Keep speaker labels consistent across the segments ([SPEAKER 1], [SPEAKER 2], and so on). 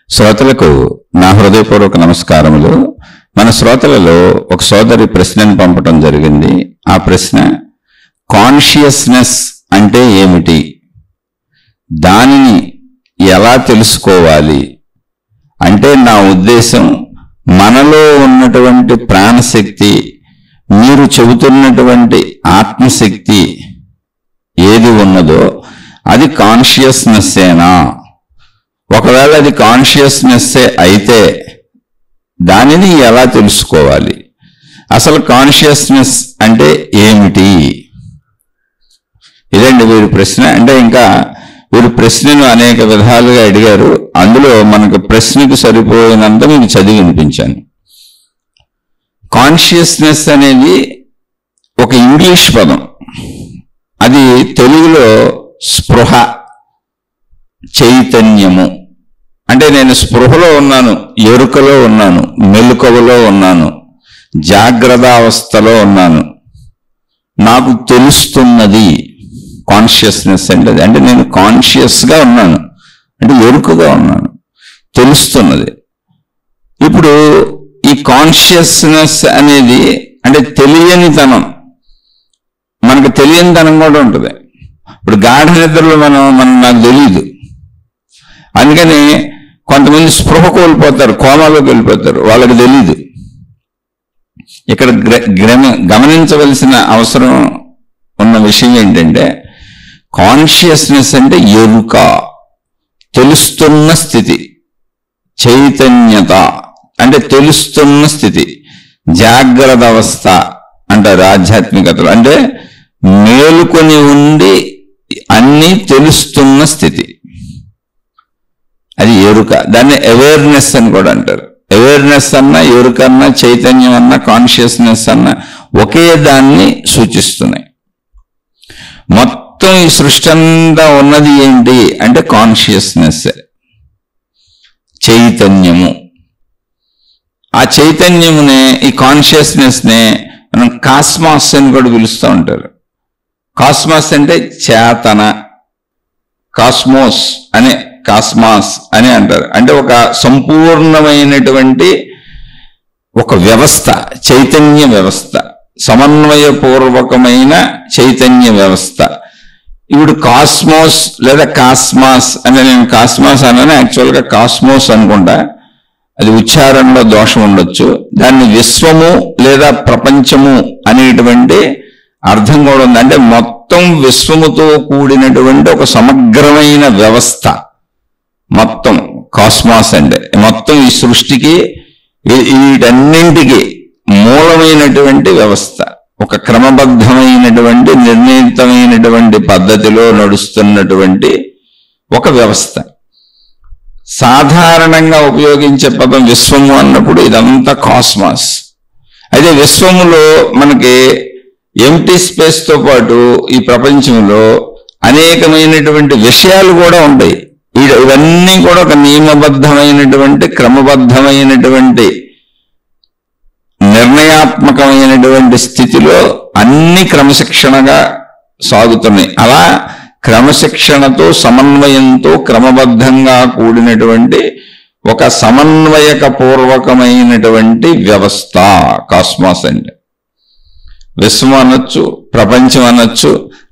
[SPEAKER 1] శ్రోతలకు నా హృదయపూర్వక నమస్కారములు. మన శ్రోతలలో ఒక సోదరి ప్రశ్నను పంపటం జరిగింది. ఆ ప్రశ్న, కాన్షియస్నెస్ అంటే ఏమిటి, దానిని ఎలా తెలుసుకోవాలి అంటే, నా ఉద్దేశం మనలో ఉన్నటువంటి ప్రాణశక్తి, మీరు చెబుతున్నటువంటి ఆత్మశక్తి ఏది ఉన్నదో అది కాన్షియస్నెస్సేనా? ఒకవేళ అది కాన్షియస్నెస్సే అయితే దానిని ఎలా తెలుసుకోవాలి? అసలు కాన్షియస్నెస్ అంటే ఏమిటి? ఇదండి వీరి ప్రశ్న. అంటే ఇంకా వీరు ప్రశ్నను అనేక విధాలుగా అడిగారు. అందులో మనకు ప్రశ్నకు సరిపోయినంత మీకు చదివి వినిపించాను. కాన్షియస్నెస్ అనేది ఒక ఇంగ్లీష్ పదం. అది తెలుగులో స్పృహ, చైతన్యము. అంటే నేను స్పృహలో ఉన్నాను, ఎరుకలో ఉన్నాను, మెలకువలో ఉన్నాను, జాగ్రత్త అవస్థలో ఉన్నాను, నాకు తెలుస్తున్నది కాన్షియస్నెస్ అంటే. అంటే నేను కాన్షియస్గా ఉన్నాను అంటే ఎరుకగా ఉన్నాను, తెలుస్తున్నది. ఇప్పుడు ఈ కాన్షియస్నెస్ అనేది అంటే తెలియనితనం, మనకు తెలియనితనం కూడా ఉంటుంది. ఇప్పుడు గాఢ నిద్రలో నాకు తెలియదు, అందుకని కొంతమంది స్పృహ కోల్పోతారు, కోమాలోకి వెళ్ళిపోతారు, వాళ్ళకి తెలీదు. ఇక్కడ గమనించవలసిన అవసరం ఉన్న విషయం ఏంటంటే, కాన్షియస్నెస్ అంటే ఎరుక, తెలుస్తున్న స్థితి. చైతన్యత అంటే తెలుస్తున్న స్థితి. జాగ్రత్త అవస్థ అంటారు ఆధ్యాత్మికతలో. అంటే మేలుకొని ఉండి అన్నీ తెలుస్తున్న స్థితి, అది ఎరుక. దాన్ని అవేర్నెస్ అని కూడా అంటారు. అవేర్నెస్ అన్నా, ఎరుక అన్నా, చైతన్యం అన్నా, కాన్షియస్నెస్ అన్నా ఒకే దాన్ని సూచిస్తున్నాయి. మొత్తం ఈ సృష్టి అంతా ఉన్నది ఏంటి అంటే కాన్షియస్నెస్, చైతన్యము. ఆ చైతన్యమునే, ఈ కాన్షియస్నెస్నే మనం కాస్మాస్ అని కూడా పిలుస్తూ ఉంటారు. కాస్మాస్ అంటే చేతన, కాస్మోస్ అనే, కాస్మాస్ అని అంటారు. అంటే ఒక సంపూర్ణమైనటువంటి ఒక వ్యవస్థ, చైతన్య వ్యవస్థ, సమన్వయపూర్వకమైన చైతన్య వ్యవస్థ. ఇప్పుడు కాస్మోస్ లేదా కాస్మాస్ అంటే, నేను కాస్మాస్ అన్నాను, యాక్చువల్గా కాస్మోస్ అనుకుంటా, అది ఉచ్చారణలో దోషం ఉండొచ్చు. దాన్ని విశ్వము లేదా ప్రపంచము అనేటువంటి అర్థం కూడా ఉంది. అంటే మొత్తం విశ్వముతో కూడినటువంటి ఒక సమగ్రమైన వ్యవస్థ, మొత్తం కాస్మాస్ అంటే. మొత్తం ఈ సృష్టికి, వీటన్నింటికి మూలమైనటువంటి వ్యవస్థ, ఒక క్రమబద్ధమైనటువంటి నిర్ణీతమైనటువంటి పద్ధతిలో నడుస్తున్నటువంటి ఒక వ్యవస్థ. సాధారణంగా ఉపయోగించే పదం విశ్వము అన్నప్పుడు ఇదంతా కాస్మాస్. అయితే విశ్వములో మనకి ఎంటీ స్పేస్తో పాటు ఈ ప్రపంచంలో అనేకమైనటువంటి విషయాలు కూడా ఉంటాయి. ఇవన్నీ కూడా ఒక నియమబద్ధమైనటువంటి, క్రమబద్ధమైనటువంటి, నిర్ణయాత్మకమైనటువంటి స్థితిలో అన్ని క్రమశిక్షణగా సాగుతున్నాయి. అలా క్రమశిక్షణతో, సమన్వయంతో, క్రమబద్ధంగా కూడినటువంటి ఒక సమన్వయక పూర్వకమైనటువంటి వ్యవస్థ కాస్మాస్ అంటే. విశ్వం అనొచ్చు, ప్రపంచం అనొచ్చు,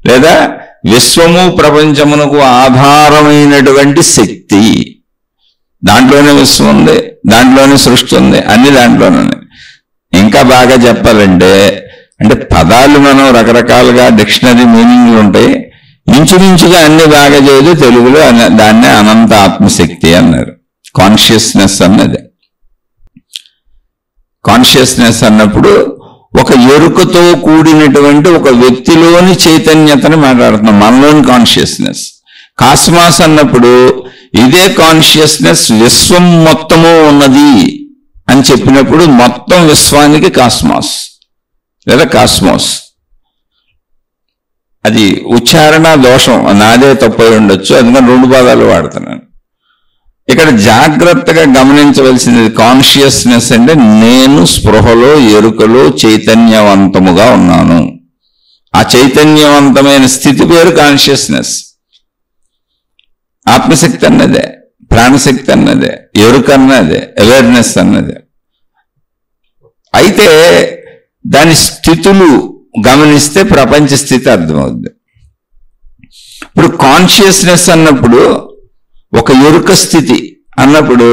[SPEAKER 1] లేదా విశ్వము ప్రపంచమునకు ఆధారమైనటువంటి శక్తి. దాంట్లోనే విశ్వం ఉంది, దాంట్లోనే సృష్టి ఉంది, అన్ని దాంట్లోనే. ఇంకా బాగా చెప్పాలంటే, అంటే పదాలు మనం రకరకాలుగా డిక్షనరీ మీనింగ్లు ఉంటాయి. ఇంచుమించుగా అన్ని బాగా చేయదు తెలుగులో. దాన్నే అనంత ఆత్మశక్తి అన్నారు. కాన్షియస్నెస్ అన్నది. కాన్షియస్నెస్ అన్నప్పుడు ఒక ఎరుకతో కూడినటువంటి ఒక వ్యక్తిలోని చైతన్యతని మాట్లాడుతున్నాం, మనలోని కాన్షియస్నెస్. కాస్మాస్ అన్నప్పుడు ఇదే కాన్షియస్నెస్ విశ్వం మొత్తము ఉన్నది అని చెప్పినప్పుడు మొత్తం విశ్వానికి కాస్మాస్ లేదా కాస్మోస్. అది ఉచ్చారణ దోషం, నాదే తప్పై ఉండొచ్చు, అందుకని రెండు పదాలు వాడుతున్నాను. ఇక్కడ జాగ్రత్తగా గమనించవలసింది, కాన్షియస్నెస్ అంటే నేను స్పృహలో, ఎరుకలో చైతన్యవంతముగా ఉన్నాను. ఆ చైతన్యవంతమైన స్థితి పేరు కాన్షియస్నెస్. ఆత్మశక్తి అన్నదే. ప్రాణశక్తి అన్నదే, ఎరుక అన్నదే, అవేర్నెస్ అన్నదే. అయితే దాని స్థితులు గమనిస్తే ప్రపంచ స్థితి అర్థమవుద్ది. ఇప్పుడు కాన్షియస్నెస్ అన్నప్పుడు ఒక ఎరుక స్థితి అన్నప్పుడు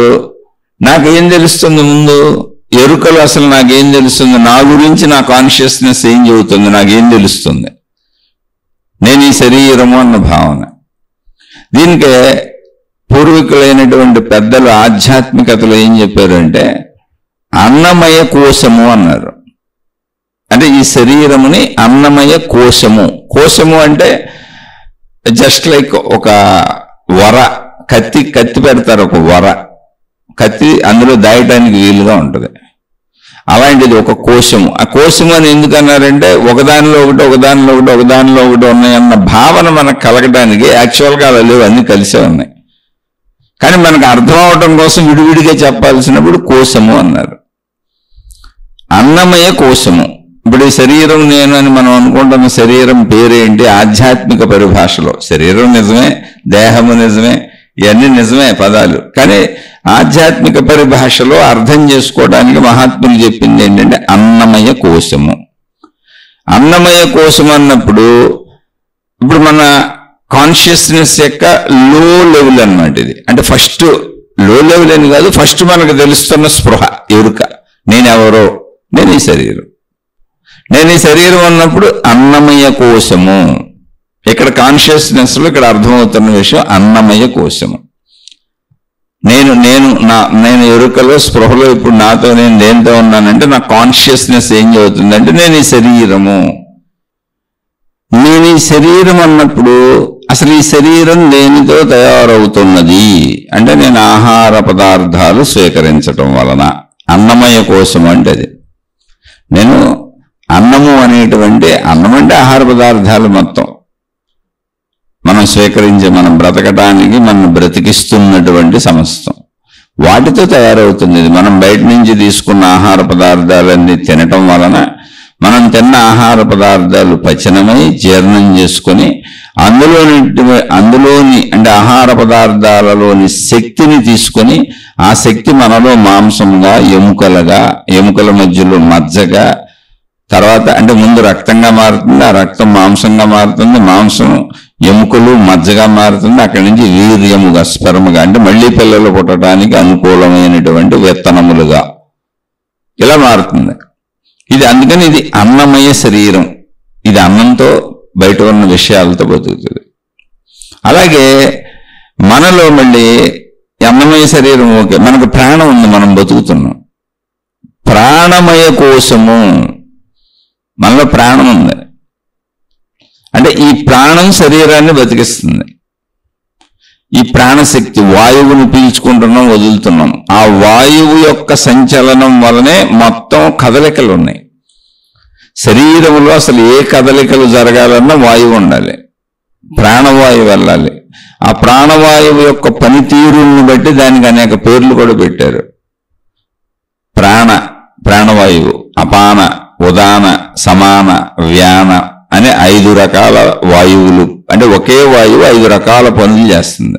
[SPEAKER 1] నాకేం తెలుస్తుంది? ముందు ఎరుకలు అసలు నాకేం తెలుస్తుంది? నా గురించి నా కాన్షియస్నెస్ ఏం చెబుతుంది? నాకేం తెలుస్తుంది? నేను ఈ శరీరము అన్న భావన. దీనికే పూర్వీకులైనటువంటి పెద్దలు ఆధ్యాత్మికతలో ఏం చెప్పారంటే అన్నమయ కోశము అన్నారు. అంటే ఈ శరీరముని అన్నమయ కోశము. కోశము అంటే జస్ట్ లైక్ ఒక వర, కత్తి పెడతారు, ఒక వర కత్తి, అందులో దాయటానికి వీలుగా ఉంటుంది. అలాంటిది ఒక కోశము. ఆ కోశము అని ఎందుకన్నారంటే ఒకదానిలో ఒకటి ఉన్నాయన్న భావన మనకు కలగడానికి. యాక్చువల్గా అలా లేవు, అన్ని కలిసే ఉన్నాయి. కానీ మనకు అర్థం అవటం కోసం విడివిడిగా చెప్పాల్సినప్పుడు కోశము అన్నారు. అన్నమయ కోశము. ఇప్పుడు ఈ శరీరం నేను అని మనం అనుకుంటున్న శరీరం పేరేంటి? ఆధ్యాత్మిక పరిభాషలో శరీరం నిజమే, దేహము నిజమే, ఇవన్నీ నిజమే పదాలు. కానీ ఆధ్యాత్మిక పరిభాషలో అర్థం చేసుకోవడానికి మహాత్ములు చెప్పింది ఏంటంటే అన్నమయ కోశము. అన్నమయ కోశం అన్నప్పుడు ఇప్పుడు మన కాన్షియస్నెస్ యొక్క లో లెవెల్ అన్నమాట ఇది. అంటే ఫస్ట్ లో లెవెల్ అని కాదు, ఫస్ట్ మనకు తెలుస్తున్న స్పృహ, ఎరుక. నేనెవరో, నేను ఈ శరీరం. నేను ఈ శరీరం అన్నప్పుడు అన్నమయ కోశము. ఇక్కడ కాన్షియస్నెస్ లో ఇక్కడ అర్థమవుతున్న విషయం అన్నమయ కోశము. నేను ఎరుకలో, స్పృహలో ఇప్పుడు నాతో నేను దేంతో ఉన్నానంటే నా కాన్షియస్నెస్ ఏం చెబుతుందంటే నేను ఈ శరీరము. నేను ఈ శరీరం అన్నప్పుడు అసలు ఈ శరీరం దేనితో తయారవుతున్నది అంటే నేను ఆహార పదార్థాలు స్వీకరించటం వలన. అన్నమయ కోశం అంటే అది. నేను అన్నము అనేటువంటి, అన్నం అంటే ఆహార పదార్థాలు మొత్తం మనం స్వీకరించే, మనం బ్రతకటానికి మనం బ్రతికిస్తున్నటువంటి సమస్తం వాటితో తయారవుతుంది. మనం బయట నుంచి తీసుకున్న ఆహార పదార్థాలన్నీ తినటం వలన మనం తిన్న ఆహార పదార్థాలు పచనమై జీర్ణం చేసుకొని అందులోని అంటే ఆహార పదార్థాలలోని శక్తిని తీసుకొని ఆ శక్తి మనలో మాంసంగా, ఎముకల మధ్యలో మజ్జగా, తర్వాత అంటే ముందు రక్తంగా మారుతుంది, ఆ రక్తం మాంసంగా మారుతుంది, మాంసం ఎముకలు మజ్జగా మారుతుంది, అక్కడి నుంచి వీర్యముగా, స్పెర్మ్గా అంటే మళ్లీ పిల్లలు పుట్టడానికి అనుకూలమైనటువంటి విత్తనములుగా ఇలా మారుతుంది. ఇది అందుకని ఇది అన్నమయ శరీరం. ఇది అన్నంతో బయట ఉన్న విషయాలతో బతుకుతుంది. అలాగే మనలో మళ్ళీ అన్నమయ శరీరం ఓకే, మనకు ప్రాణం ఉంది, మనం బతుకుతున్నాం. ప్రాణమయ కోశము, మనలో ప్రాణం ఉంది. అంటే ఈ ప్రాణం శరీరాన్ని బతికిస్తుంది. ఈ ప్రాణశక్తి, వాయువును పీల్చుకుంటున్నాం, వదులుతున్నాం. ఆ వాయువు యొక్క సంచలనం వలనే మొత్తం కదలికలు ఉన్నాయి. శరీరంలో అసలు ఏ కదలికలు జరగాలన్నా వాయువు ఉండాలి, ప్రాణవాయువు వెళ్ళాలి. ఆ ప్రాణవాయువు యొక్క పనితీరుని బట్టి దానికి అనేక పేర్లు కూడా పెట్టారు. ప్రాణవాయువు, అపాన, ఉదాన, సమాన, వ్యాన అనే 5 రకాల వాయువులు. అంటే ఒకే వాయువు 5 రకాల పనులు చేస్తుంది.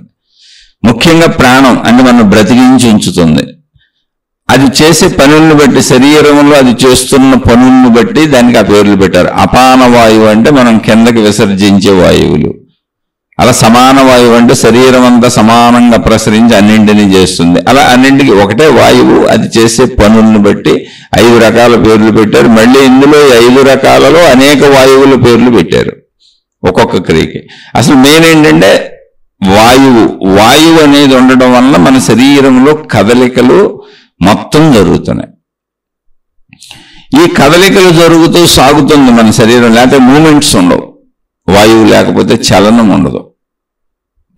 [SPEAKER 1] ముఖ్యంగా ప్రాణం అంటే మనం బ్రతికించి ఉంచుతుంది. అది చేసే పనులను బట్టి, శరీరంలో అది చేస్తున్న పనులను బట్టి దానికి ఆ పేర్లు పెట్టారు. అపాన వాయువు అంటే మనం కిందకి విసర్జించే వాయువులు. అలా సమాన వాయువు అంటే శరీరం అంతా సమానంగా ప్రసరించి అన్నింటినీ చేస్తుంది. అలా అన్నింటికి ఒకటే వాయువు, అది చేసే పనులను బట్టి 5 రకాల పేర్లు పెట్టారు. మళ్ళీ ఇందులో 5 రకాలలో అనేక వాయువుల పేర్లు పెట్టారు ఒక్కొక్క క్రియకి. అసలు మెయిన్ ఏంటంటే వాయువు అనేది ఉండడం వల్ల మన శరీరంలో కదలికలు మొత్తం జరుగుతున్నాయి. ఈ కదలికలు జరుగుతూ సాగుతుంది మన శరీరం. లేకపోతే మూమెంట్స్ ఉండవు, వాయువు లేకపోతే చలనం ఉండదు.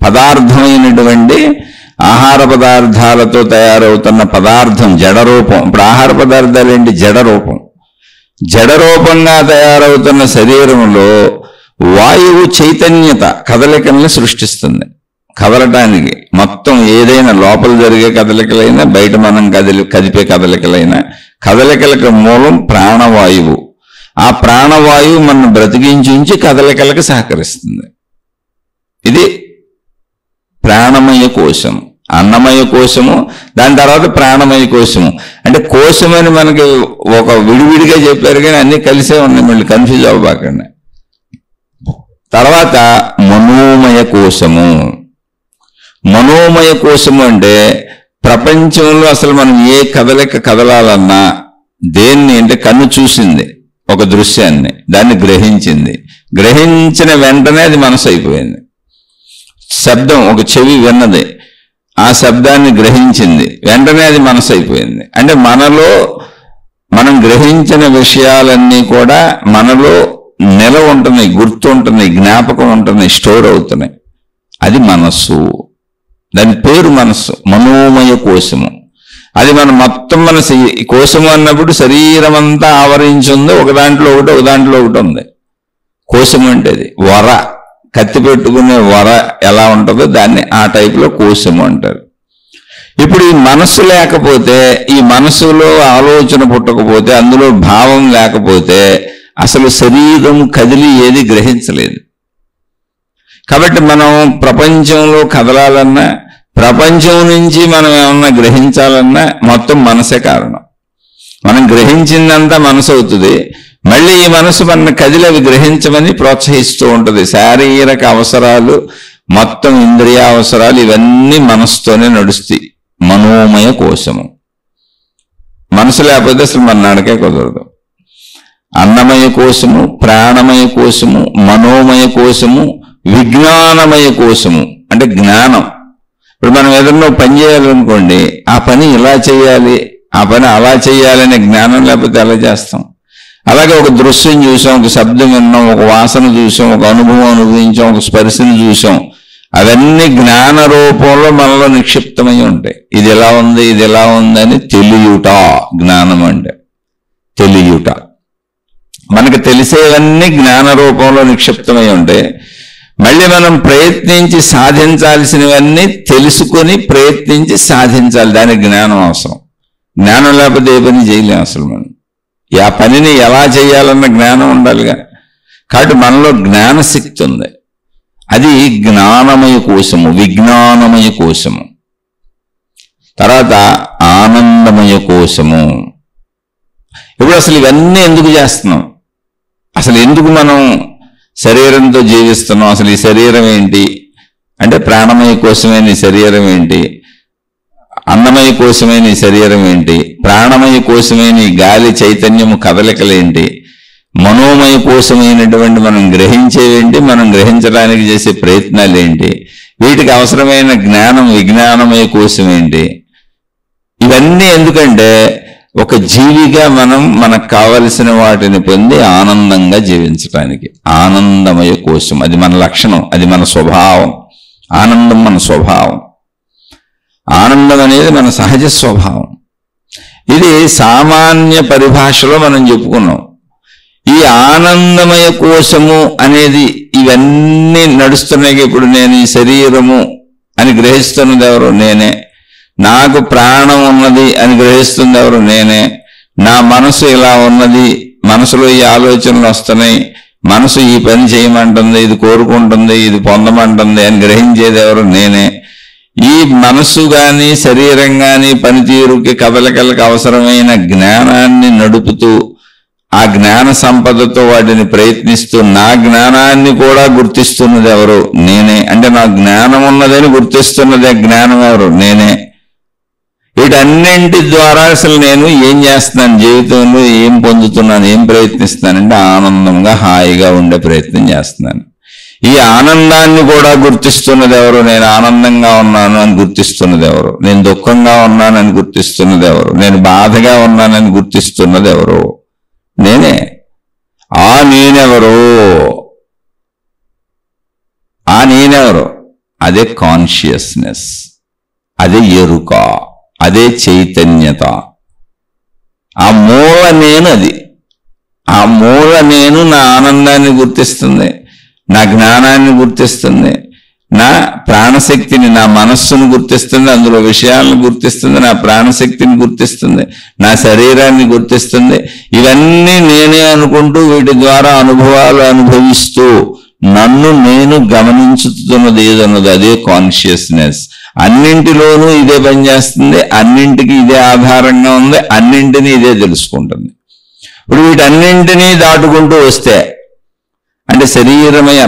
[SPEAKER 1] పదార్థమైనటువంటి ఆహార పదార్థాలతో తయారవుతున్న పదార్థం జడరూపం. ఇప్పుడు ఆహార పదార్థాలు ఏంటి? జడరూపం. జడరూపంగా తయారవుతున్న శరీరంలో వాయువు చైతన్యత కదలికల్ని సృష్టిస్తుంది. కదలటానికి మొత్తం ఏదైనా లోపల జరిగే కదలికలైనా, బయట మనం కదిపే కదలికలైనా, కదలికలకు మూలం ప్రాణవాయువు. ఆ ప్రాణవాయువు మనం బ్రతికించి కదలికలకు సహకరిస్తుంది. ఇది ప్రాణమయ కోశం. అన్నమయ కోశము, దాని తర్వాత ప్రాణమయ కోశము. అంటే కోశమని మనకి ఒక విడివిడిగా చెప్పారు కానీ అన్నీ కలిసే ఉన్నాయి, మళ్ళీ కన్ఫ్యూజ్ అవ్వబాకండి. తర్వాత మనోమయ కోశము. మనోమయ కోశము అంటే ప్రపంచంలో అసలు మనం ఏ కదలిక కదలాలన్నా దేన్ని అంటే కన్ను చూసింది ఒక దృశ్యాన్ని, దాన్ని గ్రహించింది, గ్రహించిన వెంటనే అది మనసు అయిపోయింది. శబ్దం ఒక చెవి విన్నది, ఆ శబ్దాన్ని గ్రహించింది, వెంటనే అది మనసు అయిపోయింది. అంటే మనలో మనం గ్రహించిన విషయాలన్నీ కూడా మనలో నిలవ ఉంటున్నాయి, గుర్తు ఉంటున్నాయి, జ్ఞాపకం ఉంటున్నాయి, స్టోర్ అవుతున్నాయి. అది మనస్సు. దాని పేరు మనస్సు, మనోమయ కోశము. అది మన మొత్తం మన కోశము అన్నప్పుడు శరీరం అంతా ఆవరించి ఉంది, ఒక దాంట్లో ఒకటి ఉంది. కోశము అంటే అది వర, కత్తి పెట్టుకునే వర ఎలా ఉంటుందో దాన్ని ఆ టైప్లో కోశము అంటారు. ఇప్పుడు ఈ మనస్సు లేకపోతే, ఈ మనస్సులో ఆలోచన పుట్టకపోతే, అందులో భావం లేకపోతే అసలు శరీరం కదిలి ఏది గ్రహించలేదు. కాబట్టి మనం ప్రపంచంలో కదలాలన్నా, ప్రపంచం నుంచి మనం ఏమన్నా గ్రహించాలన్నా మొత్తం మనసే కారణం. మనం గ్రహించిందంతా మనసు అవుతుంది. మళ్ళీ ఈ మనసు మన కదిలి అవి గ్రహించమని ప్రోత్సహిస్తూ ఉంటుంది. శారీరక అవసరాలు, మొత్తం ఇంద్రియ అవసరాలు ఇవన్నీ మనసుతోనే నడుస్తాయి. మనోమయ కోశము. మనసు లేకపోతే అసలు మన నడకే కుదరదు. అన్నమయ కోశము, ప్రాణమయ కోశము, మనోమయ కోశము, విజ్ఞానమయ కోశము అంటే జ్ఞానం. ఇప్పుడు మనం ఏదన్నా పని చేయాలనుకోండి, ఆ పని ఇలా చేయాలి, ఆ పని అలా చేయాలనే జ్ఞానం లేకపోతే ఎలా చేస్తాం? అలాగే ఒక దృశ్యం చూసాం, ఒక శబ్దం విన్నాం, ఒక వాసన చూసాం, ఒక అనుభవం అనుభవించాం, ఒక స్పర్శను చూసాం, అవన్నీ జ్ఞాన రూపంలో మనలో నిక్షిప్తమై ఉంటాయి. ఇది ఎలా ఉంది, ఇది ఎలా ఉందని తెలియుట జ్ఞానం అంటే. తెలియుట మనకు తెలిసేవన్నీ జ్ఞాన రూపంలో నిక్షిప్తమై ఉంటాయి. మళ్ళీ మనం ప్రయత్నించి సాధించాల్సినవన్నీ తెలుసుకొని ప్రయత్నించి సాధించాలి. దానికి జ్ఞానం అవసరం. జ్ఞానం లేకపోతే ఏ పని చేయలేం అసలు. మనం ఆ పనిని ఎలా చేయాలన్న జ్ఞానం ఉండాలిగా. కాబట్టి మనలో జ్ఞానశక్తి ఉంది. అది జ్ఞానమయ కోశము, విజ్ఞానమయ కోశము. తర్వాత ఆనందమయ కోశము. ఇప్పుడు అసలు ఇవన్నీ ఎందుకు చేస్తున్నాం? అసలు ఎందుకు మనం శరీరంతో జీవిస్తున్నాం? అసలు ఈ శరీరం ఏంటి అంటే ప్రాణమయ కోశమే నీ శరీరం ఏంటి, అన్నమయ కోశమే నీ శరీరం ఏంటి, ప్రాణమయ కోశమే నీ గాలి చైతన్యము కదలికలేంటి, మనోమయ కోశమైనటువంటి మనం గ్రహించేవేంటి, మనం గ్రహించడానికి చేసే ప్రయత్నాలు ఏంటి, వీటికి అవసరమైన జ్ఞానం విజ్ఞానమయ కోశం ఏంటి? ఇవన్నీ ఎందుకంటే ఒక జీవిగా మనం మనకు కావలసిన వాటిని పొంది ఆనందంగా జీవించడానికి. ఆనందమయ కోశం అది మన లక్షణం, అది మన స్వభావం. ఆనందం మన స్వభావం. ఆనందం అనేది మన సహజ స్వభావం. ఇది సామాన్య పరిభాషలో మనం చెప్పుకున్నాం. ఈ ఆనందమయ కోశము అనేది ఇవన్నీ నడుస్తున్నాయి. ఇప్పుడు నేను ఈ శరీరము అని గ్రహిస్తున్నది ఎవరు? నేనే. నాకు ప్రాణం ఉన్నది అని గ్రహిస్తుంది ఎవరు? నేనే. నా మనసు ఇలా ఉన్నది, మనసులో ఈ ఆలోచనలు వస్తున్నాయి, మనసు ఈ పని చేయమంటుంది, ఇది కోరుకుంటుంది, ఇది పొందమంటుంది అని గ్రహించేది ఎవరు? నేనే. ఈ మనసు కానీ శరీరం కానీ పనితీరుకి కదలికలకు అవసరమైన జ్ఞానాన్ని నడుపుతూ ఆ జ్ఞాన సంపదతో వాటిని ప్రయత్నిస్తూ నా జ్ఞానాన్ని కూడా గుర్తిస్తున్నది ఎవరు? నేనే. అంటే నా జ్ఞానం ఉన్నదని గుర్తిస్తున్నది జ్ఞానం ఎవరు? నేనే. వీటన్నింటి ద్వారా అసలు నేను ఏం చేస్తున్నాను, జీవితంలో ఏం పొందుతున్నాను, ఏం ప్రయత్నిస్తున్నానంటే ఆనందంగా హాయిగా ఉండే ప్రయత్నం చేస్తున్నాను. ఈ ఆనందాన్ని కూడా గుర్తిస్తున్నది ఎవరు? నేను ఆనందంగా ఉన్నాను అని గుర్తిస్తున్నది ఎవరు? నేను దుఃఖంగా ఉన్నానని గుర్తిస్తున్నది ఎవరు? నేను బాధగా ఉన్నానని గుర్తిస్తున్నది ఎవరు? నేనే. ఆ నేనెవరు? ఆ నేనెవరు? అదే కాన్షియస్నెస్, అదే ఎరుక, అదే చైతన్యత. ఆ మూల నేను అది. ఆ మూల నేను నా ఆనందాన్ని గుర్తిస్తుంది, నా జ్ఞానాన్ని గుర్తిస్తుంది, నా ప్రాణశక్తిని, నా మనస్సును గుర్తిస్తుంది, అందులో విషయాలను గుర్తిస్తుంది, నా ప్రాణశక్తిని గుర్తిస్తుంది, నా శరీరాన్ని గుర్తిస్తుంది. ఇవన్నీ నేనే అనుకుంటూ వీటి ద్వారా అనుభవాలు అనుభవిస్తూ నన్ను నేను గమనించుతున్నది ఏదన్నది అదే కాన్షియస్నెస్. అన్నింటిలోనూ ఇదే పనిచేస్తుంది, అన్నింటికి ఇదే ఆధారంగా ఉంది, అన్నింటినీ ఇదే తెలుసుకుంటుంది. ఇప్పుడు వీటన్నింటినీ దాటుకుంటూ వస్తే అంటే శరీరమయ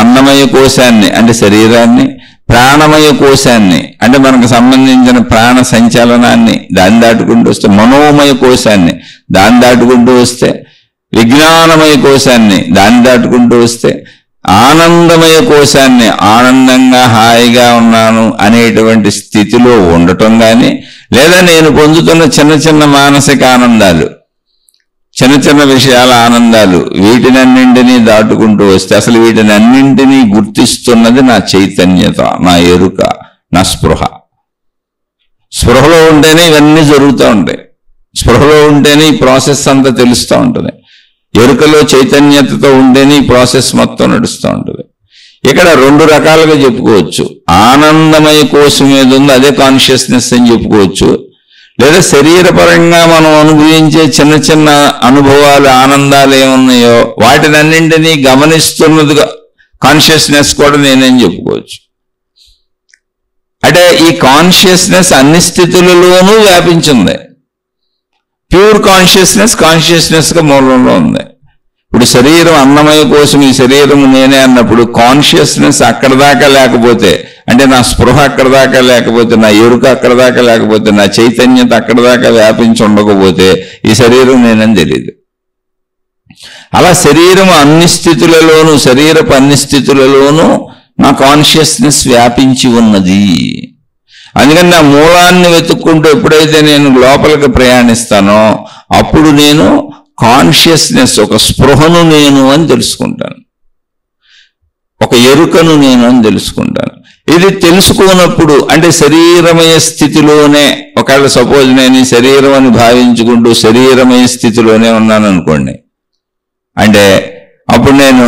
[SPEAKER 1] అన్నమయ కోశాన్ని అంటే శరీరాన్ని, ప్రాణమయ కోశాన్ని అంటే మనకు సంబంధించిన ప్రాణ సంచలనాన్ని దాన్ని దాటుకుంటూ వస్తే, మనోమయ కోశాన్ని దాన్ని దాటుకుంటూ వస్తే, విజ్ఞానమయ కోశాన్ని దాన్ని దాటుకుంటూ వస్తే, ఆనందమయ కోశాన్ని ఆనందంగా హాయిగా ఉన్నాను అనేటువంటి స్థితిలో ఉండటం కానీ, లేదా నేను పొందుతున్న చిన్న చిన్న మానసిక ఆనందాలు, చిన్న చిన్న విషయాల ఆనందాలు, వీటినన్నింటినీ దాటుకుంటూ వస్తే అసలు వీటినన్నింటినీ గుర్తిస్తున్నది నా చైతన్యత, నా ఎరుక, నా స్పృహ. స్పృహలో ఉంటేనే ఇవన్నీ జరుగుతూ ఉంటాయి. స్పృహలో ఉంటేనే ఈ ప్రాసెస్ అంతా తెలుస్తూ ఉంటుంది. ఎరుకలో చైతన్యతతో ఉంటేనే ఈ ప్రాసెస్ మొత్తం నడుస్తూ ఉంటుంది. ఇక్కడ రెండు రకాలుగా చెప్పుకోవచ్చు. ఆనందమయ కోశం ఏది ఉందో అదే కాన్షియస్నెస్ అని చెప్పుకోవచ్చు, లేదా శరీరపరంగా మనం అనుభవించే చిన్న చిన్న అనుభవాలు, ఆనందాలు ఏమున్నాయో వాటినన్నింటినీ గమనిస్తున్నదిగా కాన్షియస్నెస్ కూడా నేనేం చెప్పుకోవచ్చు. అంటే ఈ కాన్షియస్నెస్ అన్ని స్థితులలోనూ వ్యాపించింది. ప్యూర్ కాన్షియస్నెస్గా మూలంలో ఉంది. ఇప్పుడు శరీరం అన్నమయ కోసం ఈ శరీరము నేనే అన్నప్పుడు కాన్షియస్నెస్ అక్కడ దాకా లేకపోతే, అంటే నా స్పృహ అక్కడ దాకా లేకపోతే, నా ఎరుక అక్కడ దాకా లేకపోతే, నా చైతన్యత అక్కడ దాకా వ్యాపించి ఉండకపోతే ఈ శరీరం నేనని తెలియదు. అలా శరీరము అన్ని స్థితులలోనూ, శరీరపు అన్ని స్థితులలోనూ నా కాన్షియస్నెస్ వ్యాపించి ఉన్నది. అందుకని నా మూలాన్ని వెతుక్కుంటూ ఎప్పుడైతే నేను లోపలికి ప్రయాణిస్తానో అప్పుడు నేను కాన్షియస్నెస్, ఒక స్పృహను నేను అని తెలుసుకుంటాను, ఒక ఎరుకను నేను అని తెలుసుకుంటాను. ఇది తెలుసుకున్నప్పుడు అంటే శరీరమయ స్థితిలోనే, ఒకవేళ సపోజ్ నేను ఈ శరీరం అని భావించుకుంటూ శరీరమయ స్థితిలోనే ఉన్నాను అనుకోండి, అంటే అప్పుడు నేను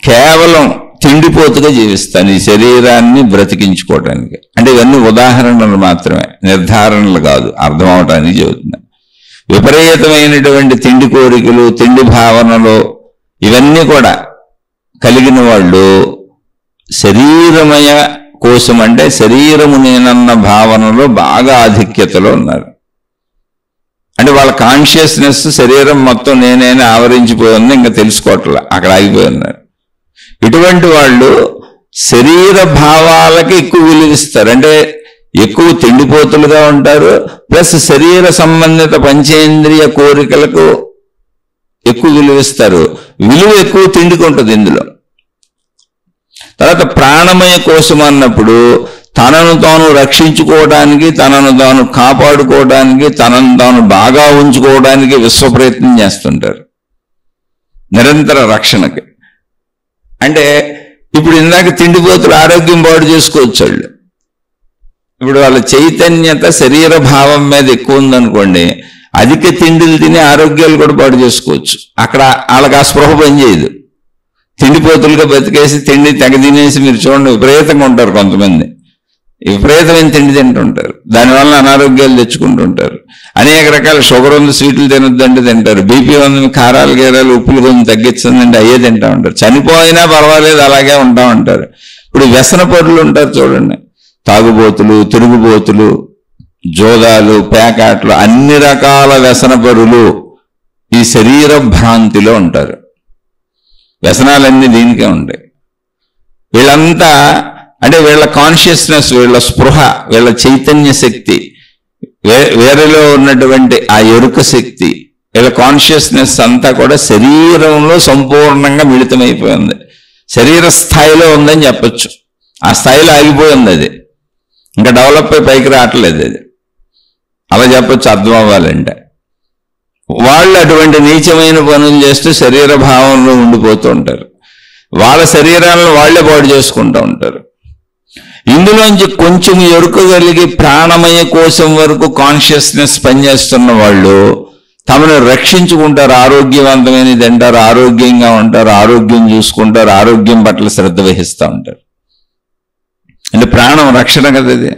[SPEAKER 1] కేవలం తిండిపోతుగా జీవిస్తాను ఈ శరీరాన్ని బ్రతికించుకోవటానికి. అంటే ఇవన్నీ ఉదాహరణలు మాత్రమే, నిర్ధారణలు కాదు, అర్థం అవటానికి చెబుతున్నాను. విపరీతమైనటువంటి తిండి కోరికలు, తిండి భావనలు ఇవన్నీ కూడా కలిగిన వాళ్ళు శరీరమయ కోశం అంటే శరీరము నేనన్న భావనలో బాగా ఆధిక్యతలో ఉన్నారు. అంటే వాళ్ళ కాన్షియస్నెస్ శరీరం మొత్తం నేనైనా ఆవరించిపోయి ఉంది, ఇంకా తెలుసుకోవట్లే, అక్కడ ఆగిపోయి ఉన్నారు. ఇటువంటి వాళ్ళు శరీర భావాలకి ఎక్కువ విలువిస్తారు. అంటే ఎక్కువ తిండిపోతులుగా ఉంటారు, ప్లస్ శరీర సంబంధిత పంచేంద్రియ కోరికలకు ఎక్కువ విలువిస్తారు. విలువ ఎక్కువ తిండికి ఉంటుంది ఇందులో. తర్వాత ప్రాణమయ కోశం అన్నప్పుడు తనను తాను రక్షించుకోవడానికి, తనను తాను కాపాడుకోవడానికి, తనను తాను బాగా ఉంచుకోవడానికి విశ్వ ప్రయత్నం చేస్తుంటారు, నిరంతర రక్షణకి. అంటే ఇప్పుడు ఇందాక తిండిపోతులు ఆరోగ్యం పాడు చేసుకోవచ్చు వాళ్ళు. ఇప్పుడు వాళ్ళ చైతన్యత శరీర భావం మీద ఎక్కువ ఉందనుకోండి, అధిక తిండిలు తిని ఆరోగ్యాలు కూడా పాడు చేసుకోవచ్చు. అక్కడ వాళ్ళకి ఆ స్పృహ పనిచేయదు. తిండిపోతులుగా బతికేసి తిండి తెగ తినేసి మీరు చూడండి విపరీతంగా ఉంటారు కొంతమంది, విపరీతమైన తిండి తింటుంటారు, దానివల్ల అనారోగ్యాలు తెచ్చుకుంటుంటారు. అనేక రకాల షుగర్ ఉంది స్వీట్లు తినొద్దంటే తింటారు, బీపీ ఉంది కారాలు గీరాలు ఉప్పులు కొంచెం తగ్గించిందంటే అయ్యే తింటా ఉంటారు, చనిపోయినా పర్వాలేదు అలాగే ఉంటా ఉంటారు. ఇప్పుడు వ్యసన పరులు ఉంటారు చూడండి, తాగుబోతులు, తిరుగుబోతులు, జోదాలు, పేకాట్లు, అన్ని రకాల వ్యసన పరులు ఈ శరీర భ్రాంతిలో ఉంటారు. వ్యసనాలన్నీ దీనికే ఉంటాయి. వీళ్ళంతా అంటే వీళ్ళ కాన్షియస్నెస్, వీళ్ళ స్పృహ, వీళ్ళ చైతన్య శక్తి, వేరేలో ఉన్నటువంటి ఆ ఎరుక శక్తి, వీళ్ళ కాన్షియస్నెస్ అంతా కూడా శరీరంలో సంపూర్ణంగా మిళితమైపోయింది. శరీర స్థాయిలో ఉందని చెప్పచ్చు. ఆ స్థాయిలో ఆగిపోయింది, అది ఇంకా డెవలప్ అయి పైకి రావట్లేదు. అది అలా చెప్పచ్చు అర్థం అవ్వాలంటే. వాళ్ళు అటువంటి నీచమైన పనులు చేస్తూ శరీర భావంలో ఉండిపోతూ ఉంటారు. వాళ్ళ శరీరాలను వాళ్లే పాడు చేసుకుంటూ ఉంటారు. ఇందులోంచి కొంచెం ఎరుకగలిగి ప్రాణమయ కోశం వరకు కాన్షియస్నెస్ పనిచేస్తున్న వాళ్ళు తమను రక్షించుకుంటారు, ఆరోగ్యవంతమైన తింటారు, ఆరోగ్యంగా ఉంటారు, ఆరోగ్యం చూసుకుంటారు, ఆరోగ్యం పట్ల శ్రద్ధ వహిస్తూ ఉంటారు. అంటే ప్రాణం రక్షణ కదా, ఇది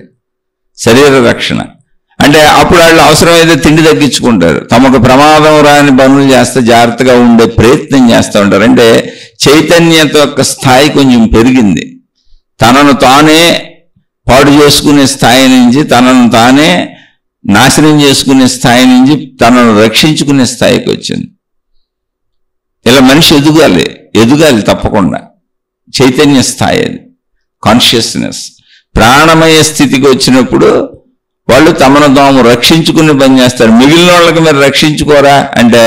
[SPEAKER 1] శరీర రక్షణ. అంటే అప్పుడు వాళ్ళు అవసరమైతే తిండి తగ్గించుకుంటారు, తమకు ప్రమాదం రాని పనులు చేస్తే జాగ్రత్తగా ఉండే ప్రయత్నం చేస్తూ ఉంటారు. అంటే చైతన్యత యొక్క స్థాయి కొంచెం పెరిగింది, తనను తానే పాడు చేసుకునే స్థాయి నుంచి తనను తానే నాశనం చేసుకునే స్థాయి నుంచి తనను రక్షించుకునే స్థాయికి వచ్చింది. ఇలా మనిషి ఎదుగాలి తప్పకుండా. చైతన్య స్థాయి అది, కాన్షియస్నెస్. ప్రాణమయ స్థితికి వచ్చినప్పుడు వాళ్ళు తమను తాము రక్షించుకుని పని చేస్తారు. మిగిలిన వాళ్ళకి మీరు రక్షించుకోరా అంటే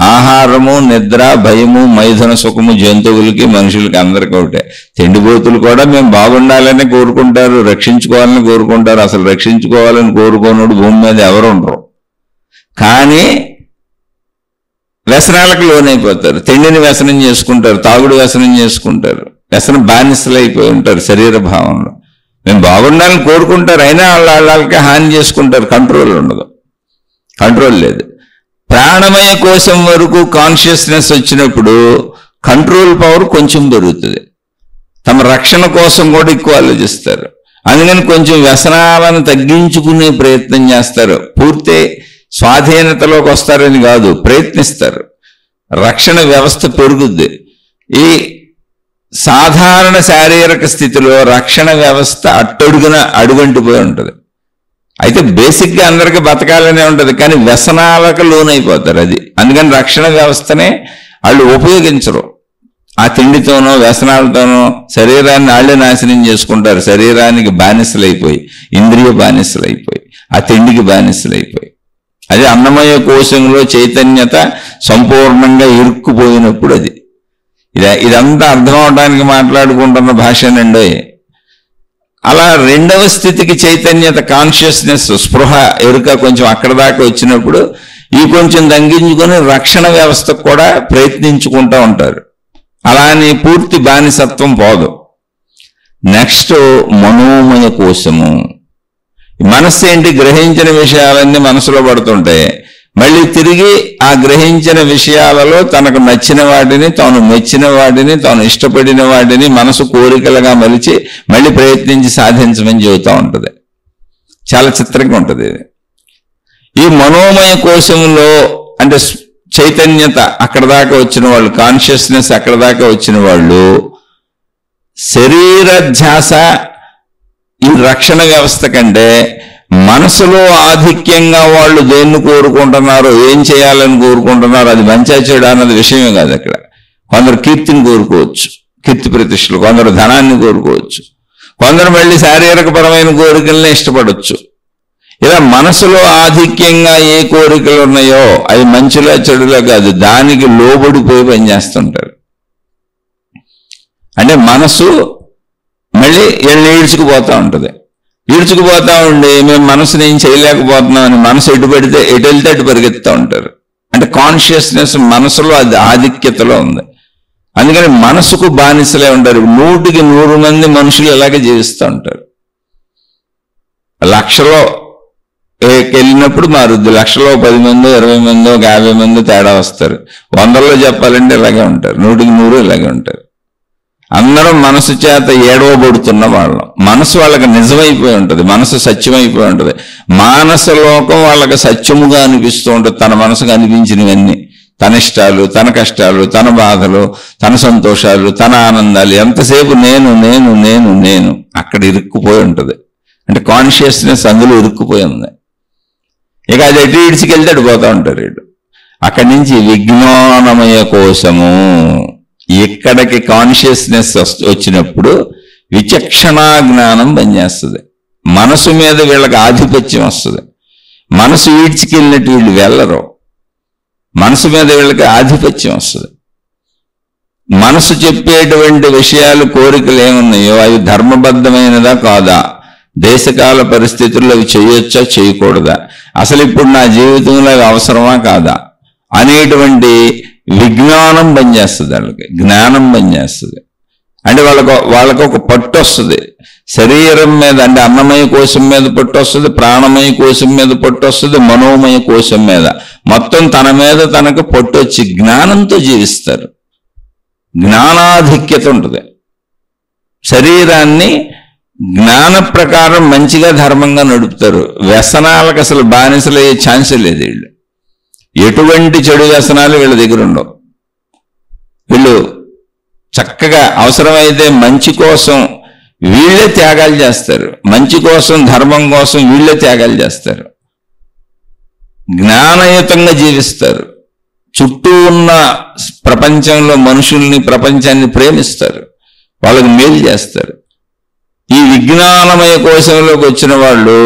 [SPEAKER 1] ఆహారము, నిద్ర, భయము, మైథున సుఖము జంతువులకి, మనుషులకి అందరికీ ఒకటే. తిండిపోతులు కూడా మేము బాగుండాలని కోరుకుంటారు, రక్షించుకోవాలని కోరుకుంటారు. అసలు రక్షించుకోవాలని కోరుకోనుడు భూమి మీద ఎవరు ఉండరు. కానీ వ్యసనాలకు లోనైపోతారు. తిండిని వ్యసనం చేసుకుంటారు, తాగుడు వ్యసనం చేసుకుంటారు, వ్యసనం బానిసలు అయిపోయి ఉంటారు శరీర భావంలో. మేము బాగుండాలని కోరుకుంటారు, అయినా వాళ్ళకి హాని చేసుకుంటారు. కంట్రోల్ ఉండదు, కంట్రోల్ లేదు. ప్రాణమయ కోశం వరకు కాన్షియస్నెస్ వచ్చినప్పుడు కంట్రోల్ పవర్ కొంచెం పెరుగుతుంది. తమ రక్షణ కోసం కూడా ఎక్కువ ఆలోచిస్తారు. అందుకని కొంచెం వ్యసనాలను తగ్గించుకునే ప్రయత్నం చేస్తారు. పూర్తి స్వాధీనతలోకి వస్తారని కాదు, ప్రయత్నిస్తారు. రక్షణ వ్యవస్థ పెరుగుద్ది. ఈ సాధారణ శారీరక స్థితిలో రక్షణ వ్యవస్థ అడుగంటిపోయి ఉంటుంది. అయితే బేసిక్గా అందరికీ బతకాలనే ఉంటుంది, కానీ వ్యసనాలకు లోనైపోతారు. అది అందుకని రక్షణ వ్యవస్థనే వాళ్ళు ఉపయోగించరు. ఆ తిండితోనో వ్యసనాలతోనో శరీరాన్ని వాళ్ళే నాశనం చేసుకుంటారు. శరీరానికి బానిసలైపోయి, ఇంద్రియ బానిసలైపోయి, ఆ తిండికి బానిసలైపోయి. అదే అన్నమయ కోశంలో చైతన్యత సంపూర్ణంగా ఇరుక్కుపోయినప్పుడు అది. ఇదంతా అర్థం అవడానికి మాట్లాడుకుంటున్న భాషనండి. అలా రెండవ స్థితికి చైతన్యత, కాన్షియస్నెస్, స్పృహ, ఎరుక కొంచెం అక్కడ దాకా వచ్చినప్పుడు ఈ కొంచెం తగ్గించుకొని రక్షణ వ్యవస్థకు కూడా ప్రయత్నించుకుంటూ ఉంటారు. అలా అని పూర్తి బానిసత్వం పోదు. నెక్స్ట్ మనోమయ కోశము. మనస్సు ఏంటి? గ్రహించిన విషయాలన్నీ మనసులో పడుతుంటాయి. మళ్ళీ తిరిగి ఆ గ్రహించిన విషయాలలో తనకు నచ్చిన వాటిని, తాను మెచ్చిన వాటిని, తాను ఇష్టపడిన వాటిని మనసు కోరికలుగా మలిచి మళ్ళీ ప్రయత్నించి సాధించమని చెబుతూ ఉంటుంది. చాలా చిత్రంగా ఉంటుంది ఇది. ఈ మనోమయ కోశంలో అంటే చైతన్యత అక్కడ దాకా వచ్చిన వాళ్ళు, కాన్షియస్నెస్ అక్కడ దాకా వచ్చిన వాళ్ళు శరీర ధ్యాస ఈ రక్షణ వ్యవస్థ కంటే మనసులో ఆధిక్యంగా వాళ్ళు దేన్ని కోరుకుంటున్నారో, ఏం చేయాలని కోరుకుంటున్నారో, అది మంచి చెడు అన్నది విషయమే కాదు. అక్కడ కొందరు కీర్తిని కోరుకోవచ్చు, కీర్తి ప్రతిష్టలు, కొందరు ధనాన్ని కోరుకోవచ్చు, కొందరు మళ్ళీ శారీరకపరమైన కోరికల్ని ఇష్టపడవచ్చు. ఇలా మనసులో ఆధిక్యంగా ఏ కోరికలు ఉన్నాయో అవి మంచిలా చెడులా కాదు, దానికి లోబడిపోయి పనిచేస్తుంటారు. అంటే మనసు మళ్ళీ వీళ్ళని ఈడ్చుకుపోతూ ఉంటుంది. ఈడ్చుకుపోతా ఉండి మేము మనసుని ఏం చేయలేకపోతున్నాం అని మనసు ఎటు వెళ్తే అటు పరిగెత్తుతూ ఉంటారు. అంటే కాన్షియస్నెస్ మనసులో అది ఆధిక్యతలో ఉంది. అందుకని మనసుకు బానిసలే ఉంటారు. 100కి 100 మంది మనుషులు ఇలాగే జీవిస్తూ ఉంటారు. లక్షలో వెళ్ళినప్పుడు మారుద్ది. లక్షలో 10 మందో 20 మందో 50 మందో తేడా వస్తారు. 100లో చెప్పాలంటే ఇలాగే ఉంటారు. 100కి 100 ఇలాగే ఉంటారు. అందరూ మనసు చేత ఏడవబడుతున్న వాళ్ళం. మనసు వాళ్ళకి నిజమైపోయి ఉంటుంది, మనసు సత్యమైపోయి ఉంటుంది. మానస లోకం వాళ్ళకి సత్యముగా అనిపిస్తూ ఉంటుంది. తన మనసుకు అనిపించినవన్నీ, తన ఇష్టాలు, తన కష్టాలు, తన బాధలు, తన సంతోషాలు, తన ఆనందాలు, ఎంతసేపు నేను నేను నేను నేను అక్కడ ఇరుక్కుపోయి ఉంటుంది. అంటే కాన్షియస్నెస్ అందులో ఇరుక్కుపోయి ఉంది. ఇక అది ఎటు ఇడిచికెళ్తే అడిపోతూ ఉంటారు వీళ్ళు. అక్కడి నుంచి విజ్ఞానమయ కోశము. ఇక్కడికి కాన్షియస్నెస్ వచ్చినప్పుడు విచక్షణా జ్ఞానం పనిచేస్తుంది. మనసు మీద వీళ్ళకి ఆధిపత్యం వస్తుంది. మనసు ఈడ్చికెళ్ళినట్టు వీళ్ళు వెళ్ళరు. మనసు మీద వీళ్ళకి ఆధిపత్యం వస్తుంది. మనసు చెప్పేటువంటి విషయాలు, కోరికలు ఏమున్నాయో అవి ధర్మబద్ధమైనదా కాదా, దేశకాల పరిస్థితుల్లో అవి చేయొచ్చా చేయకూడదా, అసలు ఇప్పుడు నా జీవితంలో అవి అవసరమా కాదా అనేటువంటి విజ్ఞానం పనిచేస్తుంది. వాళ్ళకి జ్ఞానం పనిచేస్తుంది. అంటే వాళ్ళకు ఒక పట్టు వస్తుంది శరీరం మీద. అంటే అన్నమయ కోశం మీద పట్టు వస్తుంది, ప్రాణమయ కోశం మీద పట్టు వస్తుంది, మనోమయ కోశం మీద. మొత్తం తన మీద తనకు పట్టు వచ్చి జ్ఞానంతో జీవిస్తారు. జ్ఞానాధిక్యత ఉంటుంది. శరీరాన్ని జ్ఞాన ప్రకారం మంచిగా ధర్మంగా నడుపుతారు. వ్యసనాలకు అసలు బానిసలయ్యే ఛాన్సే లేదు. వీళ్ళు ఎటువంటి చెడు వ్యసనాలు వీళ్ళ దగ్గర ఉండవు. వీళ్ళు చక్కగా అవసరమైతే మంచి కోసం వీళ్ళే త్యాగాలు చేస్తారు, మంచి కోసం ధర్మం కోసం వీళ్ళే త్యాగాలు చేస్తారు, జ్ఞానయుతంగా జీవిస్తారు, చుట్టూ ఉన్న ప్రపంచంలో మనుషుల్ని ప్రపంచాన్ని ప్రేమిస్తారు, వాళ్ళకి మేలు చేస్తారు. ఈ విజ్ఞానమయ కోశంలోకి వచ్చిన వాళ్ళు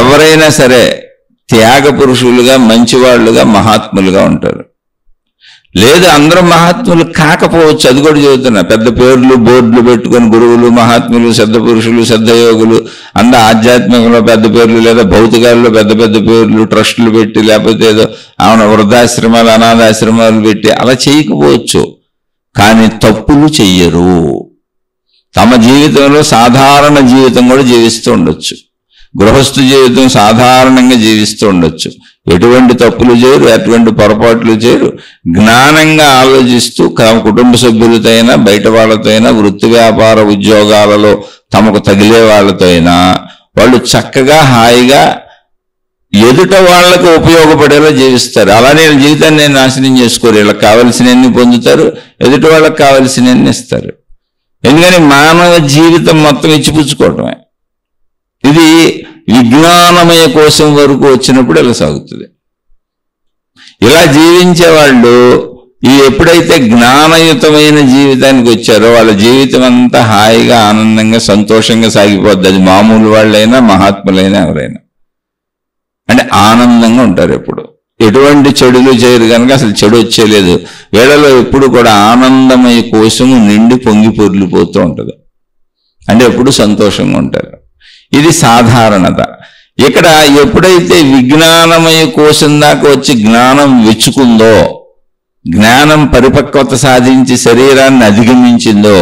[SPEAKER 1] ఎవరైనా సరే త్యాగ పురుషులుగా, మంచివాళ్లుగా, మహాత్ములుగా ఉంటారు. లేదు అందరూ మహాత్ములు కాకపోవచ్చు, అది కూడా చెబుతున్నా. పెద్ద పేర్లు బోర్డులు పెట్టుకొని గురువులు, మహాత్ములు, సిద్ధ పురుషులు, సిద్ధయోగులు, అంత ఆధ్యాత్మికంలో పెద్ద పేర్లు, లేదా భౌతికాల్లో పెద్ద పెద్ద పేర్లు, ట్రస్టులు పెట్టి, లేకపోతే ఏదో వృద్ధాశ్రమాలు, అనాథాశ్రమాలు పెట్టి అలా చేయకపోవచ్చు. కానీ తప్పులు చెయ్యరు. తమ జీవితంలో సాధారణ జీవితం కూడా జీవిస్తూ ఉండొచ్చు, గృహస్థు జీవితం సాధారణంగా జీవిస్తూ ఉండొచ్చు. ఎటువంటి తప్పులు చేయరు, ఎటువంటి పొరపాట్లు చేయరు. జ్ఞానంగా ఆలోచిస్తూ కుటుంబ సభ్యులతో అయినా, బయట వాళ్ళతో అయినా, వృత్తి వ్యాపార ఉద్యోగాలలో తమకు తగిలే వాళ్ళతో అయినా వాళ్ళు చక్కగా హాయిగా ఎదుట వాళ్లకు ఉపయోగపడేలా జీవిస్తారు. అలానే జీవితాన్ని నాశనం చేసుకోరు. వీళ్ళకి కావలసినన్ని పొందుతారు, ఎదుటి వాళ్ళకి కావలసినన్ని ఇస్తారు. ఎందుకని మానవ జీవితం మొత్తం ఇచ్చిపుచ్చుకోవటమే. ఇది విజ్ఞానమయ కోశం వరకు వచ్చినప్పుడు ఇలా సాగుతుంది. ఇలా జీవించే వాళ్ళు ఈ ఎప్పుడైతే జ్ఞానయుతమైన జీవితానికి వచ్చారో వాళ్ళ జీవితం అంతా హాయిగా, ఆనందంగా, సంతోషంగా సాగిపోద్ది. అది మామూలు వాళ్ళైనా, మహాత్ములైనా, ఎవరైనా అంటే ఆనందంగా ఉంటారు. ఎప్పుడు ఎటువంటి చెడులు చేయరు కనుక అసలు చెడు వచ్చేలేదు. వీళ్ళలో ఎప్పుడు కూడా ఆనందమయ కోశము నిండి పొంగి పొర్లిపోతూ ఉంటుంది. అంటే ఎప్పుడు సంతోషంగా ఉంటారు. ఇది సాధారణత. ఇక్కడ ఎప్పుడైతే విజ్ఞానమయ కోశం దాకా వచ్చి జ్ఞానం వెచ్చుకుందో, జ్ఞానం పరిపక్వత సాధించి శరీరాన్ని అధిగమించిందో,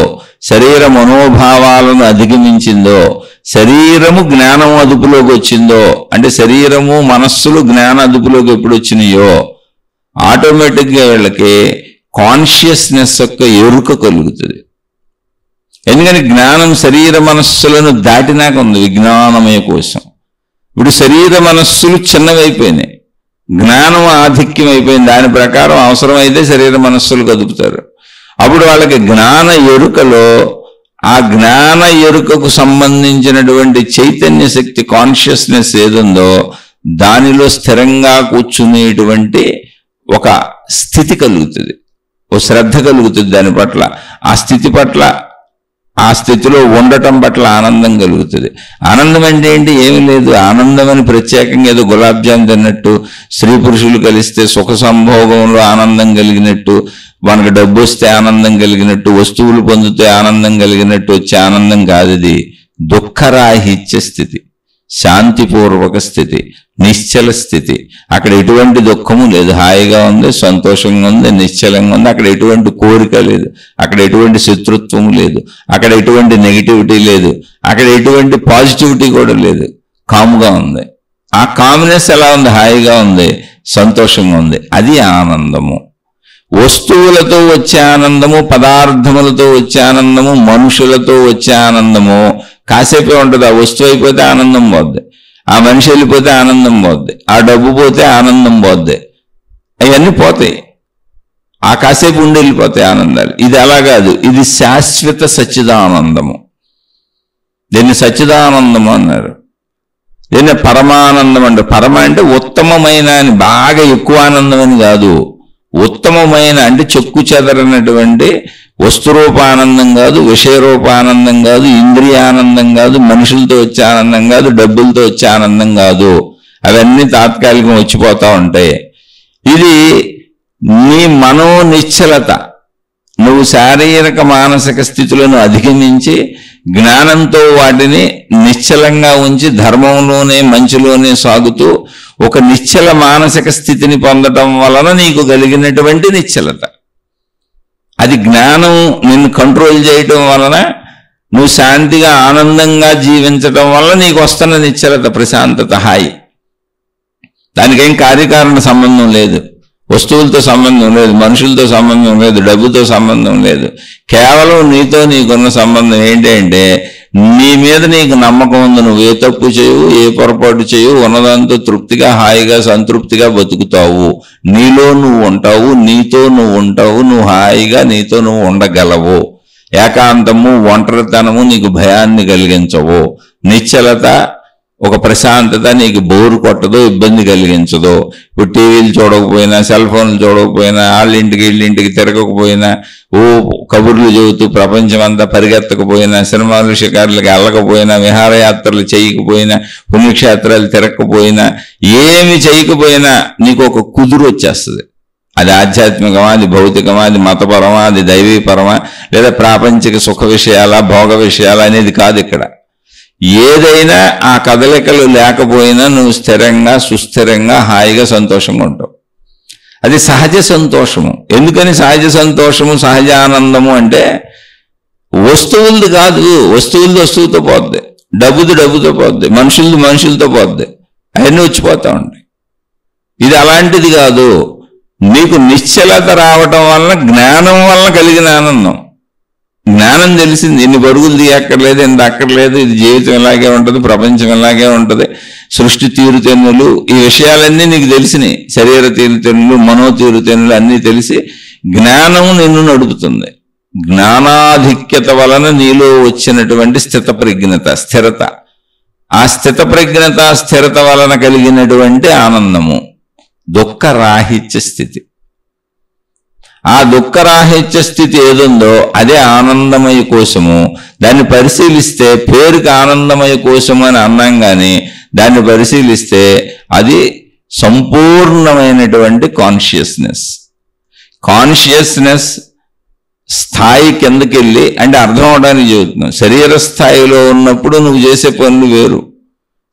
[SPEAKER 1] శరీర మనోభావాలను అధిగమించిందో, శరీరము జ్ఞానం అదుపులోకి వచ్చిందో, అంటే శరీరము మనస్సులు జ్ఞాన అదుపులోకి ఎప్పుడు వచ్చినాయో ఆటోమేటిక్గా వీళ్ళకి కాన్షియస్నెస్ యొక్క ఎరుక కలుగుతుంది. ఎందుకని జ్ఞానం శరీర మనస్సులను దాటినాక ఉంది విజ్ఞానమయ కోశం. ఇప్పుడు శరీర మనస్సులు చిన్నవైపోయినాయి, జ్ఞానం ఆధిక్యం అయిపోయింది. దాని ప్రకారం అవసరమైతే శరీర మనస్సులు కదుపుతారు. అప్పుడు వాళ్ళకి జ్ఞాన ఎరుకలో ఆ జ్ఞాన ఎరుకకు సంబంధించినటువంటి చైతన్య శక్తి, కాన్షియస్నెస్ ఏదుందో దానిలో స్థిరంగా కూర్చునేటువంటి ఒక స్థితి కలుగుతుంది, ఓ శ్రద్ధ కలుగుతుంది దాని పట్ల. ఆ స్థితి పట్ల, ఆ స్థితిలో ఉండటం పట్ల ఆనందం కలుగుతుంది. ఆనందం అంటే ఏంటి? ఏమి లేదు. ఆనందం అని ప్రత్యేకంగా ఏదో గులాబ్ జామ్ తిన్నట్టు, స్త్రీ పురుషులు కలిస్తే సుఖ సంభోగంలో ఆనందం కలిగినట్టు, మనకు డబ్బు వస్తే ఆనందం కలిగినట్టు, వస్తువులు పొందితే ఆనందం కలిగినట్టు వచ్చే ఆనందం కాదు. ఇది దుఃఖరాహిత్య స్థితి, శాంతిపూర్వక స్థితి, నిశ్చల స్థితి. అక్కడ ఎటువంటి దుఃఖము లేదు, హాయిగా ఉంది, సంతోషంగా ఉంది, నిశ్చలంగా ఉంది. అక్కడ ఎటువంటి కోరిక లేదు, అక్కడ ఎటువంటి శత్రుత్వం లేదు, అక్కడ ఎటువంటి నెగిటివిటీ లేదు, అక్కడ ఎటువంటి పాజిటివిటీ కూడా లేదు. కాముగా ఉంది. ఆ కామ్నెస్ ఎలా ఉంది? హాయిగా ఉంది, సంతోషంగా ఉంది. అది ఆనందము. వస్తువులతో వచ్చే ఆనందము, పదార్థములతో వచ్చే ఆనందము, మనుషులతో వచ్చే ఆనందము కాసేపే ఉంటుంది. ఆ వస్తువు అయిపోతే ఆనందం పోద్ది, ఆ మనిషి వెళ్ళిపోతే ఆనందం పోద్ది, ఆ డబ్బు పోతే ఆనందం పోద్ది, అవన్నీ పోతాయి. ఆ కాసేపు ఉండి వెళ్ళిపోతాయి ఆనందాలు. ఇది అలా కాదు, ఇది శాశ్వత సచ్చిదానందము. దీన్ని సచ్చిదానందము అన్నారు. దీన్ని పరమానందం అంటారు. పరమ అంటే ఉత్తమమైన అని, బాగా ఎక్కువ ఆనందం అని కాదు. ఉత్తమమైన అంటే చెక్కు చెదరనటువంటి వస్తురూపానందం కాదు, విషయరూపానందం కాదు, ఇంద్రియానందం కాదు, మనుషులతో వచ్చే ఆనందం కాదు, డబ్బులతో వచ్చే ఆనందం కాదు. అవన్నీ తాత్కాలికం వచ్చిపోతూ ఉంటాయి. ఇది నీ మనోనిశ్చలత, నువ్వు శారీరక మానసిక స్థితులను అధిగమించి జ్ఞానంతో వాటిని నిశ్చలంగా ఉంచి ధర్మంలోనే, మంచిలోనే సాగుతూ ఒక నిశ్చల మానసిక స్థితిని పొందటం వలన నీకు కలిగినటువంటి నిశ్చలత. అది జ్ఞానం నిన్ను కంట్రోల్ చేయటం వలన నువ్వు శాంతిగా, ఆనందంగా జీవించటం వల్ల నీకు వస్తున్న నిశ్చలత, ప్రశాంతత, హాయి. దానికేం కార్యకారణ సంబంధం లేదు, వస్తువులతో సంబంధం లేదు, మనుషులతో సంబంధం లేదు, డబ్బుతో సంబంధం లేదు. కేవలం నీతో నీకున్న సంబంధం ఏంటి అంటే నీ మీద నీకు నమ్మకం ఉంది. నువ్వు ఏ తప్పు చేయవు, ఏ పొరపాటు చేయవు, ఉన్నదాంతో తృప్తిగా, హాయిగా, సంతృప్తిగా బతుకుతావు. నీలో నువ్వు ఉంటావు, నీతో నువ్వు ఉంటావు, నువ్వు హాయిగా నీతో నువ్వు ఉండగలవు. ఏకాంతము, ఒంటరితనము నీకు భయాన్ని కలిగించవు. నిశ్చలత, ఒక ప్రశాంతత నీకు బోరు కొట్టదో, ఇబ్బంది కలిగించదో. ఇప్పుడు టీవీలు చూడకపోయినా, సెల్ ఫోన్లు చూడకపోయినా, వాళ్ళింటికి వీళ్ళింటికి తిరగకపోయినా, కబుర్లు చెబుతూ ప్రపంచం అంతా పరిగెత్తకపోయినా, సినిమాలు షికారులకు వెళ్ళకపోయినా, విహారయాత్రలు చేయకపోయినా, పుణ్యక్షేత్రాలు తిరగకపోయినా, ఏమి చేయకపోయినా నీకు ఒక కుదురు వచ్చేస్తుంది. అది ఆధ్యాత్మికమా, అది భౌతికమా, అది మతపరమా, అది దైవీపరమా, లేదా ప్రాపంచిక సుఖ విషయాలా, భోగ విషయాలా అనేది కాదు ఇక్కడ. ఏదైనా ఆ కదలికలు లేకపోయినా నువ్వు స్థిరంగా, సుస్థిరంగా, హాయిగా, సంతోషంగా ఉంటావు. అది సహజ సంతోషము. ఎందుకని సహజ సంతోషము, సహజ ఆనందము అంటే వస్తువులది కాదు. వస్తువులది వస్తువుతో పోద్ది, డబ్బుది డబ్బుతో పోద్ది, మనుషులది మనుషులతో పోద్ది, అవన్నీ వచ్చిపోతా ఉంటాయి. ఇది అలాంటిది కాదు. నీకు నిశ్చలత రావటం వలన, జ్ఞానం వలన కలిగిన ఆనందం. జ్ఞానం తెలిసింది, ఇన్ని పరుగులు తీయక్కర్లేదు, ఇంత అక్కర్లేదు, ఇది జీవితం ఇలాగే ఉంటుంది, ప్రపంచం ఇలాగే ఉంటుంది, సృష్టి తీరుతెన్నులు, ఈ విషయాలన్నీ నీకు తెలిసినాయి. శరీర తీరుతెన్నులు, మనో తీరుతెన్నులు అన్నీ తెలిసి జ్ఞానము నిన్ను నడుపుతుంది. జ్ఞానాధిక్యత వలన నీలో వచ్చినటువంటి స్థితప్రజ్ఞత, స్థిరత, ఆ స్థితప్రజ్ఞత, స్థిరత వలన కలిగినటువంటి ఆనందము దుఃఖరాహిత్య స్థితి. ఆ దుఃఖరాహిత్య స్థితి ఏదుందో అదే ఆనందమయ కోశము. దాన్ని పరిశీలిస్తే పేరుకి ఆనందమయ కోశము అని అన్నాం, కానీ దాన్ని పరిశీలిస్తే అది సంపూర్ణమైనటువంటి కాన్షియస్నెస్. కాన్షియస్నెస్ స్థాయి కిందకెళ్ళి, అంటే అర్థం అవడానికి చెబుతున్నాం. శరీర స్థాయిలో ఉన్నప్పుడు నువ్వు చేసే పనులు వేరు,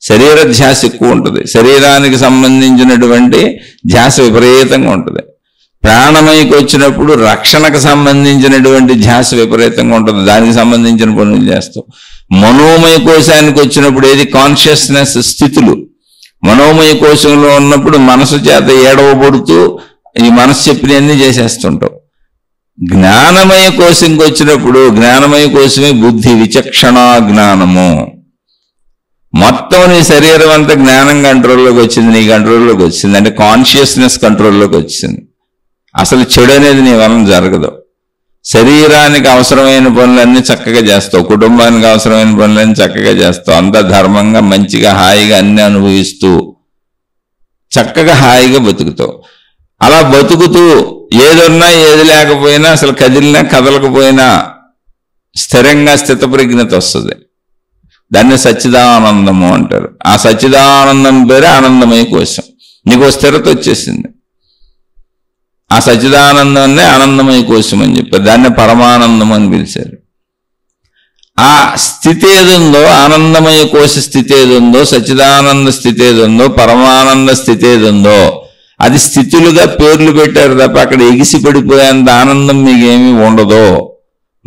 [SPEAKER 1] శరీర ధ్యాస ఎక్కువ ఉంటుంది, శరీరానికి సంబంధించినటువంటి ధ్యాస విపరీతంగా ఉంటుంది. ప్రాణమయకి వచ్చినప్పుడు రక్షణకు సంబంధించినటువంటి ధ్యాస విపరీతంగా ఉంటుంది, దానికి సంబంధించిన పనులు చేస్తావు. మనోమయ కోశానికి వచ్చినప్పుడు ఏది కాన్షియస్నెస్ స్థితులు. మనోమయ కోశంలో ఉన్నప్పుడు మనసు చేత ఏడవబడుతూ ఈ మనసు చెప్పినవన్నీ చేసేస్తుంటావు. జ్ఞానమయ కోశంకి వచ్చినప్పుడు జ్ఞానమయ కోశమే బుద్ధి, విచక్షణ జ్ఞానము. మొత్తం నీ శరీరం అంతా జ్ఞానం కంట్రోల్లోకి వచ్చింది, నీ కంట్రోల్లోకి వచ్చింది, అంటే కాన్షియస్నెస్ కంట్రోల్లోకి వచ్చింది. అసలు చెడు అనేది నీ వలన జరగదు. శరీరానికి అవసరమైన పనులన్నీ చక్కగా చేస్తావు, కుటుంబానికి అవసరమైన పనులన్నీ చక్కగా చేస్తావు, అంతా ధర్మంగా, మంచిగా, హాయిగా అన్ని అనుభవిస్తూ చక్కగా హాయిగా బతుకుతావు. అలా బతుకుతూ ఏదున్నా ఏది లేకపోయినా, అసలు కదిలినా కదలకపోయినా స్థిరంగా స్థితప్రజ్ఞత వస్తుంది. దాన్ని సచ్చిదానందము అంటారు. ఆ సచ్చిదానందం పేరే ఆనందమయ కోశం. నీకు స్థిరత వచ్చేసింది. ఆ సచ్చిదానందాన్నే ఆనందమయ కోశం అని చెప్పారు. దాన్ని పరమానందం అని పిలిచారు. ఆ స్థితి ఏదుందో, ఆనందమయ కోశ స్థితి ఏదుందో, సచ్చిదానంద స్థితి ఏదుందో, పరమానంద స్థితి ఏదుందో, అది స్థితులుగా పేర్లు పెట్టారు తప్ప అక్కడ ఎగిసి పడిపోయేంత ఆనందం మీకేమీ ఉండదు.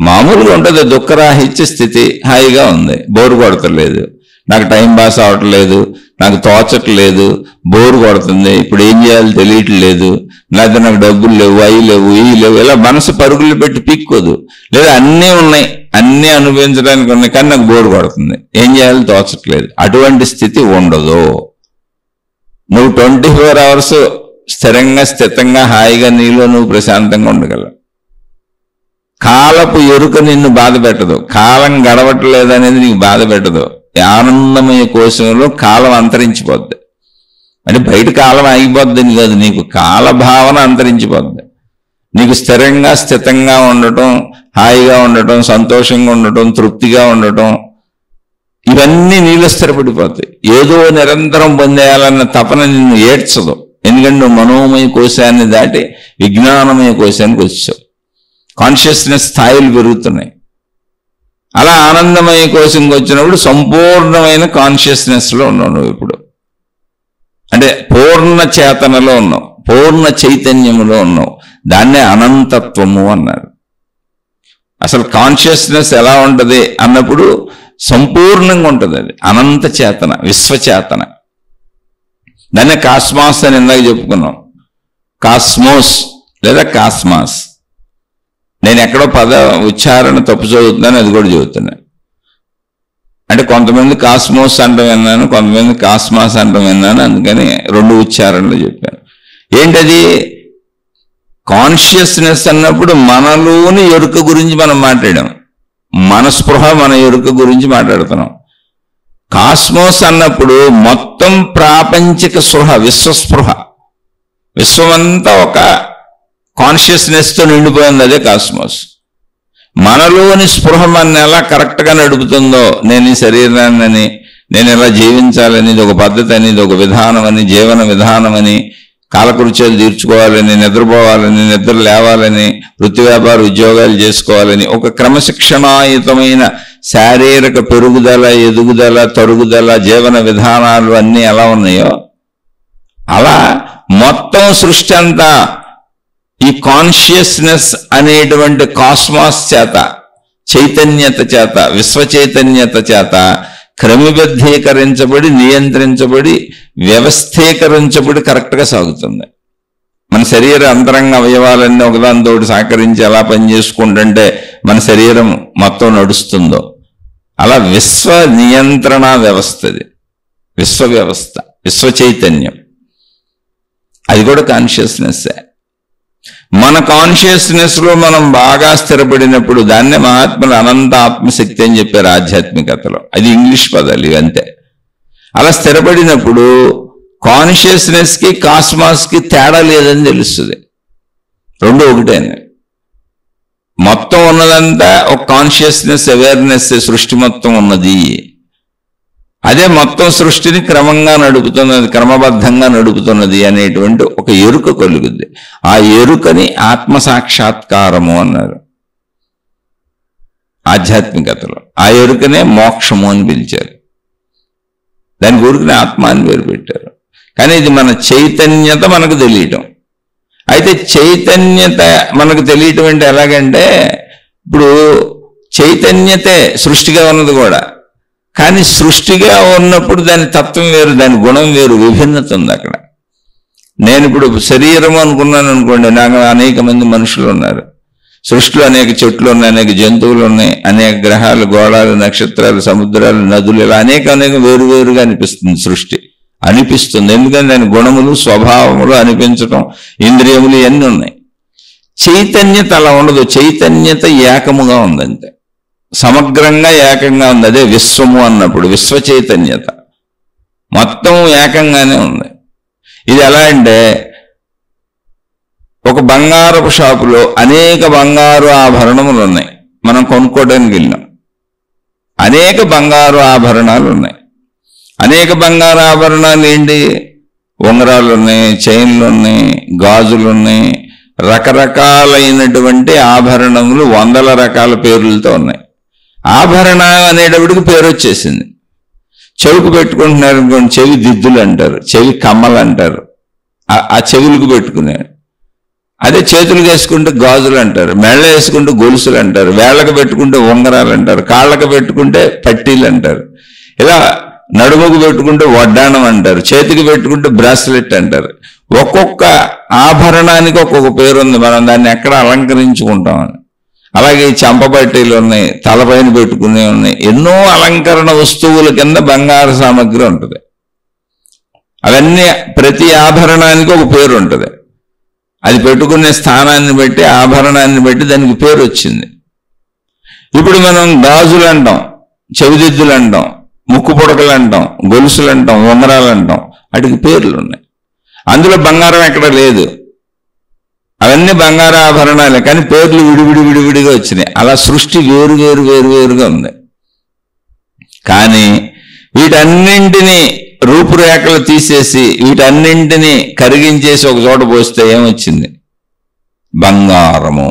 [SPEAKER 1] మామూలుగా ఉంటుంది, దుఃఖరాహిత్య స్థితి. హాయిగా ఉంది, బోరు కొడతలేదు, నాకు టైం పాస్ అవట్లేదు, నాకు తోచట్లేదు, బోరు కొడుతుంది, ఇప్పుడు ఏం చేయాలో తెలియట్లేదు, లేకపోతే నాకు డబ్బులు లేవు, అవి లేవు, ఇవి లేవు, ఇలా మనసు పరుగులు పెట్టి పీక్కోదు. లేదా అన్నీ ఉన్నాయి, అన్నీ అనుభవించడానికి ఉన్నాయి, కానీ నాకు బోరు కొడుతుంది, ఏం చేయాలో తోచట్లేదు. అటువంటి స్థితి ఉండదు. నువ్వు 24 hours స్థిరంగా, స్థితంగా, హాయిగా నీలో నువ్వు ప్రశాంతంగా ఉండగలవు. కాలపు ఎరుక నిన్ను బాధ పెట్టదు, కాలం గడవట్లేదనేది నీకు బాధ పెట్టదు. ఆనందమయ కోశంలో కాలం అంతరించిపోద్ది. అంటే బయట కాలం ఆగిపోద్దని కాదు, నీకు కాల భావన అంతరించిపోద్ది. నీకు స్థిరంగా, స్థితంగా ఉండటం, హాయిగా ఉండటం, సంతోషంగా ఉండటం, తృప్తిగా ఉండటం, ఇవన్నీ నీలో స్థిరపడిపోతాయి. ఏదో నిరంతరం పొందేయాలన్న తపన నిన్ను ఏడ్చదు. ఎందుకంటే నువ్వు మనోమయ కోశాన్ని దాటి విజ్ఞానమయ కోశానికి వచ్చావు. కాన్షియస్నెస్ స్థాయిలు పెరుగుతున్నాయి. అలా ఆనందమయ కోశంకి వచ్చినప్పుడు సంపూర్ణమైన కాన్షియస్నెస్లో ఉన్నావు నువ్వు. ఇప్పుడు అంటే పూర్ణ చేతనలో ఉన్నావు, పూర్ణ చైతన్యములో ఉన్నావు. దాన్నే అనంతత్వము అన్నారు. అసలు కాన్షియస్నెస్ ఎలా ఉంటుంది అన్నప్పుడు సంపూర్ణంగా ఉంటుంది. అది అనంత చేతన, విశ్వచేతన. దాన్నే కాస్మాస్ అని ఇందాక చెప్పుకున్నాం. కాస్మోస్ లేదా కాస్మాస్. నేను ఎక్కడో పద ఉచ్చారణ తప్పు చదువుతున్నాను, అది కూడా చదువుతున్నాను. అంటే కొంతమంది కాస్మోస్ అంటం విన్నాను, కొంతమంది కాస్మాస్ అంటం విన్నాను, అందుకని 2 ఉచ్చారణలు చెప్పాను. ఏంటది? కాన్షియస్నెస్ అన్నప్పుడు మనలోని ఎరుక గురించి మనం మాట్లాడాం. మన స్పృహ, మన ఎరుక గురించి మాట్లాడుతున్నాం. కాస్మోస్ అన్నప్పుడు మొత్తం ప్రాపంచిక స్పృహ, విశ్వస్పృహ, విశ్వమంతా ఒక కాన్షియస్నెస్తో నిండిపోయింది, అదే కాస్మోస్. మనలోని స్పృహ మన ఎలా కరెక్ట్గా నడుపుతుందో, నేను ఈ శరీరాన్ని నేను ఎలా జీవించాలని, ఇది ఒక పద్ధతి అని, ఇది ఒక విధానం అని, జీవన విధానం అని, కాలకృత్యాలు తీర్చుకోవాలని, నిద్రపోవాలని, నిద్ర లేవాలని, వృత్తి వ్యాపార ఉద్యోగాలు చేసుకోవాలని, ఒక క్రమశిక్షణాయుతమైన శారీరక పెరుగుదల, ఎదుగుదల, తరుగుదల, జీవన విధానాలు అన్నీ ఎలా ఉన్నాయో అలా మొత్తం సృష్టి అంతా ఈ కాన్షియస్నెస్ అనేటువంటి కాస్మాస్ చేత, చైతన్యత చేత, విశ్వ చైతన్యత చేత క్రమబద్ధీకరించబడి, నియంత్రించబడి, వ్యవస్థీకరించబడి కరెక్ట్గా సాగుతుంది. మన శరీర అంతరంగ అవయవాలన్నీ ఒకదానితో సహకరించి ఎలా పనిచేసుకుంటుంటే మన శరీరం మొత్తం నడుస్తుందో అలా విశ్వ నియంత్రణ వ్యవస్థది, విశ్వ వ్యవస్థ, విశ్వ చైతన్యం, అది కూడా కాన్షియస్నెస్సే. మన కాన్షియస్నెస్లో మనం బాగా స్థిరపడినప్పుడు దాన్నే మహాత్ములు అనంత ఆత్మశక్తి అని చెప్పారు ఆధ్యాత్మికతలో. అది ఇంగ్లీష్ పదాలు ఇవంతే. అలా స్థిరపడినప్పుడు కాన్షియస్నెస్కి కాస్మాస్కి తేడా లేదని తెలుస్తుంది, రెండు ఒకటేనే. మొత్తం ఉన్నదంతా ఒక కాన్షియస్నెస్, అవేర్నెస్, సృష్టి మొత్తం ఉన్నది. అదే మొత్తం సృష్టిని క్రమంగా నడుపుతున్నది, క్రమబద్ధంగా నడుపుతున్నది అనేటువంటి ఒక ఎరుక కలుగుద్ది. ఆ ఎరుకని ఆత్మసాక్షాత్కారము అన్నారు ఆధ్యాత్మికతలో. ఆ ఎరుకనే మోక్షము అని పిలిచారు. దాని ఊరికనే ఆత్మ అని పేరు పెట్టారు. కానీ ఇది మన చైతన్యత మనకు తెలియటం. అయితే చైతన్యత మనకు తెలియటం అంటే ఎలాగంటే, ఇప్పుడు చైతన్యతే సృష్టిగా ఉన్నది కూడా, కానీ సృష్టిగా ఉన్నప్పుడు దాని తత్వం వేరు, దాని గుణం వేరు, విభిన్నత ఉంది అక్కడ. నేను ఇప్పుడు శరీరం అనుకున్నాను అనుకోండి, నాకు అనేక మంది మనుషులు ఉన్నారు, సృష్టిలో అనేక చెట్లు ఉన్నాయి, అనేక జంతువులు ఉన్నాయి, అనేక గ్రహాలు, గోళాలు, నక్షత్రాలు, సముద్రాలు, నదులు, ఇలా అనేక వేరువేరుగా అనిపిస్తుంది సృష్టి. అనిపిస్తుంది ఎందుకంటే దాని గుణములు, స్వభావములు అనిపించటం, ఇంద్రియములు ఇవన్నీ ఉన్నాయి. చైతన్యత అలా ఉండదు. చైతన్యత ఏకముగా ఉందంతే, సమగ్రంగా ఏకంగా ఉంది. అదే విశ్వము అన్నప్పుడు విశ్వ చైతన్యత మొత్తం ఏకంగానే ఉంది. ఇది ఎలా అంటే, ఒక బంగారపు షాపులో అనేక బంగారు ఆభరణములు ఉన్నాయి, మనం కొనుక్కోవడానికి వెళ్ళాం, అనేక బంగారు ఆభరణాలు ఉన్నాయి. అనేక బంగారు ఆభరణాలు ఏంటి? ఉంగరాలు ఉన్నాయి, చైన్లు ఉన్నాయి, గాజులు ఉన్నాయి, రకరకాలైనటువంటి ఆభరణములు వందల రకాల పేర్లతో ఉన్నాయి. ఆభరణం అనేటప్పటికి పేరు వచ్చేసింది. చెవికి పెట్టుకుంటున్నారు అనుకోండి, చెవి దిద్దులు అంటారు, చెవి కమ్మలు అంటారు, ఆ చెవులకు పెట్టుకునేవి. అదే చేతులకు వేసుకుంటే గాజులు అంటారు, మెళ్ళ వేసుకుంటే గొలుసులు అంటారు, వేళ్ళకు పెట్టుకుంటే ఉంగరాలు అంటారు, కాళ్ళకు పెట్టుకుంటే పట్టీలు అంటారు, ఇలా నడుముకు పెట్టుకుంటే వడ్డాణం అంటారు, చేతికి పెట్టుకుంటే బ్రాస్లెట్ అంటారు. ఒక్కొక్క ఆభరణానికి ఒక్కొక్క పేరు ఉంది, మనం దాన్ని ఎక్కడ అలంకరించుకుంటామని. అలాగే చెంప పట్టీలు ఉన్నాయి, తలపైన పెట్టుకునే ఉన్నాయి, ఎన్నో అలంకరణ వస్తువుల కింద బంగారు సామగ్రి ఉంటుంది. అవన్నీ ప్రతి ఆభరణానికి ఒక పేరు ఉంటుంది. అది పెట్టుకునే స్థానాన్ని బట్టి, ఆభరణాన్ని బట్టి దానికి పేరు వచ్చింది. ఇప్పుడు మనం గాజులు అంటాం, చెవిదిద్దులు అంటాం, ముక్కు పుడకలు అంటాం, గొలుసులు అంటాం, ఉంగరాలు అంటాం, వాటికి పేర్లు ఉన్నాయి. అందులో బంగారం ఎక్కడ లేదు, అవన్నీ బంగారు ఆభరణాలే, కానీ పేర్లు విడివిడిగా వచ్చినాయి. అలా సృష్టి వేరుగా ఉంది. కానీ వీటన్నింటినీ రూపురేఖలు తీసేసి, వీటన్నింటినీ కరిగించేసి ఒక చోట పోస్తే ఏమొచ్చింది? బంగారము.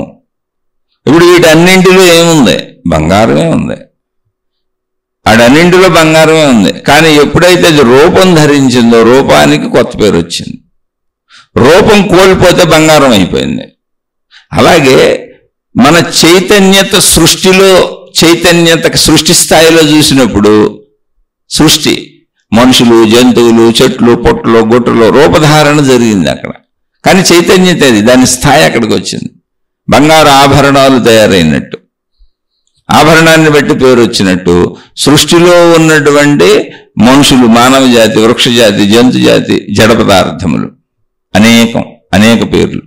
[SPEAKER 1] ఇప్పుడు వీటన్నింటిలో ఏముంది? బంగారమే ఉంది. వాటన్నింటిలో బంగారమే ఉంది. కానీ ఎప్పుడైతే అది రూపం ధరించిందో, రూపానికి కొత్త పేరు వచ్చింది. రూపం కోల్పోతే బంగారం అయిపోయింది. అలాగే మన చైతన్యత సృష్టిలో, చైతన్యత సృష్టి స్థాయిలో చూసినప్పుడు, సృష్టి మనుషులు, జంతువులు, చెట్లు, పొట్లు, గుట్టలు, రూపధారణ జరిగింది అక్కడ. కానీ చైతన్యత అది, దాని స్థాయి అక్కడికి వచ్చింది. బంగారు ఆభరణాలు తయారైనట్టు, ఆభరణాన్ని బట్టి పేరు వచ్చినట్టు, సృష్టిలో ఉన్నటువంటి మనుషులు, మానవ జాతి, వృక్ష జాతి, జంతు జాతి, జడ పదార్థములు అనేక పేర్లు.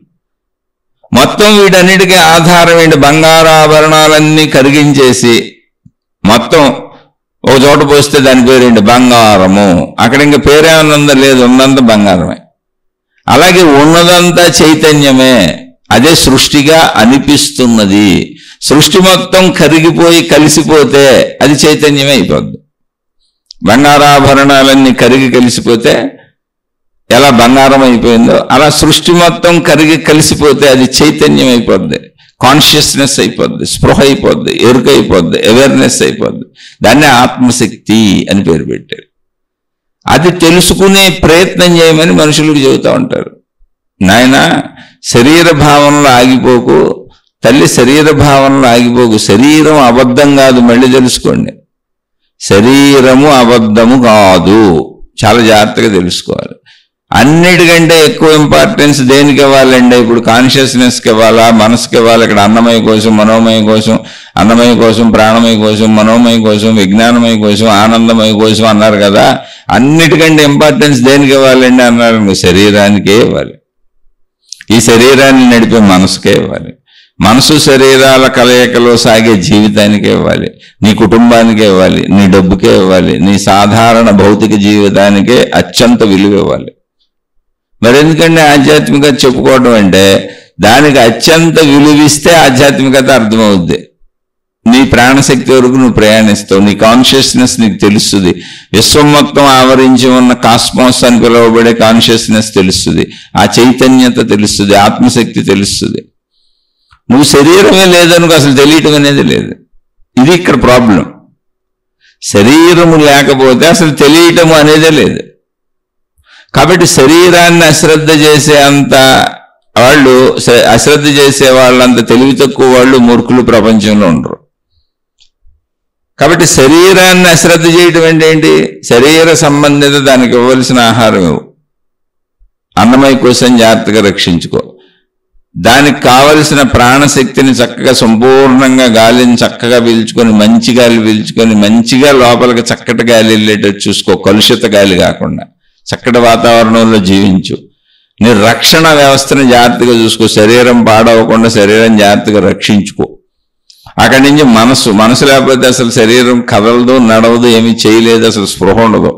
[SPEAKER 1] మొత్తం వీటన్నిటికీ ఆధారం ఏంటి? బంగారు ఆభరణాలన్నీ కరిగించేసి మొత్తం ఒక చోట పోస్తే దాని పేరేంటి? బంగారము. అక్కడ ఇంక పేరేమన్నా ఉందా? లేదు, ఉన్నంత బంగారమే. అలాగే ఉన్నదంతా చైతన్యమే. అదే సృష్టిగా అనిపిస్తున్నది. సృష్టి మొత్తం కరిగిపోయి కలిసిపోతే అది చైతన్యమే అయిపోద్ది. బంగారాభరణాలన్నీ కరిగి కలిసిపోతే ఎలా బంగారం అయిపోయిందో అలా సృష్టి మొత్తం కరిగి కలిసిపోతే అది చైతన్యం అయిపోద్ది, కాన్షియస్నెస్ అయిపోద్ది, స్పృహ అయిపోద్ది, ఎరుక అయిపోద్ది, అవేర్నెస్ అయిపోద్ది. దాన్నే ఆత్మశక్తి అని పేరు పెట్టారు. అది తెలుసుకునే ప్రయత్నం చేయమని మనుషులకు చెబుతూ ఉంటారు. నాయన, శరీర భావనలో ఆగిపోకు తల్లి, శరీర భావనలో ఆగిపోకు. శరీరం అబద్ధం కాదు, మళ్ళీ తెలుసుకోండి. శరీరము అబద్ధము కాదు, చాలా జాగ్రత్తగా తెలుసుకోవాలి. అన్నిటికంటే ఎక్కువ ఇంపార్టెన్స్ దేనికి ఇవ్వాలండి? ఇప్పుడు కాన్షియస్నెస్కి ఇవ్వాలా, మనసుకి ఇవ్వాలి? ఇక్కడ అన్నమయ కోసం, మనోమయ కోసం, అన్నమయ కోసం, ప్రాణమయ కోసం, మనోమయ కోసం, విజ్ఞానమయ కోసం, ఆనందమయ కోసం అన్నారు కదా. అన్నిటికంటే ఇంపార్టెన్స్ దేనికి ఇవ్వాలండి అన్నారు? శరీరానికే ఇవ్వాలి. ఈ శరీరాన్ని నడిపే మనసుకే ఇవ్వాలి. మనసు శరీరాల కలయికలో సాగే జీవితానికే ఇవ్వాలి, నీ కుటుంబానికే ఇవ్వాలి, నీ డబ్బుకే ఇవ్వాలి, నీ సాధారణ భౌతిక జీవితానికే అత్యంత విలువ ఇవ్వాలి. మరి ఎందుకంటే ఆధ్యాత్మికత చెప్పుకోవడం అంటే దానికి అత్యంత విలువిస్తే ఆధ్యాత్మికత అర్థమవుద్ది. నీ ప్రాణశక్తి వరకు నువ్వు ప్రయాణిస్తావు, నీ కాన్షియస్నెస్ నీకు తెలుస్తుంది. విశ్వం మొత్తం ఆవరించి ఉన్న కాస్మాస్ అని పిలువబడే కాన్షియస్నెస్ తెలుస్తుంది, ఆ చైతన్యత తెలుస్తుంది, ఆత్మశక్తి తెలుస్తుంది. నువ్వు శరీరమే లేదనుకో అసలు తెలియటం అనేది లేదు. ఇది ఇక్కడ ప్రాబ్లం. శరీరము లేకపోతే అసలు తెలియటము అనేదే లేదు. కాబట్టి శరీరాన్ని అశ్రద్ధ చేసే అంత వాళ్ళు, అశ్రద్ధ చేసే వాళ్ళంత తెలివి తక్కువ వాళ్ళు, మూర్ఖులు ప్రపంచంలో ఉండరు. కాబట్టి శరీరాన్ని అశ్రద్ధ చేయటం అంటే ఏంటి? శరీర సంబంధిత దానికి ఇవ్వవలసిన ఆహారం ఇవ్వు, అన్నమయ కోసం జాగ్రత్తగా రక్షించుకో. దానికి కావలసిన ప్రాణశక్తిని చక్కగా సంపూర్ణంగా గాలిని చక్కగా పీల్చుకొని, మంచి గాలి పీల్చుకొని, మంచిగా లోపలికి చక్కటి గాలి వెళ్ళేటట్టు చూసుకో. కలుషిత గాలి కాకుండా చక్కటి వాతావరణంలో జీవించు. నీ రక్షణ వ్యవస్థను జాగ్రత్తగా చూసుకో. శరీరం పాడవకుండా శరీరం జాగ్రత్తగా రక్షించుకో. అక్కడి నుంచి మనసు లేకపోతే అసలు శరీరం కదలదు, నడవదు, ఏమీ చేయలేదు, అసలు స్పృహ ఉండదు.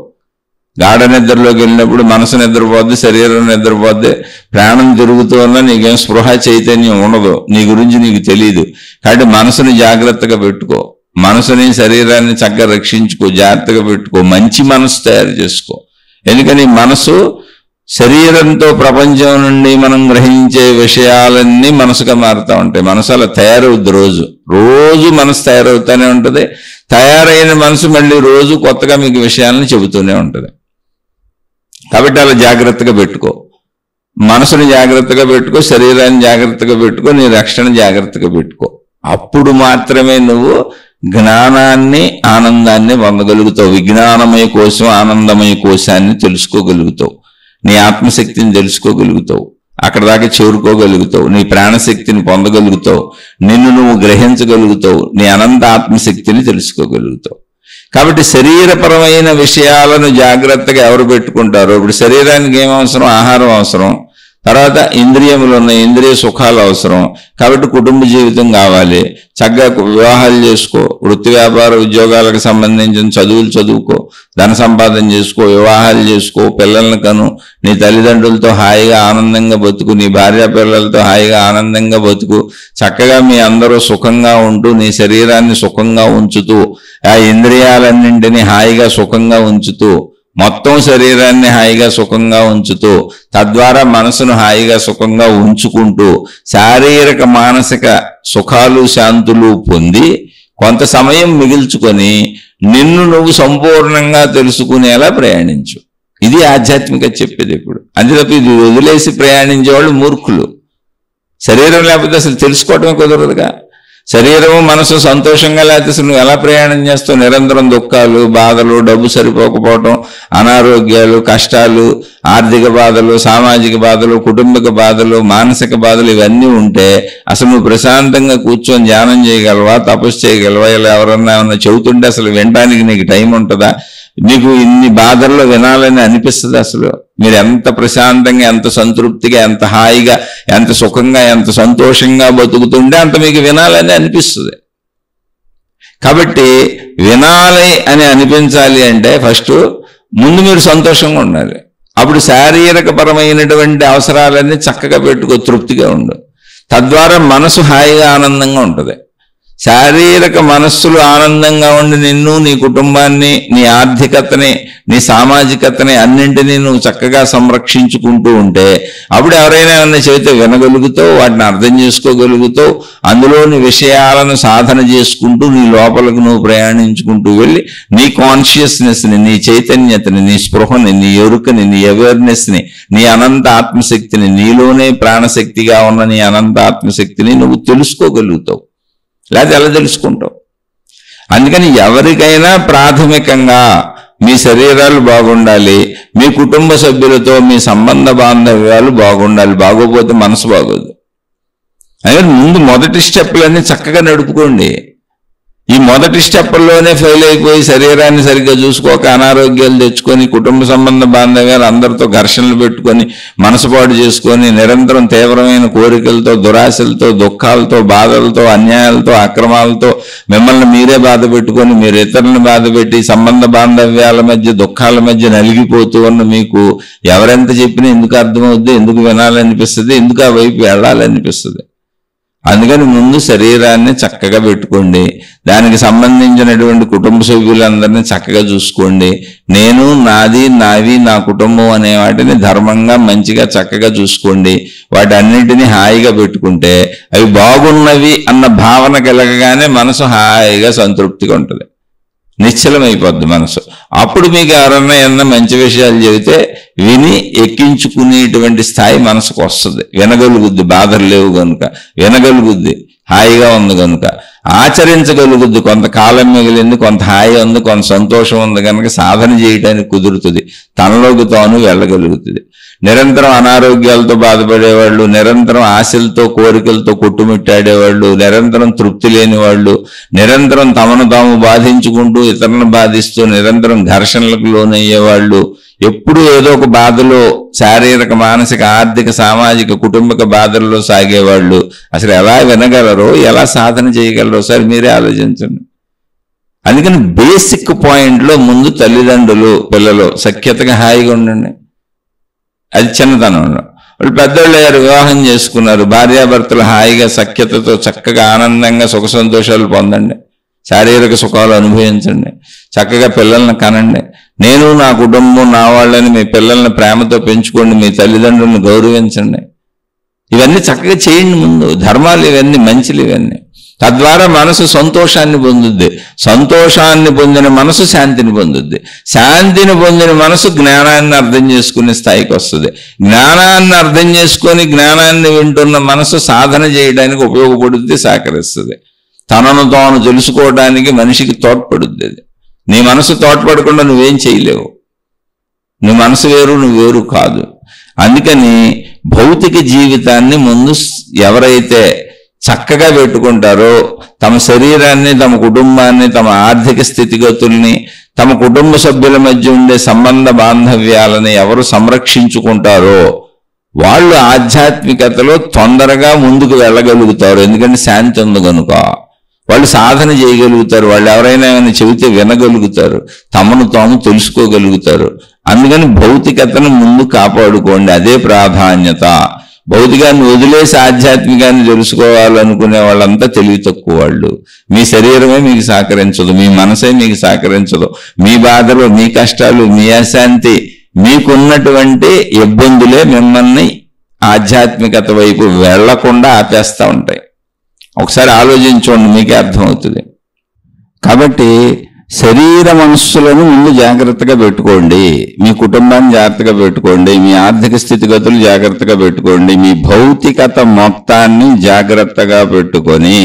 [SPEAKER 1] గాఢ నిద్రలోకి వెళ్ళినప్పుడు మనసు నిద్రపోద్ది, శరీరం నిద్రపోద్ది, ప్రాణం తిరుగుతూ ఉన్నా నీకేం స్పృహ చైతన్యం ఉండదు, నీ గురించి నీకు తెలియదు. కాబట్టి మనసుని జాగ్రత్తగా పెట్టుకో, మనసుని శరీరాన్ని చక్కగా రక్షించుకో, జాగ్రత్తగా పెట్టుకో, మంచి మనసు తయారు చేసుకో. ఎందుకని మనసు శరీరంతో ప్రపంచం నుండి మనం గ్రహించే విషయాలన్నీ మనసుగా మారుతూ ఉంటాయి. మనసు అలా తయారవుద్ది, రోజు మనసు తయారవుతూనే ఉంటుంది. తయారైన మనసు మళ్ళీ రోజు కొత్తగా మీకు విషయాలను చెబుతూనే ఉంటుంది. కాబట్టి అలా జాగ్రత్తగా పెట్టుకో, మనసుని జాగ్రత్తగా పెట్టుకో, శరీరాన్ని జాగ్రత్తగా పెట్టుకో, నీ రక్షణ జాగ్రత్తగా పెట్టుకో. అప్పుడు మాత్రమే నువ్వు జ్ఞానాన్ని, ఆనందాన్ని పొందగలుగుతావు. విజ్ఞానమయ కోసం, ఆనందమయ కోశాన్ని తెలుసుకోగలుగుతావు, నీ ఆత్మశక్తిని తెలుసుకోగలుగుతావు, అక్కడ దాకా చేరుకోగలుగుతావు, నీ ప్రాణశక్తిని పొందగలుగుతావు, నిన్ను నువ్వు గ్రహించగలుగుతావు, నీ అనంత ఆత్మశక్తిని తెలుసుకోగలుగుతావు. కాబట్టి శరీరపరమైన విషయాలను జాగ్రత్తగా ఎవరు పెట్టుకుంటారో, ఇప్పుడు శరీరానికి ఏం అవసరం? ఆహారం అవసరం, తర్వాత ఇంద్రియములు ఉన్నాయి, ఇంద్రియ సుఖాలు అవసరం. కాబట్టి కుటుంబ జీవితం కావాలి, చక్కగా వివాహాలు చేసుకో, వృత్తి వ్యాపార ఉద్యోగాలకు సంబంధించిన చదువులు చదువుకో, ధన సంపాదన చేసుకో, వివాహాలు చేసుకో, పిల్లలను కను, నీ తల్లిదండ్రులతో హాయిగా ఆనందంగా బతుకు, నీ భార్య పిల్లలతో హాయిగా ఆనందంగా బతుకు. చక్కగా మీ అందరూ సుఖంగా ఉంటూ నీ శరీరాన్ని సుఖంగా ఉంచుతూ, ఆ ఇంద్రియాలన్నింటినీ హాయిగా సుఖంగా ఉంచుతూ, మొత్తం శరీరాన్ని హాయిగా సుఖంగా ఉంచుతూ, తద్వారా మనసును హాయిగా సుఖంగా ఉంచుకుంటూ, శారీరక మానసిక సుఖాలు శాంతులు పొంది కొంత సమయం మిగిల్చుకొని నిన్ను నువ్వు సంపూర్ణంగా తెలుసుకునేలా ప్రయాణించు. ఇది ఆధ్యాత్మిక చెప్పేది. ఇప్పుడు అందులో ఇది వదిలేసి ప్రయాణించేవాళ్ళు మూర్ఖులు. శరీరం లేకపోతే అసలు తెలుసుకోవటమే కుదరదుగా. శరీరము మనసు సంతోషంగా లేకపోతే అసలు నువ్వు ఎలా ప్రయాణం చేస్తావు? నిరంతరం దుఃఖాలు, బాధలు, డబ్బు సరిపోకపోవటం, అనారోగ్యాలు, కష్టాలు, ఆర్థిక బాధలు, సామాజిక బాధలు, కుటుంబిక బాధలు, మానసిక బాధలు ఇవన్నీ ఉంటే అసలు నువ్వు ప్రశాంతంగా కూర్చొని ధ్యానం చేయగలవా? తపస్సు చేయగలవా? ఇలా ఎవరన్నా ఏమన్నా చెబుతుంటే అసలు వినడానికి నీకు టైం ఉంటుందా? నీకు ఇన్ని బాధల్లో వినాలని అనిపిస్తుంది? అసలు మీరు ఎంత ప్రశాంతంగా, ఎంత సంతృప్తిగా, ఎంత హాయిగా, ఎంత సుఖంగా, ఎంత సంతోషంగా బతుకుతుంటే అంత మీకు వినాలని అనిపిస్తుంది. కాబట్టి వినాలి అని అనిపించాలి అంటే ఫస్ట్ ముందు మీరు సంతోషంగా ఉండాలి. అప్పుడు శారీరకపరమైనటువంటి అవసరాలన్నీ చక్కగా పెట్టుకో, తృప్తిగా ఉండు. తద్వారా మనసు హాయిగా ఆనందంగా ఉంటుంది. శారీరక మనస్సులు ఆనందంగా ఉండి నిన్ను, నీ కుటుంబాన్ని, నీ ఆర్థికతని, నీ సామాజికతని అన్నింటినీ నువ్వు చక్కగా సంరక్షించుకుంటూ ఉంటే అప్పుడు ఎవరైనా ఏమన్నా చెబితే వినగలుగుతావు, వాటిని అర్థం చేసుకోగలుగుతావు. అందులోని విషయాలను సాధన చేసుకుంటూ నీ లోపలకు నువ్వు ప్రయాణించుకుంటూ వెళ్ళి నీ కాన్షియస్నెస్ని, నీ చైతన్యతని, నీ స్పృహని, నీ ఎరుకని, నీ అవేర్నెస్ని, నీ అనంత ఆత్మశక్తిని, నీలోనే ప్రాణశక్తిగా ఉన్న నీ అనంత ఆత్మశక్తిని నువ్వు తెలుసుకోగలుగుతావు. లేదా ఎలా తెలుసుకుంటావు? అందుకని ఎవరికైనా ప్రాథమికంగా మీ శరీరాలు బాగుండాలి, మీ కుటుంబ సభ్యులతో మీ సంబంధ బాంధవ్యాలు బాగుండాలి. బాగోపోతే మనసు బాగోదు. అందుకని ముందు మొదటి స్టెప్లన్నీ చక్కగా నడుపుకోండి. ఈ మొదటి స్టెప్పుల్లోనే ఫెయిల్ అయిపోయి శరీరాన్ని సరిగ్గా చూసుకోక అనారోగ్యాలు తెచ్చుకొని, కుటుంబ సంబంధ బాంధవ్యాలు అందరితో ఘర్షణలు పెట్టుకొని, మనసుపాటు చేసుకొని, నిరంతరం తీవ్రమైన కోరికలతో, దురాశలతో, దుఃఖాలతో, బాధలతో, అన్యాయాలతో, అక్రమాలతో మిమ్మల్ని మీరే బాధ పెట్టుకొని, మీరు ఇతరులను బాధ పెట్టి సంబంధ బాంధవ్యాల మధ్య, దుఃఖాల మధ్య నలిగిపోతూ ఉన్న మీకు ఎవరెంత చెప్పినా ఎందుకు అర్థమవుద్ది, ఎందుకు వినాలనిపిస్తుంది, ఎందుకు ఆ వైపు వెళ్ళాలనిపిస్తుంది. అందుకని ముందు శరీరాన్ని చక్కగా పెట్టుకోండి. దానికి సంబంధించినటువంటి కుటుంబ సభ్యులందరినీ చక్కగా చూసుకోండి. నేను, నాది, నావి, నా కుటుంబం అనే వాటిని ధర్మంగా, మంచిగా, చక్కగా చూసుకోండి. వాటన్నిటినీ హాయిగా పెట్టుకుంటే అవి బాగున్నవి అన్న భావన కలగగానే మనసు హాయిగా సంతృప్తిగా ఉంటుంది, నిశ్చలమైపోద్ది మనసు. అప్పుడు మీకు ఎవరన్నా ఏమన్నా మంచి విషయాలు చెబితే విని ఎక్కించుకునేటువంటి స్థాయి మనసుకు వస్తుంది. వినగలుగుద్ది, బాధలు లేవు కనుక వినగలుగుద్ది, హాయిగా ఉంది కనుక ఆచరించగలుగుద్ది. కొంతకాలం మిగిలింది, కొంత హాయి ఉంది, కొంత సంతోషం ఉంది కనుక సాధన చేయడానికి కుదురుతుంది, తనలోకి తాను వెళ్ళగలుగుతుంది. నిరంతరం అనారోగ్యాలతో బాధపడేవాళ్ళు, నిరంతరం ఆశలతో, కోరికలతో కొట్టుమిట్టాడేవాళ్ళు, నిరంతరం తృప్తి లేని వాళ్ళు, నిరంతరం తమను తాము బాధించుకుంటూ ఇతరులను బాధిస్తూ నిరంతరం ఘర్షణలకు లోనయ్యేవాళ్ళు, ఎప్పుడు ఏదో ఒక బాధలో, శారీరక, మానసిక, ఆర్థిక, సామాజిక, కుటుంబక బాధల్లో సాగేవాళ్ళు అసలు ఎలా వినగలరో, ఎలా సాధన చేయగలరో ఒకసారి మీరే ఆలోచించండి. అందుకని బేసిక్ పాయింట్లో ముందు తల్లిదండ్రులు, పిల్లలు సఖ్యతగా హాయిగా ఉండండి. అది చిన్నతనంలో. వాళ్ళు పెద్దోళ్ళు అయ్యారు, వివాహం చేసుకున్నారు, భార్యాభర్తలు హాయిగా సఖ్యతతో చక్కగా ఆనందంగా సుఖ సంతోషాలు పొందండి, శారీరక సుఖాలు అనుభవించండి, చక్కగా పిల్లల్ని కనండి. నేను, నా కుటుంబం, నా వాళ్ళని మీ పిల్లల్ని ప్రేమతో పెంచుకోండి, మీ తల్లిదండ్రులను గౌరవించండి. ఇవన్నీ చక్కగా చేయండి. ముందు ధర్మాలు ఇవన్నీ, మంచిలు ఇవన్నీ. తద్వారా మనసు సంతోషాన్ని పొందుద్ది. సంతోషాన్ని పొందిన మనసు శాంతిని పొందుద్ది. శాంతిని పొందిన మనసు జ్ఞానాన్ని అర్థం చేసుకునే స్థాయికి వస్తుంది. జ్ఞానాన్ని అర్థం చేసుకొని జ్ఞానాన్ని వింటున్న మనసు సాధన చేయడానికి ఉపయోగపడుద్ది, సహకరిస్తుంది. తనను తాను తెలుసుకోవడానికి మనిషికి తోడ్పడుద్ది. నీ మనసు తోడ్పడకుండా నువ్వేం చేయలేవు. నీ మనసు వేరు, నువ్వు వేరు కాదు. అందుకని భౌతిక జీవితాన్ని ముందు ఎవరైతే చక్కగా పెట్టుకుంటారో, తమ శరీరాన్ని, తమ కుటుంబాన్ని, తమ ఆర్థిక స్థితిగతుల్ని, తమ కుటుంబ సభ్యుల మధ్య ఉండే సంబంధ బాంధవ్యాలని ఎవరు సంరక్షించుకుంటారో వాళ్ళు ఆధ్యాత్మికతలో తొందరగా ముందుకు వెళ్ళగలుగుతారు. ఎందుకంటే శాంతి ఉంది కనుక. వాళ్ళు సాధన చేయగలుగుతారు, వాళ్ళు ఎవరైనా ఏమైనా చెబితే వినగలుగుతారు, తమను తాము తెలుసుకోగలుగుతారు. అందుకని భౌతికతను ముందు కాపాడుకోండి, అదే ప్రాధాన్యత. భౌతికాన్ని వదిలేసి ఆధ్యాత్మికాన్ని తెలుసుకోవాలనుకునే వాళ్ళంతా తెలివి తక్కువ వాళ్ళు. మీ శరీరమే మీకు సహకరించదు, మీ మనసే మీకు సహకరించదు. మీ బాధలు, మీ కష్టాలు, మీ అశాంతి, మీకున్నటువంటి ఇబ్బందులే మిమ్మల్ని ఆధ్యాత్మికత వైపు వెళ్లకుండా ఆపేస్తూ ఉంటాయి. ఒకసారి ఆలోచించండి, మీకే అర్థమవుతుంది. కాబట్టి శరీర మనస్సులను ముందు జాగ్రత్తగా పెట్టుకోండి, మీ కుటుంబాన్ని జాగ్రత్తగా పెట్టుకోండి, మీ ఆర్థిక స్థితిగతులు జాగ్రత్తగా పెట్టుకోండి, మీ భౌతికత మొత్తాన్ని జాగ్రత్తగా పెట్టుకొని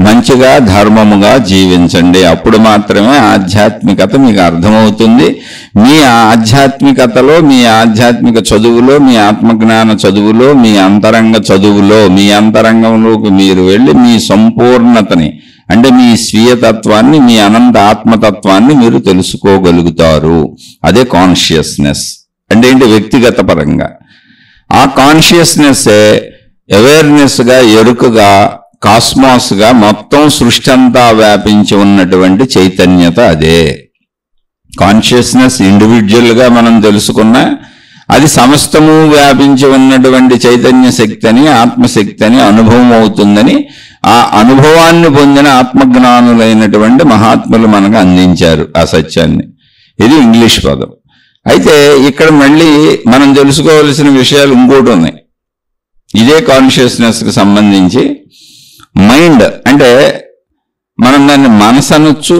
[SPEAKER 1] మంచిగా, ధర్మముగా జీవించండి. అప్పుడు మాత్రమే ఆధ్యాత్మికత మీకు అర్థమవుతుంది. మీ ఆధ్యాత్మికతలో, మీ ఆధ్యాత్మిక చదువులో, మీ ఆత్మజ్ఞాన చదువులో, మీ అంతరంగ చదువులో, మీ అంతరంగంలోకి మీరు వెళ్ళి మీ సంపూర్ణతని, అంటే మీ స్వీయతత్వాన్ని, మీ అనంత ఆత్మతత్వాన్ని మీరు తెలుసుకోగలుగుతారు. అదే కాన్షియస్నెస్. అంటే ఏంటి, వ్యక్తిగత పరంగా. ఆ కాన్షియస్నెస్సే అవేర్నెస్గా, ఎరుకగా, కాస్మాస్గా మొత్తం సృష్టి అంతా వ్యాపించి ఉన్నటువంటి చైతన్యత అదే. కాన్షియస్నెస్ ఇండివిజువల్గా మనం తెలుసుకున్నా అది సమస్తము వ్యాపించి ఉన్నటువంటి చైతన్య శక్తి అని, ఆత్మశక్తి అని అనుభవం అవుతుందని ఆ అనుభవాన్ని పొందిన ఆత్మజ్ఞానులైనటువంటి మహాత్ములు మనకు అందించారు ఆ సత్యాన్ని. ఇది ఇంగ్లీష్ పదం. అయితే ఇక్కడ మళ్ళీ మనం తెలుసుకోవాల్సిన విషయాలు ఇంకోటి ఉన్నాయి. ఇదే కాన్షియస్నెస్కి సంబంధించి మైండ్ అంటే మనం దాన్ని మనసు అనొచ్చు,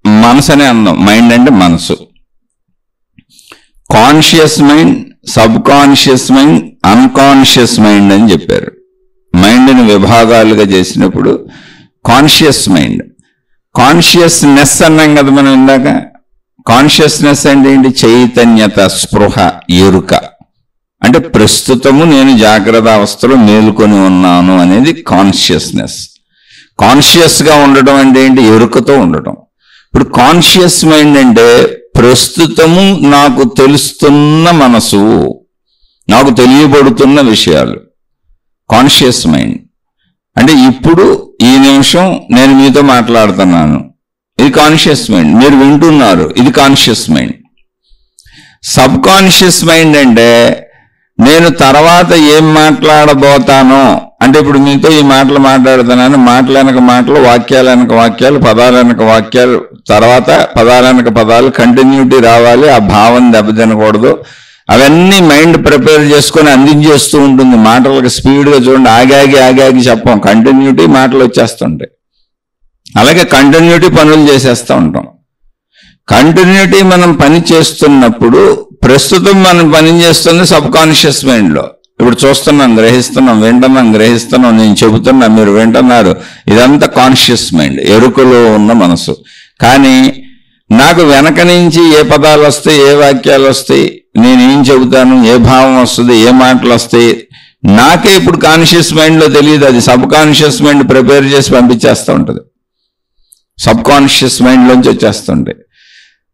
[SPEAKER 1] మనసు అనే అన్నాం. మైండ్ అంటే మనసు. Conscious mind, sub conscious mind, unconscious mind అని చెప్పారు. మైండ్ని విభాగాలుగా చేసినప్పుడు కాన్షియస్ మైండ్, కాన్షియస్నెస్ అన్నాం కదా మనం ఇందాక. కాన్షియస్నెస్ అంటే ఏంటి, చైతన్యత, స్పృహ, ఎరుక. అంటే ప్రస్తుతము నేను జాగ్రత్త అవస్థలో మేలుకొని ఉన్నాను అనేది కాన్షియస్నెస్. కాన్షియస్గా ఉండటం అంటే ఏంటి, ఎరుకతో ఉండటం. ఇప్పుడు కాన్షియస్ మైండ్ అంటే ప్రస్తుతము నాకు తెలుస్తున్న మనసు, నాకు తెలియబడుతున్న విషయాలు. కాన్షియస్ మైండ్ అంటే ఇప్పుడు ఈ నిమిషం నేను మీతో మాట్లాడుతున్నాను, ఇది కాన్షియస్ మైండ్. మీరు వింటున్నారు, ఇది conscious mind. Sub conscious mind అంటే నేను తర్వాత ఏం మాట్లాడబోతానో, అంటే ఇప్పుడు మీతో ఈ మాటలు మాట్లాడుతున్నాను, మాటలు వెనక మాటలు, వాక్యాలు వెనక వాక్యాలు, పదాలు వెనక వాక్యాలు, తర్వాత పదాలు వెనక పదాలు, కంటిన్యూటీ రావాలి, ఆ భావం దెబ్బతినకూడదు. అవన్నీ మైండ్ ప్రిపేర్ చేసుకొని అందించేస్తూ ఉంటుంది. మాటలకు స్పీడ్గా చూడండి, ఆగాగి చెప్పం, కంటిన్యూటీ మాటలు వచ్చేస్తుంటాయి. అలాగే కంటిన్యూటీ పనులు చేసేస్తూ ఉంటాం. కంటిన్యూటీ మనం పని చేస్తున్నప్పుడు ప్రస్తుతం మనం పని చేస్తుంది సబ్ కాన్షియస్ మైండ్లో. ఇప్పుడు చూస్తున్నాం, గ్రహిస్తున్నాం, వింటున్నాం, గ్రహిస్తున్నాం, నేను చెబుతున్నా, మీరు వింటున్నారు. ఇదంతా కాన్షియస్ మైండ్, ఎరుకలో ఉన్న మనసు. కానీ నాకు వెనక నుంచి ఏ పదాలు వస్తాయి, ఏ వాక్యాలు వస్తాయి, నేనేం చెబుతాను, ఏ భావం వస్తుంది, ఏ మాటలు వస్తాయి, నాకే ఇప్పుడు కాన్షియస్ మైండ్లో తెలియదు. అది సబ్ కాన్షియస్ మైండ్ ప్రిపేర్ చేసి పంపించేస్తూ ఉంటుంది. సబ్ కాన్షియస్ మైండ్లోంచి వచ్చేస్తుంటాయి.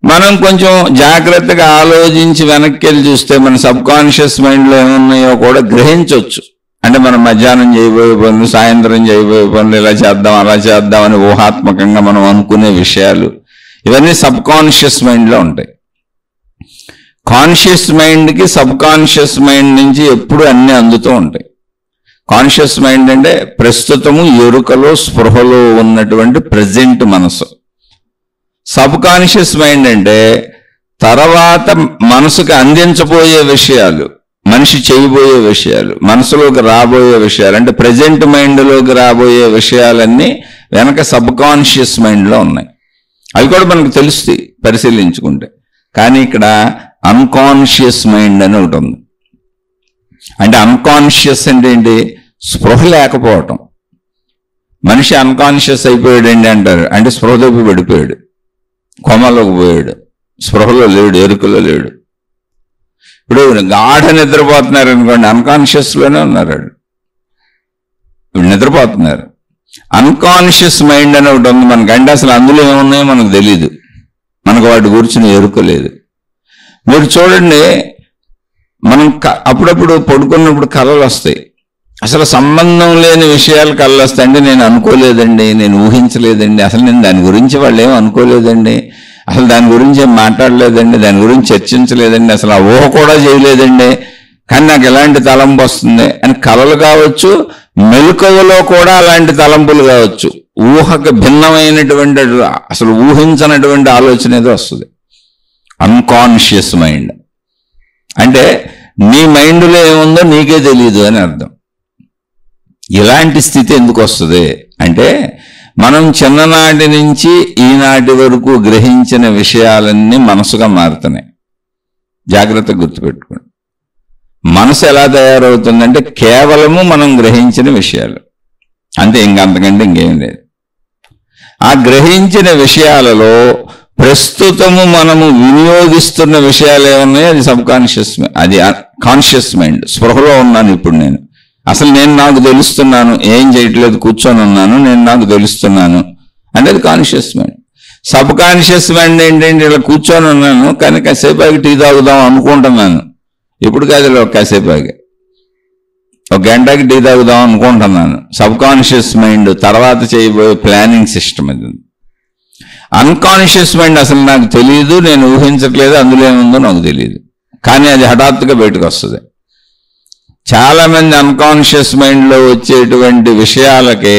[SPEAKER 1] మనం కొంచెం జాగ్రత్తగా ఆలోచించి వెనక్కి వెళ్ళి చూస్తే మన సబ్ కాన్షియస్ మైండ్లో ఏమున్నాయో కూడా గ్రహించవచ్చు. అంటే మనం మధ్యాహ్నం చేయబోయే పనులు, సాయంత్రం చేయబోయే పనులు, ఇలా చేద్దాం అలా చేద్దాం అని ఊహాత్మకంగా మనం అనుకునే విషయాలు, ఇవన్నీ సబ్ కాన్షియస్ మైండ్లో ఉంటాయి. కాన్షియస్ మైండ్కి సబ్ కాన్షియస్ మైండ్ నుంచి ఎప్పుడు అన్నీ అందుతూ ఉంటాయి. కాన్షియస్ మైండ్ అంటే ప్రస్తుతము ఎరుకలో, స్పృహలో ఉన్నటువంటి ప్రజెంట్ మనసు. సబ్ కాన్షియస్ మైండ్ అంటే తర్వాత మనసుకు అందించబోయే విషయాలు, మనిషి చేయబోయే విషయాలు, మనసులోకి రాబోయే విషయాలు, అంటే ప్రజెంట్ మైండ్లోకి రాబోయే విషయాలన్నీ వెనక సబ్ కాన్షియస్ మైండ్లో ఉన్నాయి. అవి కూడా మనకు తెలుస్తాయి పరిశీలించుకుంటే. కానీ ఇక్కడ అన్కాన్షియస్ మైండ్ అని ఒకటి ఉంది. అంటే అన్కాన్షియస్ అంటే ఏంటి, స్పృహ లేకపోవటం. మనిషి అన్కాన్షియస్ అయిపోయాడండి అంటారు, అంటే స్పృహ తప్పి పడిపోయాడు, కోమలోకి పోయాడు, స్పృహలో లేడు, ఎరుకలో లేడు. ఇప్పుడు గాఢ నిద్రపోతున్నారు అనుకోండి, అన్కాన్షియస్లోనే ఉన్నారు, నిద్రపోతున్నారు. అన్కాన్షియస్ మైండ్ అని ఒకటి ఉంది మనకి. అంటే అసలు అందులో ఏమున్నాయో మనకు తెలియదు, మనకు వాటి గురించి ఎరుకలేదు. మీరు చూడండి, మనం అప్పుడప్పుడు పడుకున్నప్పుడు కళలు వస్తాయి, అసలు సంబంధం లేని విషయాలు కళలు వస్తాయి. అంటే నేను అనుకోలేదండి, నేను ఊహించలేదండి, అసలు నేను దాని గురించి వాళ్ళు ఏం అనుకోలేదండి, అసలు దాని గురించి ఏం మాట్లాడలేదండి, దాని గురించి చర్చించలేదండి, అసలు ఆ ఊహ కూడా చేయలేదండి, కానీ నాకు ఎలాంటి తలంపు వస్తుంది అని కళలు కావచ్చు, మెలకువలో కూడా అలాంటి తలంపులు కావచ్చు. ఊహకు భిన్నమైనటువంటి, అసలు ఊహించనటువంటి ఆలోచన ఏదో వస్తుంది. అన్కాన్షియస్ మైండ్ అంటే నీ మైండ్లో ఏముందో నీకే తెలియదు అని అర్థం. ఇలాంటి స్థితి ఎందుకు వస్తుంది అంటే మనం చిన్ననాటి నుంచి ఈనాటి వరకు గ్రహించిన విషయాలన్నీ మనసుగా మారుతున్నాయి. జాగ్రత్తగా గుర్తుపెట్టుకోండి. మనసు ఎలా తయారవుతుందంటే కేవలము మనం గ్రహించిన విషయాలు అంతే, ఇంకంతకంటే ఇంకేం లేదు. ఆ గ్రహించిన విషయాలలో ప్రస్తుతము మనము వినియోగిస్తున్న విషయాలు ఏమున్నాయో అది సబ్ కాన్షియస్, అది కాన్షియస్ మైండ్. స్పృహలో ఉన్నాను ఇప్పుడు నేను, అసలు నేను నాకు తెలుస్తున్నాను, ఏం చేయట్లేదు, కూర్చొని ఉన్నాను, నేను నాకు తెలుస్తున్నాను అనేది conscious mind. Sub conscious mind ఏంటంటే ఇలా కూర్చొని ఉన్నాను, కానీ కాసేపాకి టీ తాగుదాం అనుకుంటున్నాను. ఇప్పుడు కాదు, కాసేపాకి ఒక గంటకి టీ తాగుదాం అనుకుంటున్నాను. సబ్ కాన్షియస్ మైండ్ తర్వాత చేయబోయే ప్లానింగ్ సిస్టమ్ అది. అన్కాన్షియస్ మైండ్ అసలు నాకు తెలియదు, నేను ఊహించట్లేదు, అందులో ఏముందో నాకు తెలియదు, కానీ అది హఠాత్తుగా బయటకు వస్తుంది. చాలా మంది అన్కాన్షియస్ మైండ్లో వచ్చేటువంటి విషయాలకి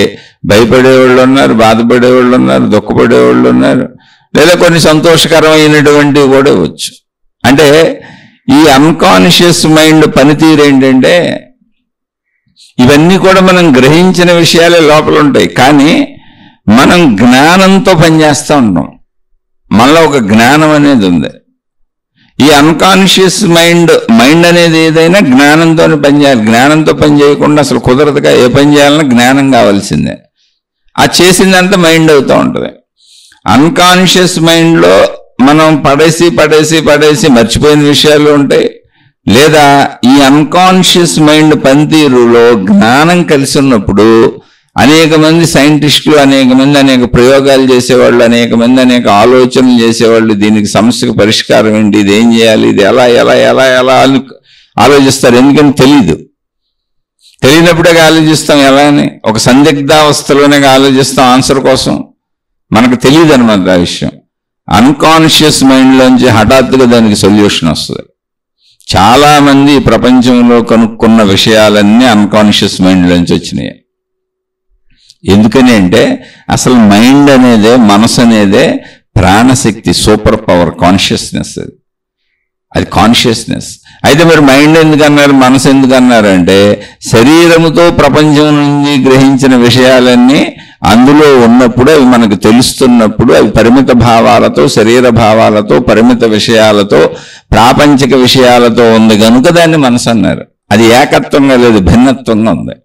[SPEAKER 1] భయపడేవాళ్ళు ఉన్నారు, బాధపడేవాళ్ళు ఉన్నారు, దుఃఖపడేవాళ్ళు ఉన్నారు, లేదా కొన్ని సంతోషకరమైనటువంటివి కూడా వచ్చు. అంటే ఈ అన్కాన్షియస్ మైండ్ పనితీరు ఏంటంటే, ఇవన్నీ కూడా మనం గ్రహించిన విషయాలే లోపల ఉంటాయి, కానీ మనం జ్ఞానంతో పనిచేస్తూ ఉంటాం. మనలో ఒక జ్ఞానం అనేది ఉంది. ఈ అన్కాన్షియస్ మైండ్ అనేది ఏదైనా జ్ఞానంతో పనిచేయాలి. జ్ఞానంతో పని చేయకుండా అసలు కుదరదుగా. ఏ పని చేయాలన్నా జ్ఞానం కావాల్సిందే. ఆ చేసిందంతా మైండ్ అవుతూ ఉంటుంది. అన్కాన్షియస్ మైండ్లో మనం పడేసి మర్చిపోయిన విషయాలు ఉంటాయి, లేదా ఈ అన్కాన్షియస్ మైండ్ పనితీరులో జ్ఞానం కలిసి ఉన్నప్పుడు అనేక మంది సైంటిస్టులు, అనేక ప్రయోగాలు చేసేవాళ్ళు, అనేక ఆలోచనలు చేసేవాళ్ళు, దీనికి సమస్యకు పరిష్కారం ఏంటి, ఇది ఏం చేయాలి, ఇది ఎలా ఎలా ఎలా ఎలా అని ఆలోచిస్తారు. ఎందుకని తెలియనప్పుడే ఆలోచిస్తాం. ఎలా అని ఒక సందిగ్ధావస్థలోనే ఆలోచిస్తాం ఆన్సర్ కోసం. మనకు తెలియదు అనమాట ఆ విషయం. అన్కాన్షియస్ మైండ్లోంచి హఠాత్తుగా దానికి సొల్యూషన్ వస్తుంది. చాలా మంది ప్రపంచంలో కనుక్కున్న విషయాలన్నీ అన్కాన్షియస్ మైండ్లోంచి వచ్చినాయి. ఎందుకని అంటే అసలు మైండ్ అనేదే, మనసు అనేదే ప్రాణశక్తి, సూపర్ పవర్, కాన్షియస్నెస్. అది కాన్షియస్నెస్. అయితే మరి మైండ్ ఎందుకన్నారు, మనసు ఎందుకన్నారు అంటే, శరీరముతో ప్రపంచం నుంచి గ్రహించిన విషయాలన్నీ అందులో ఉన్నప్పుడు, అవి మనకు తెలుస్తున్నప్పుడు, అవి పరిమిత భావాలతో, శరీర భావాలతో, పరిమిత విషయాలతో, ప్రాపంచిక విషయాలతో ఉంది కనుక దాన్ని మనసు అన్నారు. అది ఏకత్వంగా లేదు, భిన్నత్వంగా ఉంది.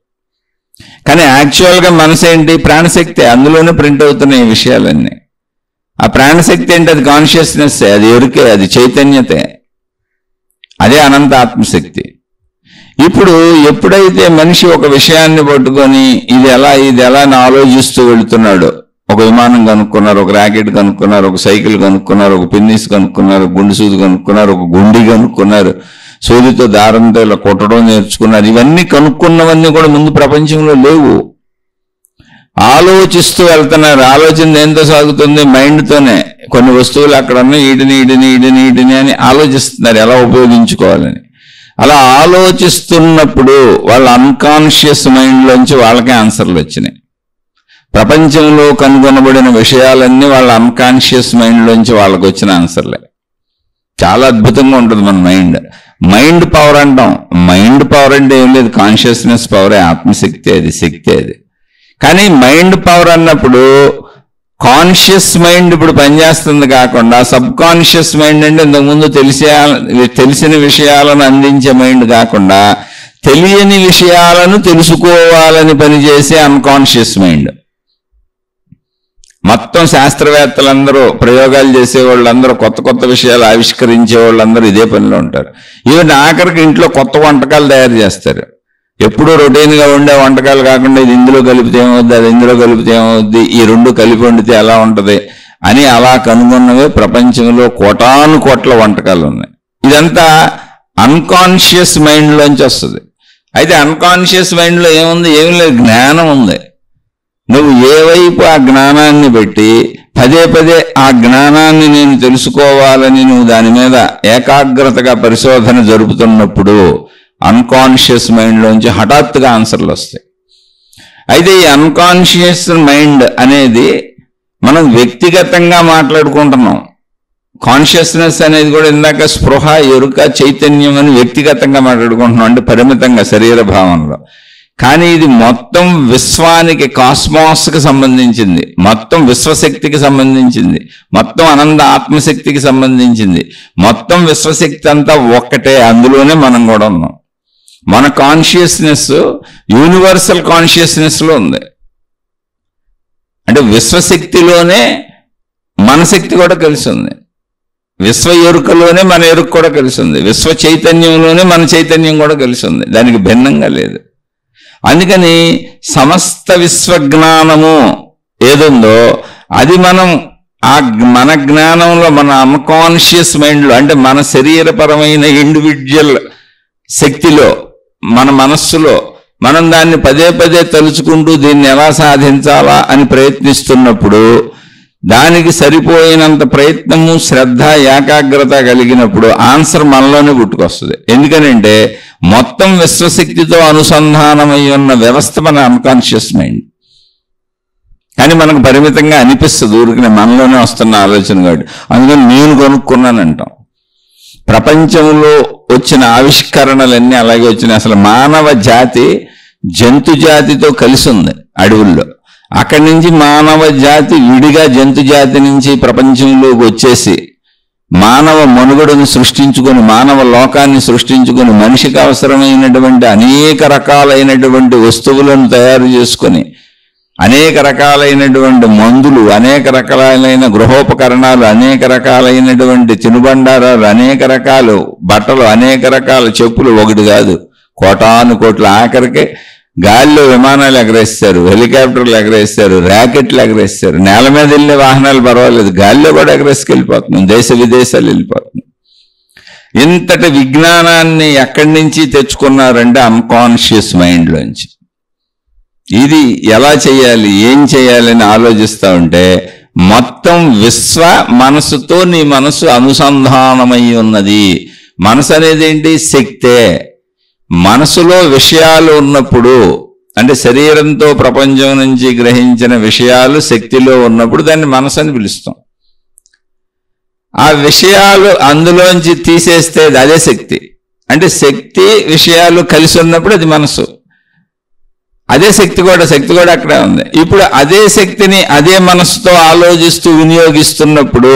[SPEAKER 1] కానీ యాక్చువల్గా మనసు ఏంటి, ప్రాణశక్తి. అందులోనే ప్రింట్ అవుతున్నాయి ఈ విషయాలన్నీ. ఆ ప్రాణశక్తి ఏంటి, అది కాన్షియస్నెస్, అది ఎరుకే, అది చైతన్యతే, అదే అనంత ఆత్మశక్తి. ఇప్పుడు ఎప్పుడైతే మనిషి ఒక విషయాన్ని పట్టుకొని ఇది ఎలా అని ఆలోచిస్తూ వెళుతున్నాడు, ఒక విమానం కనుక్కున్నారు, ఒక ర్యాకెట్ కనుక్కున్నారు, ఒక సైకిల్ కనుక్కున్నారు, ఒక పిన్నిస్ కనుక్కున్నారు, గుండు సూది కనుక్కున్నారు, ఒక గుండి కనుక్కున్నారు, సూదితో దారంతో ఇలా కొట్టడం నేర్చుకున్నారు. ఇవన్నీ కనుక్కున్నవన్నీ కూడా ముందు ప్రపంచంలో లేవు. ఆలోచిస్తూ వెళ్తున్నారు. ఆలోచన దేంతో సాగుతుంది, మైండ్తోనే. కొన్ని వస్తువులు అక్కడ ఉన్నాయి, వీటిని అని ఆలోచిస్తున్నారు ఎలా ఉపయోగించుకోవాలని. అలా ఆలోచిస్తున్నప్పుడు వాళ్ళ అన్కాన్షియస్ మైండ్లోంచి వాళ్ళకే ఆన్సర్లు వచ్చినాయి. ప్రపంచంలో కనుగొనబడిన విషయాలన్నీ వాళ్ళ అన్కాన్షియస్ మైండ్లోంచి వాళ్ళకు వచ్చిన ఆన్సర్లే. చాలా అద్భుతంగా ఉంటుంది మన మైండ్ పవర్ అంటాం. మైండ్ పవర్ అంటే ఏం లేదు, కాన్షియస్నెస్ పవరే, ఆత్మశక్తి, అది శక్తి అది. కానీ మైండ్ పవర్ అన్నప్పుడు కాన్షియస్ మైండ్ ఇప్పుడు పనిచేస్తుంది కాకుండా సబ్ కాన్షియస్ మైండ్ అంటే ఇంతకుముందు తెలిసిన విషయాలను అందించే మైండ్ కాకుండా తెలియని విషయాలను తెలుసుకోవాలని పనిచేసే అన్కాన్షియస్ మైండ్. మొత్తం శాస్త్రవేత్తలందరూ, ప్రయోగాలు చేసే వాళ్ళందరూ, కొత్త విషయాలు ఆవిష్కరించే వాళ్ళందరూ ఇదే పనిలో ఉంటారు. ఈవెన్ ఆఖరికి ఇంట్లో కొత్త వంటకాలు తయారు చేస్తారు. ఎప్పుడూ రొటీన్గా ఉండే వంటకాలు కాకుండా ఇది ఇందులో కలిపితే ఏమవుద్ది, అది ఇందులో కలిపితే ఏమవుద్ది, ఈ రెండు కలిపి వండితే ఎలా ఉంటుంది అని అలా కనుగొన్నవే ప్రపంచంలో కోటాను కోట్ల వంటకాలు ఉన్నాయి. ఇదంతా అన్కాన్షియస్ మైండ్లోంచి వస్తుంది. అయితే అన్కాన్షియస్ మైండ్లో ఏముంది, ఏమి లేదు, జ్ఞానం ఉంది. నువ్వు ఏ వైపు ఆ జ్ఞానాన్ని పెట్టి పదే ఆ జ్ఞానాన్ని నేను తెలుసుకోవాలని నువ్వు దాని మీద ఏకాగ్రతగా పరిశోధన జరుపుతున్నప్పుడు అన్కాన్షియస్ మైండ్లోంచి హఠాత్తుగా ఆన్సర్లు వస్తాయి. అయితే ఈ అన్కాన్షియస్ మైండ్ అనేది మనం వ్యక్తిగతంగా మాట్లాడుకుంటున్నాం. కాన్షియస్నెస్ అనేది కూడా ఇందాక స్పృహ, ఎరుక, చైతన్యం అని వ్యక్తిగతంగా మాట్లాడుకుంటున్నాం, అంటే పరిమితంగా శరీర భావంలో. కానీ ఇది మొత్తం విశ్వానికి, కాస్మాస్కి సంబంధించింది, మొత్తం విశ్వశక్తికి సంబంధించింది, మొత్తం అనంత ఆత్మశక్తికి సంబంధించింది. మొత్తం విశ్వశక్తి అంతా ఒక్కటే, అందులోనే మనం కూడా ఉన్నాం. మన కాన్షియస్నెస్ యూనివర్సల్ కాన్షియస్నెస్లో ఉంది. అంటే విశ్వశక్తిలోనే మన శక్తి కూడా కలిసి ఉంది, విశ్వ ఎరుకలోనే మన ఎరుక కూడా కలిసి ఉంది, విశ్వ చైతన్యంలోనే మన చైతన్యం కూడా కలిసి ఉంది, దానికి భిన్నంగా లేదు. అందుకని సమస్త విశ్వజ్ఞానము ఏదుందో అది మనం మన జ్ఞానంలో, మన అన్కాన్షియస్ మైండ్లో, అంటే మన శరీరపరమైన ఇండివిజువల్ శక్తిలో, మన మనస్సులో మనం దాన్ని పదే పదే తలుచుకుంటూ దీన్ని ఎలా సాధించాలా అని ప్రయత్నిస్తున్నప్పుడు, దానికి సరిపోయినంత ప్రయత్నము, శ్రద్ధ, ఏకాగ్రత కలిగినప్పుడు ఆన్సర్ మనలోనే పుట్టుకొస్తుంది. ఎందుకనంటే మొత్తం విశ్వశక్తితో అనుసంధానమై ఉన్న వ్యవస్థ మన అన్కాన్షియస్ మైండ్. కానీ మనకు పరిమితంగా అనిపిస్తుంది, ఊరికి మనలోనే వస్తున్న ఆలోచన కాబట్టి. అందుకని నేను కొనుక్కున్నానంటాం. ప్రపంచంలో వచ్చిన ఆవిష్కరణలన్నీ అలాగే వచ్చినాయి. అసలు మానవ జాతి జంతు జాతితో కలిసి ఉంది అడవుల్లో. అక్కడి నుంచి మానవ జాతి విడిగా జంతు జాతి నుంచి ప్రపంచంలోకి వచ్చేసి మానవ మనుగడను సృష్టించుకొని, మానవ లోకాన్ని సృష్టించుకొని, మనిషికి అవసరమైనటువంటి అనేక రకాలైనటువంటి వస్తువులను తయారు చేసుకొని, అనేక రకాలైనటువంటి మందులు, అనేక రకాలైన గృహోపకరణాలు, అనేక రకాలైనటువంటి తినుబండారాలు, అనేక రకాలు బట్టలు, అనేక రకాల చెప్పులు, ఒకటి కాదు కోటాను కోట్లు. ఆఖరికి గాలిలో విమానాలు ఎగరేస్తారు, హెలికాప్టర్లు ఎగరేస్తారు, ర్యాకెట్లు ఎగరేస్తారు. నేల మీద వెళ్ళే వాహనాలు పర్వాలేదు, గాలిలో కూడా ఎగరేసుకెళ్ళిపోతున్నాం, దేశ విదేశాలు వెళ్ళిపోతున్నాం. ఇంతటి విజ్ఞానాన్ని ఎక్కడి నుంచి తెచ్చుకున్నారంటే అన్కాన్షియస్ మైండ్లోంచి. ఇది ఎలా చేయాలి, ఏం చేయాలని ఆలోచిస్తూ ఉంటే మొత్తం విశ్వ మనసుతో నీ మనసు అనుసంధానమై ఉన్నది. మనసు అనేది ఏంటి? శక్తే. మనసులో విషయాలు ఉన్నప్పుడు, అంటే శరీరంతో ప్రపంచం నుంచి గ్రహించిన విషయాలు శక్తిలో ఉన్నప్పుడు దాన్ని మనసు అని పిలుస్తాం. ఆ విషయాలు అందులోంచి తీసేస్తే అదే శక్తి. అంటే శక్తి విషయాలు కలిసి ఉన్నప్పుడు అది మనసు. అదే శక్తి కూడా అక్కడే ఉంది. ఇప్పుడు అదే శక్తిని అదే మనసుతో ఆలోచిస్తూ వినియోగిస్తున్నప్పుడు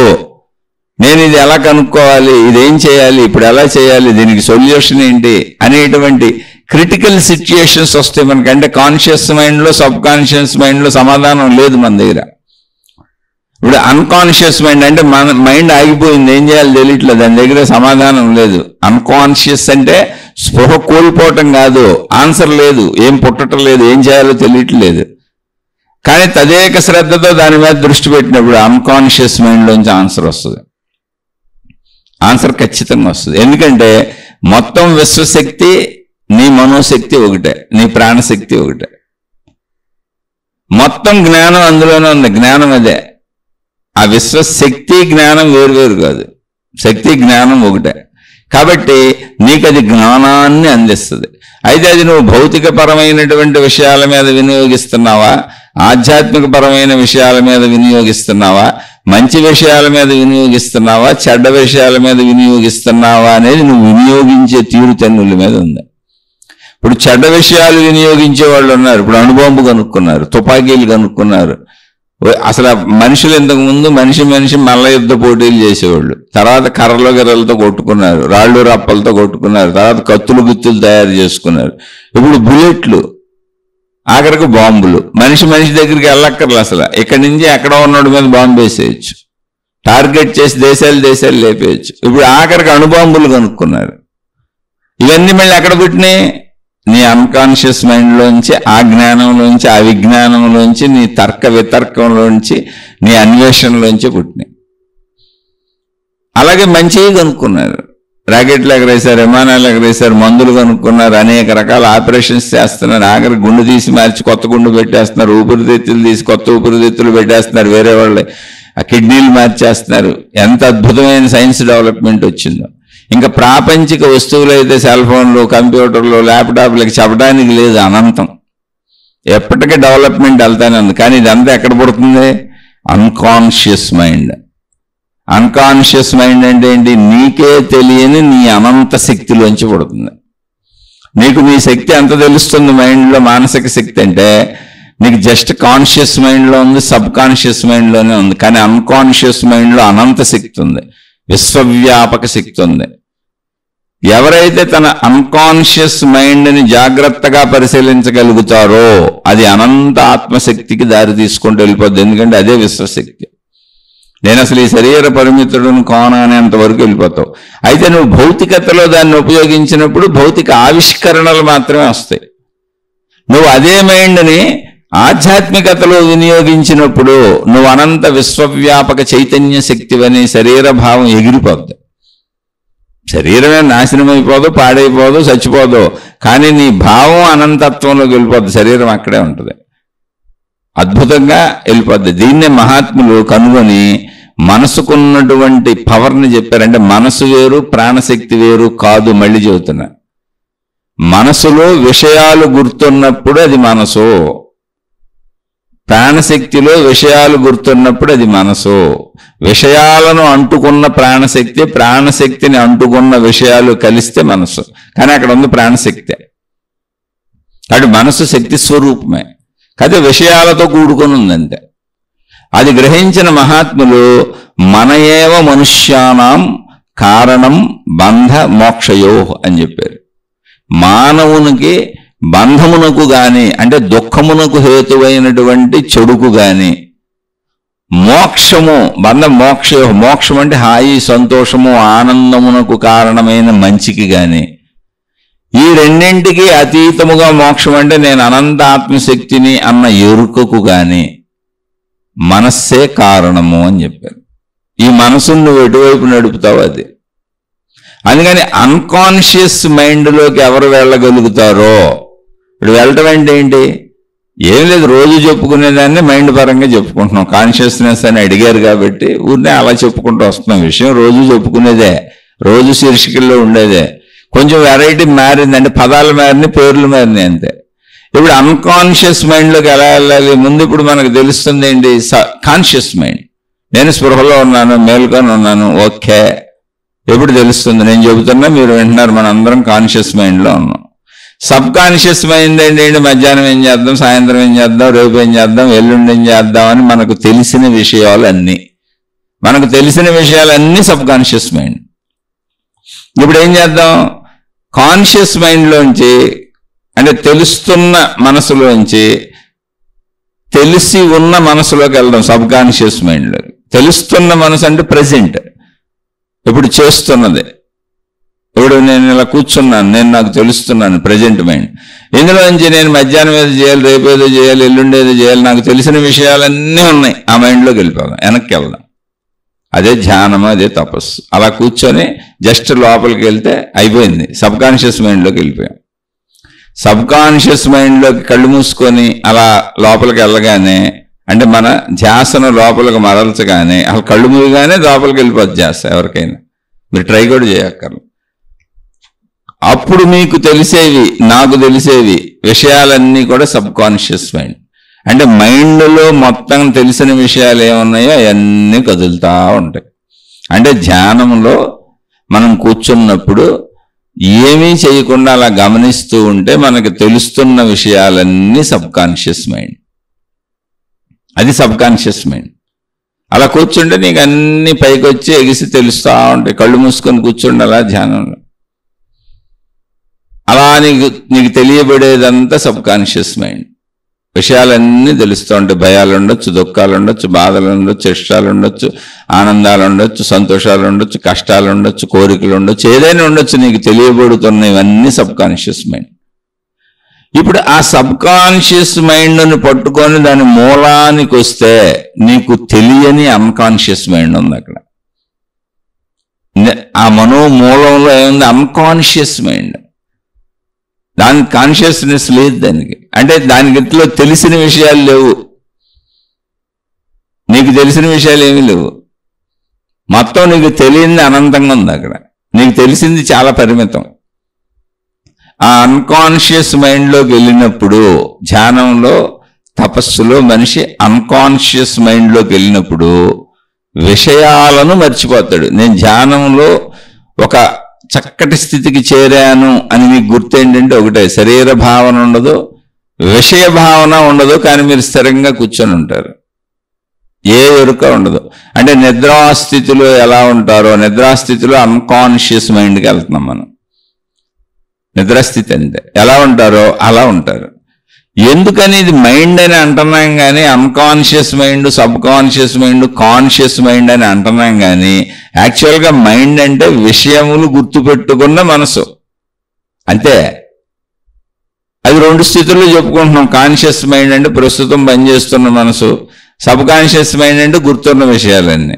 [SPEAKER 1] నేను ఇది ఎలా కనుక్కోవాలి, ఇదేం చేయాలి, ఇప్పుడు ఎలా చేయాలి, దీనికి సొల్యూషన్ ఏంటి అనేటువంటి క్రిటికల్ సిచ్యుయేషన్స్ వస్తాయి మనకి. అంటే కాన్షియస్ మైండ్లో, సబ్ కాన్షియస్ మైండ్లో సమాధానం లేదు మన దగ్గర. ఇప్పుడు అన్కాన్షియస్ మైండ్ అంటే మన మైండ్ ఆగిపోయింది, ఏం చేయాలి తెలియట్లేదు, దాని దగ్గర సమాధానం లేదు. అన్కాన్షియస్ అంటే స్పృహ కోల్పోవటం కాదు, ఆన్సర్ లేదు, ఏం పుట్టడం లేదు, ఏం చేయాలో తెలియట్లేదు. కానీ తదేక శ్రద్ధతో దాని మీద దృష్టి పెట్టినప్పుడు అన్కాన్షియస్ మైండ్లోంచి ఆన్సర్ వస్తుంది. ఆన్సర్ ఖచ్చితంగా వస్తుంది. ఎందుకంటే మొత్తం విశ్వశక్తి నీ మనోశక్తి ఒకటే, నీ ప్రాణశక్తి ఒకటే. మొత్తం జ్ఞానం అందులోనే ఉంది. జ్ఞానం అదే. ఆ విశ్వశక్తి జ్ఞానం వేరువేరు కాదు, శక్తి జ్ఞానం ఒకటే. కాబట్టి నీకు అది జ్ఞానాన్ని అందిస్తుంది. అయితే అది నువ్వు భౌతిక పరమైనటువంటి విషయాల మీద వినియోగిస్తున్నావా, ఆధ్యాత్మిక పరమైన విషయాల మీద వినియోగిస్తున్నావా, మంచి విషయాల మీద వినియోగిస్తున్నావా, చెడ్డ విషయాల మీద వినియోగిస్తున్నావా అనేది నువ్వు వినియోగించే తీరుతెన్నుల మీద ఉంది. ఇప్పుడు చెడ్డ విషయాలు వినియోగించే వాళ్ళు ఉన్నారు. ఇప్పుడు అణుబాంబు కనుక్కున్నారు, తుపాకీలు కనుక్కున్నారు. అసలు మనుషులు ఇంతకుముందు మనిషి మల్ల యుద్ధ పోటీలు చేసేవాళ్ళు. తర్వాత కర్రలు గిర్రలతో కొట్టుకున్నారు, రాళ్ళు రప్పలతో కొట్టుకున్నారు, తర్వాత కత్తులు గుత్తులు తయారు చేసుకున్నారు. ఇప్పుడు బుల్లెట్లు, ఆఖరికి బాంబులు. మనిషి దగ్గరికి వెళ్ళక్కర్లేదు. అసలు ఇక్కడి నుంచి ఎక్కడ ఉన్నోడి మీద బాంబు వేసేయచ్చు, టార్గెట్ చేసి దేశాలు లేపేయచ్చు. ఇప్పుడు ఆఖరికి అణుబాంబులు కనుక్కున్నారు. ఇవన్నీ మళ్ళీ ఎక్కడ పుట్టినాయి? నీ అన్కాన్షియస్ మైండ్లోంచి, ఆ జ్ఞానంలోంచి, ఆ విజ్ఞానంలోంచి, నీ తర్క వితర్కంలోంచి, నీ అన్వేషణలోంచి పుట్టినాయి. అలాగే మంచివి కనుక్కున్నారు, రాకెట్లు ఎగరేశారు, విమానాలు ఎగరేశారు, మందులు కనుక్కున్నారు, అనేక రకాల ఆపరేషన్స్ చేస్తున్నారు. ఆఖరి గుండు తీసి మార్చి కొత్త గుండు పెట్టేస్తున్నారు, ఊపిరితిత్తులు తీసి కొత్త ఊపిరితిత్తులు పెట్టేస్తున్నారు, వేరే వాళ్ళే ఆ కిడ్నీలు మార్చేస్తున్నారు. ఎంత అద్భుతమైన సైన్స్ డెవలప్మెంట్ వచ్చిందో. ఇంకా ప్రాపంచిక వస్తువులు అయితే సెల్ ఫోన్లు, కంప్యూటర్లు, ల్యాప్టాప్లకి చెప్పడానికి లేదు, అనంతం. ఎప్పటికీ డెవలప్మెంట్ వెళ్తానే ఉంది. కానీ ఇదంతా ఎక్కడ పుడుతుంది? Unconscious mind. అన్కాన్షియస్ మైండ్ అంటే ఏంటి? నీకే తెలియని నీ అనంత శక్తిలోంచి పుడుతుంది. నీకు నీ శక్తి ఎంత తెలుస్తుంది మైండ్లో? మానసిక శక్తి అంటే నీకు జస్ట్ కాన్షియస్ మైండ్లో ఉంది, సబ్ కాన్షియస్ మైండ్లోనే ఉంది. కానీ అన్కాన్షియస్ మైండ్లో అనంత శక్తి ఉంది, విశ్వవ్యాపక శక్తి ఉంది. ఎవరైతే తన అన్కాన్షియస్ మైండ్ని జాగ్రత్తగా పరిశీలించగలుగుతారో అది అనంత ఆత్మశక్తికి దారి తీసుకుంటూ వెళ్ళిపోద్ది. ఎందుకంటే అదే విశ్వశక్తి. నేను అసలు ఈ శరీర పరిమితులను కాననేంత వరకు వెళ్ళిపోతావు. అయితే నువ్వు భౌతికతలో దాన్ని ఉపయోగించినప్పుడు భౌతిక ఆవిష్కరణలు మాత్రమే వస్తాయి. నువ్వు అదే మైండ్ని ఆధ్యాత్మికతలో వినియోగించినప్పుడు నువ్వు అనంత విశ్వవ్యాపక చైతన్య శక్తివని శరీర భావం ఎగిరిపోద్ది. శరీరమే నాశనం అయిపోదు, పాడైపోదు, చచ్చిపోదు, కానీ నీ భావం అనంతత్వంలోకి వెళ్ళిపోద్ది, శరీరం అక్కడే ఉంటుంది, అద్భుతంగా వెళ్ళిపోద్ది. దీన్నే మహాత్ములు కనుగొని మనసుకున్నటువంటి పవర్ని చెప్పారంటే మనసు వేరు ప్రాణశక్తి వేరు కాదు. మళ్ళీ చెబుతున్నా, మనసులో విషయాలు గుర్తున్నప్పుడు అది మనసు, ప్రాణశక్తిలో విషయాలు గుర్తున్నప్పుడు అది మనసు. విషయాలను అంటుకున్న ప్రాణశక్తి, ప్రాణశక్తిని అంటుకున్న విషయాలు కలిస్తే మనసు, కానీ అక్కడ ఉంది ప్రాణశక్తి. కాబట్టి మనసు శక్తి స్వరూపమే, కాదు విషయాలతో కూడుకొని ఉందంటే. అది గ్రహించిన మహాత్ములు మన ఏవ మనుష్యానాం కారణం బంధ మోక్షయో అని చెప్పారు. మానవునికి బంధమునకు గాని అంటే దుఃఖమునకు హేతువైనటువంటి చెడుకు గాని, మోక్షము మోక్షయో, మోక్షం అంటే హాయి సంతోషము ఆనందమునకు కారణమైన మంచికి గాని, ఈ రెండింటికి అతీతముగా మోక్షం అంటే నేను అనంత ఆత్మశక్తిని అన్న ఎరుకకు గాని మనస్సే కారణము అని చెప్పారు. ఈ మనసును నువ్వు ఎటువైపు నడుపుతావు అది. అందుకని అన్కాన్షియస్ మైండ్లోకి ఎవరు వెళ్ళగలుగుతారో, ఇప్పుడు వెళ్ళటం అంటే ఏంటి? ఏం లేదు, రోజు చెప్పుకునేదాన్ని మైండ్ పరంగా చెప్పుకుంటున్నాం. కాన్షియస్నెస్ అని అడిగారు కాబట్టి ఊరినే అలా చెప్పుకుంటూ వస్తున్నాం. విషయం రోజు చెప్పుకునేదే, రోజు శీర్షికల్లో ఉండేదే. కొంచెం వెరైటీ మారిందంటే పదాలు మారినాయి, పేర్లు మారినాయి అంతే. ఇప్పుడు అన్కాన్షియస్ మైండ్లోకి ఎలా వెళ్ళాలి? ముందు ఇప్పుడు మనకు తెలుస్తుంది ఏంటి? Conscious mind. నేను స్పృహలో ఉన్నాను, మేల్కొని ఉన్నాను, ఓకే. ఎప్పుడు తెలుస్తుంది? నేను చెబుతున్నా, మీరు వింటున్నారు, మన అందరం కాన్షియస్ మైండ్లో ఉన్నాం. సబ్ కాన్షియస్ మైండ్ ఏంటి? మధ్యాహ్నం ఏం చేద్దాం, సాయంత్రం ఏం చేద్దాం, రేపు ఏం చేద్దాం, ఎల్లుండి ఏం చేద్దాం అని మనకు తెలిసిన విషయాలన్నీ, మనకు తెలిసిన విషయాలన్నీ సబ్ కాన్షియస్ మైండ్. ఇప్పుడు ఏం చేద్దాం? కాన్షియస్ మైండ్లోంచి అంటే తెలుస్తున్న మనసులోంచి తెలిసి ఉన్న మనసులోకి వెళ్దాం, సబ్ కాన్షియస్ మైండ్లోకి. తెలుస్తున్న మనసు అంటే ప్రజెంట్, ఇప్పుడు చేస్తున్నది. ఇప్పుడు నేను ఇలా కూర్చున్నాను, నేను నాకు తెలుస్తున్నాను, ప్రజెంట్ మైండ్. ఇందులో నుంచి నేను మధ్యాహ్నం ఏదో చేయాలి, రేపు ఏదో చేయాలి, ఎల్లుండి ఏదో చేయాలి, నాకు తెలిసిన విషయాలన్నీ ఉన్నాయి, ఆ మైండ్లోకి వెళ్ళిపోదాం, వెనక్కి వెళ్దాం. అదే ధ్యానము, అదే తపస్సు. అలా కూర్చొని జస్ట్ లోపలికి వెళ్తే అయిపోయింది, సబ్ కాన్షియస్ మైండ్లోకి వెళ్ళిపోయాం. సబ్ కాన్షియస్ మైండ్లోకి కళ్ళు మూసుకొని అలా లోపలికి వెళ్ళగానే, అంటే మన ధ్యాసను లోపలికి మరల్చగానే, అసలు కళ్ళు మూయగానే లోపలికి వెళ్ళిపోద్ది ధ్యాస. ఎవరికైనా మీరు ట్రై కూడా చేయక్కర్లేదు. అప్పుడు మీకు తెలిసేవి, నాకు తెలిసేవి విషయాలన్నీ కూడా సబ్ కాన్షియస్ మైండ్. అంటే మైండ్లో మొత్తం తెలిసిన విషయాలు ఏమున్నాయో అవన్నీ కదులుతూ ఉంటాయి. అంటే ధ్యానంలో మనం కూర్చున్నప్పుడు ఏమీ చేయకుండా అలా గమనిస్తూ ఉంటే మనకు తెలుస్తున్న విషయాలన్నీ సబ్ కాన్షియస్ మైండ్. అది సబ్ కాన్షియస్ మైండ్. అలా కూర్చుంటే నీకు అన్ని పైకి వచ్చి ఎగిసి తెలుస్తూ ఉంటాయి. కళ్ళు మూసుకొని కూర్చుండి అలా ధ్యానంలో, అలా నీకు తెలియబడేదంతా సబ్ కాన్షియస్ మైండ్. విషయాలన్నీ తెలుస్తూ ఉంటాయి. భయాలు ఉండొచ్చు, దుఃఖాలు ఉండొచ్చు, బాధలు ఉండొచ్చు, ఇష్టాలు ఉండొచ్చు, ఆనందాలు ఉండొచ్చు, సంతోషాలు ఉండొచ్చు, కష్టాలు ఉండొచ్చు, కోరికలు ఉండొచ్చు, ఏదైనా ఉండొచ్చు. నీకు తెలియబడుతున్న ఇవన్నీ సబ్ కాన్షియస్ మైండ్. ఇప్పుడు ఆ సబ్ కాన్షియస్ మైండ్ని పట్టుకొని దాని మూలానికి వస్తే నీకు తెలియని అన్కాన్షియస్ మైండ్ ఉంది అక్కడ. ఆ మనోమూలంలో ఏముంది? Unconscious mind. దానికి కాన్షియస్నెస్ లేదు దానికి. అంటే దానికి ఇంట్లో తెలిసిన విషయాలు లేవు, నీకు తెలిసిన విషయాలు ఏమీ లేవు. మొత్తం నీకు తెలియంది అనంతంగా ఉంది అక్కడ. నీకు తెలిసింది చాలా పరిమితం. ఆ అన్కాన్షియస్ మైండ్లోకి వెళ్ళినప్పుడు, ధ్యానంలో తపస్సులో మనిషి అన్కాన్షియస్ మైండ్లోకి వెళ్ళినప్పుడు విషయాలను మర్చిపోతాడు. నేను ధ్యానంలో ఒక చక్కటి స్థితికి చేరాను అని మీకు గుర్తు ఏంటంటే ఒకటే, శరీర భావన ఉండదు, విషయ భావన ఉండదు, కానీ మీరు స్థిరంగా కూర్చొని ఉంటారు, ఏ ఎరుక ఉండదు. అంటే నిద్రాస్థితిలో ఎలా ఉంటారో, నిద్రాస్థితిలో అన్కాన్షియస్ మైండ్కి వెళ్తున్నాం మనం. నిద్రాస్థితి అంతే, ఎలా ఉంటారో అలా ఉంటారు. ఎందుకని ఇది మైండ్ అని అంటున్నాం కానీ unconscious mind, sub conscious mind, conscious mind అని అంటున్నాం కానీ యాక్చువల్గా మైండ్ అంటే విషయములు గుర్తుపెట్టుకున్న మనసు అంతే. అది రెండు స్థితుల్లో చెప్పుకుంటున్నాం. కాన్షియస్ మైండ్ అంటే ప్రస్తుతం పనిచేస్తున్న మనసు, సబ్ కాన్షియస్ మైండ్ అంటే గుర్తున్న విషయాలన్నీ.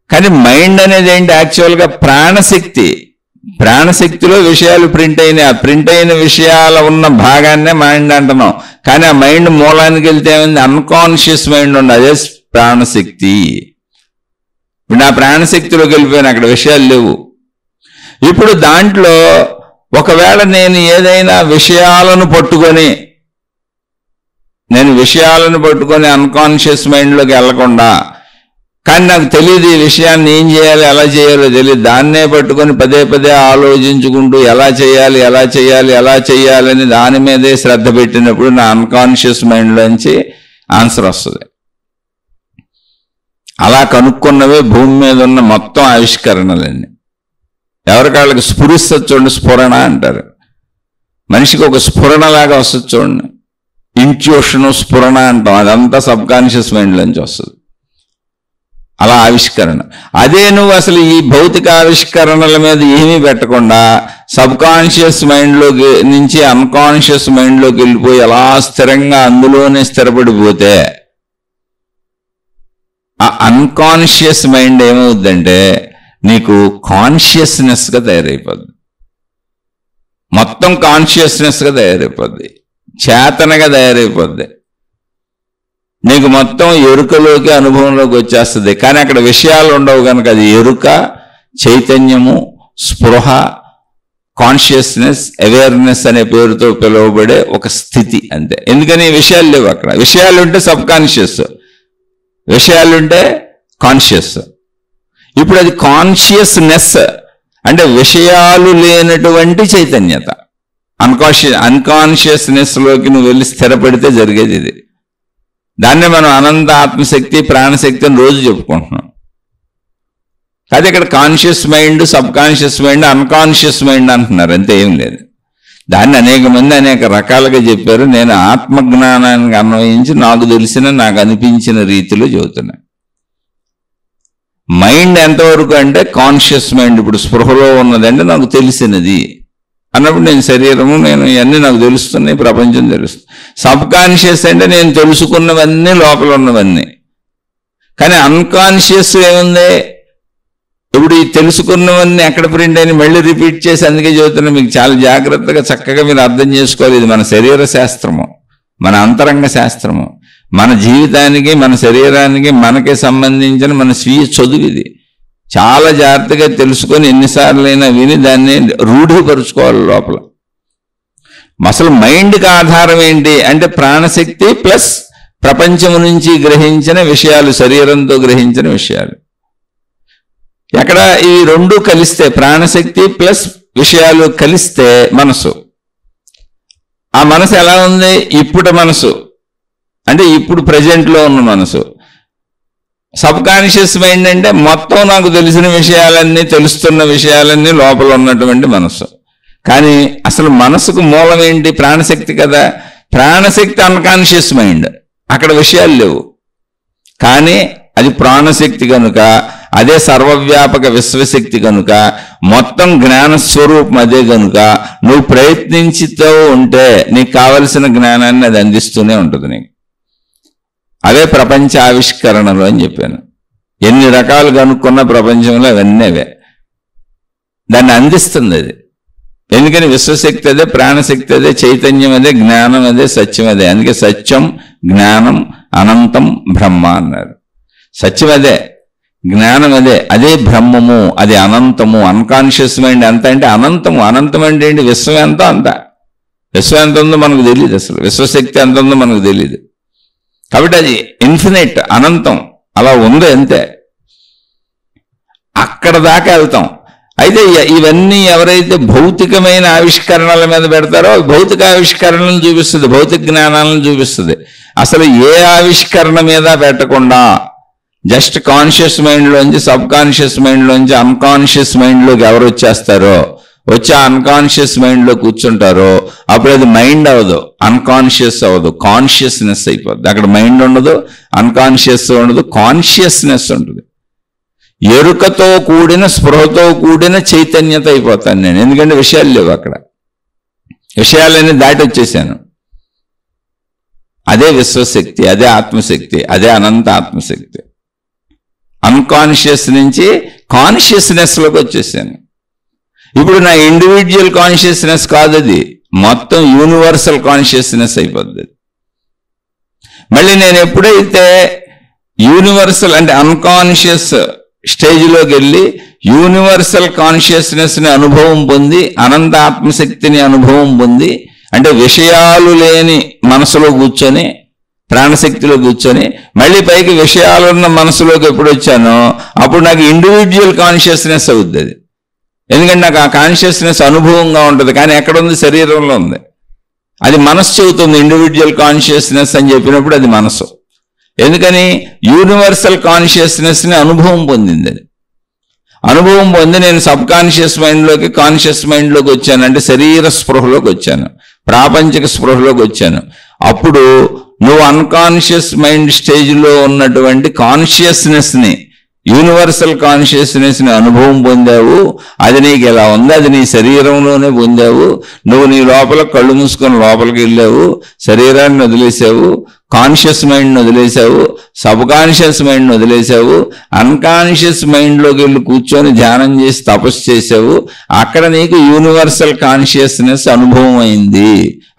[SPEAKER 1] కానీ మైండ్ అనేది ఏంటి? యాక్చువల్గా ప్రాణశక్తి. ప్రాణశక్తిలో విషయాలు ప్రింట్ అయినాయి. ఆ ప్రింట్ అయిన విషయాల ఉన్న భాగాన్నే మైండ్ అంటున్నాం. కానీ ఆ మైండ్ మూలానికి వెళ్తే ఏమైంది? అన్కాన్షియస్ మైండ్ ఉంది, అదే ప్రాణశక్తి. ఇప్పుడు నా ప్రాణశక్తిలోకి వెళ్ళిపోయాను, అక్కడ విషయాలు లేవు. ఇప్పుడు దాంట్లో ఒకవేళ నేను ఏదైనా విషయాలను పట్టుకొని అన్కాన్షియస్ మైండ్లోకి వెళ్లకుండా, కానీ నాకు తెలియదు ఈ విషయాన్ని ఏం చేయాలి, ఎలా చేయాలో తెలియదు, దాన్నే పట్టుకొని పదే పదే ఆలోచించుకుంటూ ఎలా చేయాలని దాని మీదే శ్రద్ధ పెట్టినప్పుడు నా అన్కాన్షియస్ మైండ్లోంచి ఆన్సర్ వస్తుంది. అలా కనుక్కున్నవే భూమి మీద ఉన్న మొత్తం ఆవిష్కరణలన్నీ. ఎవరికాళ్ళకి స్ఫురిస్తుంది చూడండి, స్ఫురణ అంటారు. మనిషికి ఒక స్ఫురణలాగా వస్తుంది చూడండి, ఇంట్యూషను స్ఫురణ అంటాం. అదంతా సబ్ కాన్షియస్ మైండ్లోంచి వస్తుంది. అలా ఆవిష్కరణ. అదే నువ్వు అసలు ఈ భౌతిక ఆవిష్కరణల మీద ఏమీ పెట్టకుండా సబ్ కాన్షియస్ మైండ్లోకి నుంచి అన్కాన్షియస్ మైండ్లోకి వెళ్ళిపోయి అలా స్థిరంగా అందులోనే స్థిరపడిపోతే ఆ అన్కాన్షియస్ మైండ్ ఏమవుద్దంటే నీకు కాన్షియస్నెస్గా తయారైపోద్ది. మొత్తం కాన్షియస్నెస్గా తయారైపోద్ది, చేతనగా తయారైపోద్ది. నీకు మొత్తం ఎరుకలోకి అనుభవంలోకి వచ్చేస్తుంది. కానీ అక్కడ విషయాలు ఉండవు కనుక అది ఎరుక, చైతన్యము, స్పృహ, కాన్షియస్నెస్, అవేర్నెస్ అనే పేరుతో పిలువబడే ఒక స్థితి అంతే. ఎందుకని విషయాలు లేవు అక్కడ. విషయాలు ఉంటే సబ్ కాన్షియస్, విషయాలుంటే కాన్షియస్. ఇప్పుడు అది కాన్షియస్నెస్ అంటే విషయాలు లేనటువంటి చైతన్యత. అన్కాన్షియస్నెస్లోకి నువ్వు వెళ్ళి స్థిరపడితే జరిగేది ఇది. దాన్నే మనం అనంత ఆత్మశక్తి, ప్రాణశక్తి అని రోజు చెప్పుకుంటున్నాం. అది ఇక్కడ conscious mind, sub conscious mind, unconscious mind అంటున్నారు, అంతే, ఏం లేదు. దాన్ని అనేక మంది అనేక రకాలుగా చెప్పారు. నేను ఆత్మజ్ఞానానికి అన్వయించి నాకు తెలిసిన, నాకు అనిపించిన రీతిలో చెబుతున్నా. మైండ్ ఎంతవరకు అంటే కాన్షియస్ మైండ్. ఇప్పుడు స్పృహలో ఉన్నదంటే నాకు తెలిసినది అన్నప్పుడు నేను శరీరము, నేను ఇవన్నీ నాకు తెలుస్తున్నాయి, ప్రపంచం తెలుస్తుంది. సబ్ కాన్షియస్ అంటే నేను తెలుసుకున్నవన్నీ, లోపల ఉన్నవన్నీ. కానీ అన్కాన్షియస్ ఏముంది? ఇప్పుడు ఈ తెలుసుకున్నవన్నీ ఎక్కడ ప్రింట్ అయినా మళ్ళీ రిపీట్ చేసి, అందుకే చెబుతున్నా మీకు చాలా జాగ్రత్తగా చక్కగా మీరు అర్థం చేసుకోవాలి. ఇది మన శరీర శాస్త్రము, మన అంతరంగ శాస్త్రము, మన జీవితానికి, మన శరీరానికి, మనకి సంబంధించిన మన స్వీయ చదువు ఇది. చాలా జాగ్రత్తగా తెలుసుకొని ఎన్నిసార్లైనా విని దాన్ని రూఢీపరుచుకోవాలి లోపల. అసలు మైండ్కి ఆధారం ఏంటి అంటే ప్రాణశక్తి ప్లస్ ప్రపంచము నుంచి గ్రహించిన విషయాలు, శరీరంతో గ్రహించిన విషయాలు. ఎక్కడ ఈ రెండు కలిస్తే, ప్రాణశక్తి ప్లస్ విషయాలు కలిస్తే మనసు. ఆ మనసు ఎలా ఉంది? ఇప్పుడు మనసు అంటే ఇప్పుడు ప్రజెంట్లో ఉన్న మనసు. సబ్ కాన్షియస్ మైండ్ అంటే మొత్తం నాకు తెలిసిన విషయాలన్నీ, తెలుస్తున్న విషయాలన్నీ లోపల ఉన్నటువంటి మనసు. కానీ అసలు మనసుకు మూలం ఏంటి? ప్రాణశక్తి కదా. ప్రాణశక్తి అన్కాన్షియస్ మైండ్, అక్కడ విషయాలు లేవు. కానీ అది ప్రాణశక్తి కనుక, అదే సర్వవ్యాపక విశ్వశక్తి కనుక, మొత్తం జ్ఞానస్వరూపం అదే కనుక, నువ్వు ప్రయత్నించుతూ ఉంటే నీకు కావలసిన జ్ఞానాన్ని అది అందిస్తూనే ఉంటుంది నీకు. అవే ప్రపంచ ఆవిష్కరణలు అని చెప్పాను. ఎన్ని రకాలు కనుక్కున్న ప్రపంచంలో అవన్నీ అవే, దాన్ని అందిస్తుంది అది. ఎందుకని విశ్వశక్తి అదే, ప్రాణశక్తి అదే, చైతన్యం అదే, జ్ఞానం అదే, సత్యం అదే. అందుకే సత్యం, జ్ఞానం, అనంతం, బ్రహ్మ అన్నారు. సత్యం అదే, జ్ఞానం అదే, అదే బ్రహ్మము, అది అనంతము. అన్కాన్షియస్ మైండ్ ఎంత అంటే అనంతము. అనంతం అంటే ఏంటి? విశ్వం ఎంత అంత. విశ్వం ఎంత ఉందో మనకు తెలియదు, అసలు విశ్వశక్తి ఎంత ఉందో మనకు తెలియదు. కాబట్టి అది ఇన్ఫినిట్, అనంతం, అలా ఉంది అంతే. అక్కడ దాకా వెళ్తాం. అయితే ఇవన్నీ ఎవరైతే భౌతికమైన ఆవిష్కరణల మీద పెడతారో భౌతిక ఆవిష్కరణలను చూపిస్తుంది, భౌతిక జ్ఞానాలను చూపిస్తుంది. అసలు ఏ ఆవిష్కరణ మీద పెట్టకుండా జస్ట్ కాన్షియస్ మైండ్లోంచి, సబ్ కాన్షియస్ మైండ్లోంచి అన్కాన్షియస్ మైండ్లోకి ఎవరు వచ్చేస్తారో, వచ్చి అన్కాన్షియస్ మైండ్లో కూర్చుంటారో అప్పుడు అది మైండ్ అవ్వదు, అన్కాన్షియస్ అవ్వదు, కాన్షియస్నెస్ అయిపోద్ది. అక్కడ మైండ్ ఉండదు, అన్కాన్షియస్ ఉండదు, కాన్షియస్నెస్ ఉంటుంది. ఎరుకతో కూడిన, స్పృహతో కూడిన చైతన్యత అయిపోతాను నేను. ఎందుకంటే విషయాలు లేవు అక్కడ. విషయాలన్నీ దాటి వచ్చేసాను. అదే విశ్వశక్తి, అదే ఆత్మశక్తి, అదే అనంత ఆత్మశక్తి. అన్కాన్షియస్ నుంచి కాన్షియస్నెస్లోకి వచ్చేసాను. ఇప్పుడు నా ఇండివిజువల్ కాన్షియస్నెస్ కాదు, అది మొత్తం యూనివర్సల్ కాన్షియస్నెస్ అయిపోద్ది. మళ్ళీ నేను ఎప్పుడైతే యూనివర్సల్ అంటే అన్కాన్షియస్ స్టేజ్లోకి వెళ్ళి యూనివర్సల్ కాన్షియస్నెస్ని అనుభవం పొంది అనంత ఆత్మశక్తిని అనుభవం పొంది, అంటే విషయాలు లేని మనసులో కూర్చొని ప్రాణశక్తిలో కూర్చొని మళ్ళీ పైకి విషయాలున్న మనసులోకి ఎప్పుడు వచ్చానో అప్పుడు నాకు ఇండివిజువల్ కాన్షియస్నెస్ అవుతుంది అది. ఎందుకంటే నాకు ఆ కాన్షియస్నెస్ అనుభవంగా ఉంటుంది, కానీ ఎక్కడుంది? శరీరంలో ఉంది. అది మనసు చెబుతుంది ఇండివిజువల్ కాన్షియస్నెస్ అని చెప్పినప్పుడు అది మనసు. ఎందుకని? యూనివర్సల్ కాన్షియస్నెస్ని అనుభవం పొందింది. అది అనుభవం పొంది నేను సబ్ కాన్షియస్ మైండ్లోకి కాన్షియస్ మైండ్లోకి వచ్చాను, అంటే శరీర స్పృహలోకి వచ్చాను, ప్రాపంచిక స్పృహలోకి వచ్చాను. అప్పుడు నువ్వు అన్కాన్షియస్ మైండ్ స్టేజ్లో ఉన్నటువంటి కాన్షియస్నెస్ని, యూనివర్సల్ కాన్షియస్నెస్ని అనుభవం పొందావు. అది నీకు ఎలా ఉంది? అది నీ శరీరంలోనే పొందావు. నువ్వు నీ లోపల కళ్ళు మూసుకొని లోపలికి వెళ్ళావు, శరీరాన్ని వదిలేసావు, కాన్షియస్ మైండ్ని వదిలేసావు, సబ్ కాన్షియస్ మైండ్ని వదిలేసావు, అన్కాన్షియస్ మైండ్లోకి వెళ్ళి కూర్చొని ధ్యానం చేసి తపస్సు చేసావు. అక్కడ నీకు యూనివర్సల్ కాన్షియస్నెస్ అనుభవం అయింది.